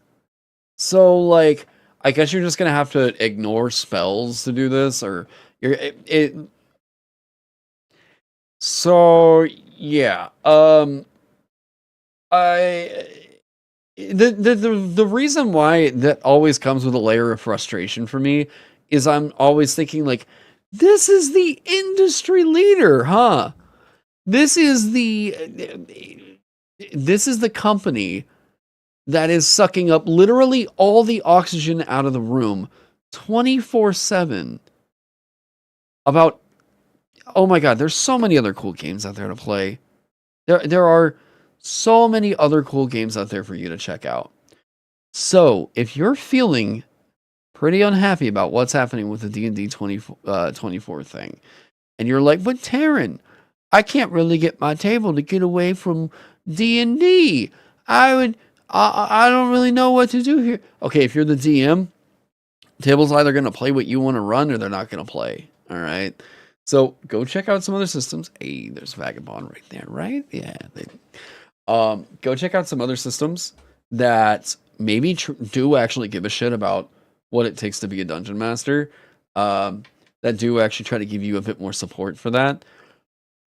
So like, I guess you're just gonna have to ignore spells to do this, or So yeah, The reason why that always comes with a layer of frustration for me is I'm always thinking like, this is the industry leader, huh? This is the company that is sucking up literally all the oxygen out of the room 24/7 about, oh my god, there's so many other cool games out there to play. There are so many other cool games out there for you to check out. So, if you're feeling pretty unhappy about what's happening with the D&D 24 thing, and you're like, but Taron, I can't really get my table to get away from D&D. I don't really know what to do here. Okay, if you're the DM, table's either going to play what you want to run or they're not going to play. All right. So go check out some other systems. Hey, there's Vagabond right there, right? Yeah. Go check out some other systems that maybe do actually give a shit about what it takes to be a dungeon master. That do actually try to give you a bit more support for that.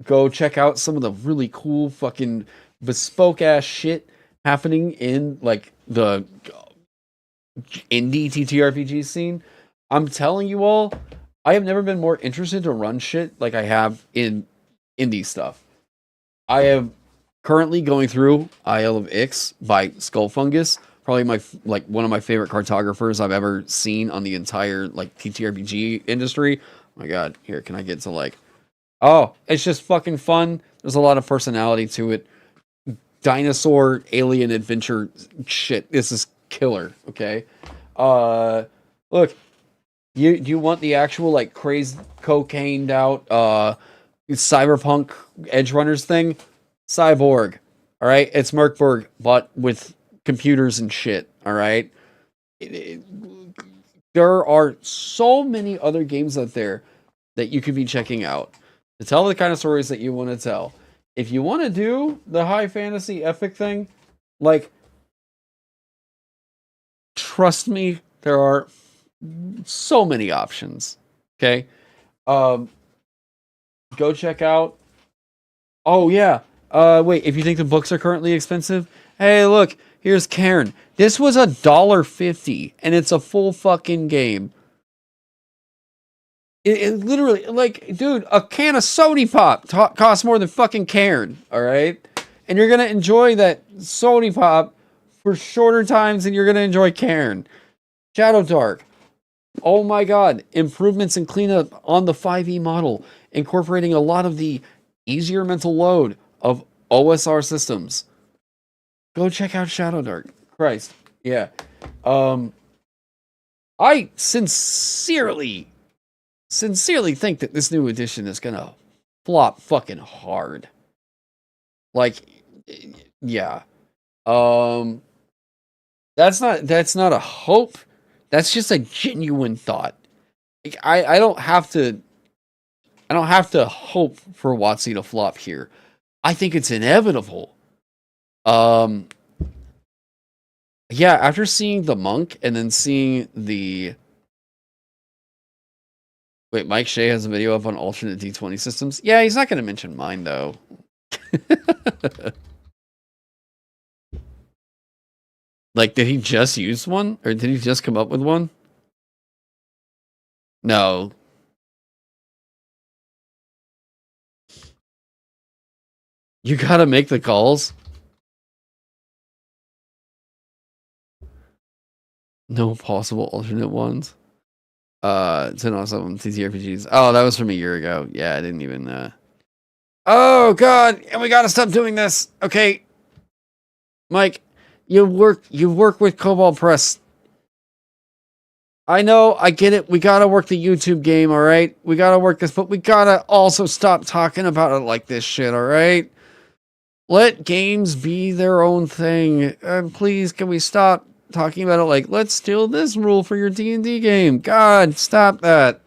Go check out some of the really cool fucking bespoke ass shit happening in like the indie TTRPG scene. I'm telling you all, I have never been more interested to run shit like I have in indie stuff. I am currently going through Isle of Ix by Skull Fungus, probably one of my favorite cartographers I've ever seen on the entire like TTRPG industry. Oh my god, here, can I get to like, oh, it's just fucking fun. There's a lot of personality to it. Dinosaur alien adventure shit. This is killer. Okay. Look, do you want the actual like crazed cocained out cyberpunk edge runners thing? Cyborg. All right, it's Merkborg, but with computers and shit. All right. There are so many other games out there that you could be checking out to tell the kind of stories that you want to tell. If you want to do the high fantasy epic thing, like, trust me, there are so many options. Okay. Go check out. Oh yeah. Wait, if you think the books are currently expensive, hey, look, here's Cairn. This was $1.50 and it's a full fucking game. It literally, like, dude, a can of Sody Pop costs more than fucking Cairn, all right? And you're going to enjoy that Sody Pop for shorter times than you're going to enjoy Cairn. Shadow Dark. Oh my god. Improvements and cleanup on the 5e model, incorporating a lot of the easier mental load of OSR systems. Go check out Shadow Dark. Christ. Yeah. I sincerely think that this new edition is gonna flop fucking hard. Like, yeah. That's not a hope. That's just a genuine thought. Like, I don't have to hope for WotC to flop here. I think it's inevitable. Yeah, after seeing the monk and then seeing the... Wait, Mike Shea has a video up on alternate D20 systems? Yeah, he's not going to mention mine, though. Like, did he just use one? Or did he just come up with one? No. You gotta make the calls. No possible alternate ones. 10 awesome TTRPGs. Oh, that was from a year ago. Yeah, I didn't even Oh god, and we gotta stop doing this. Okay. Mike, you work with Cobalt Press. I know, I get it. We gotta work the YouTube game, alright? We gotta work this, but we gotta also stop talking about it like this shit, alright? Let games be their own thing. Please, can we stop talking about it like, let's steal this rule for your D&D game? God, stop that.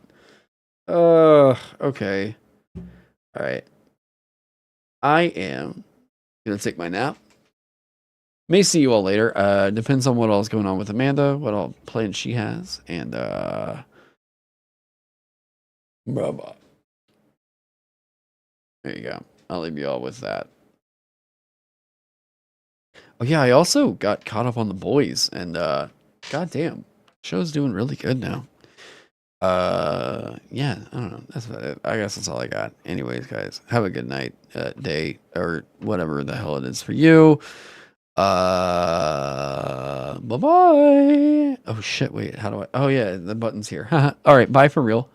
Okay. Alright. I am gonna take my nap. May see you all later. Depends on what all is going on with Amanda, what all plans she has, and blah, blah. There you go. I'll leave you all with that. Oh yeah, I also got caught up on The Boys, and goddamn, show's doing really good now. Yeah, I don't know. That's about it. I guess that's all I got. Anyways, guys, have a good night, day, or whatever the hell it is for you. Bye-bye. Oh shit, wait, how do I? Oh yeah, the button's here. All right, bye for real.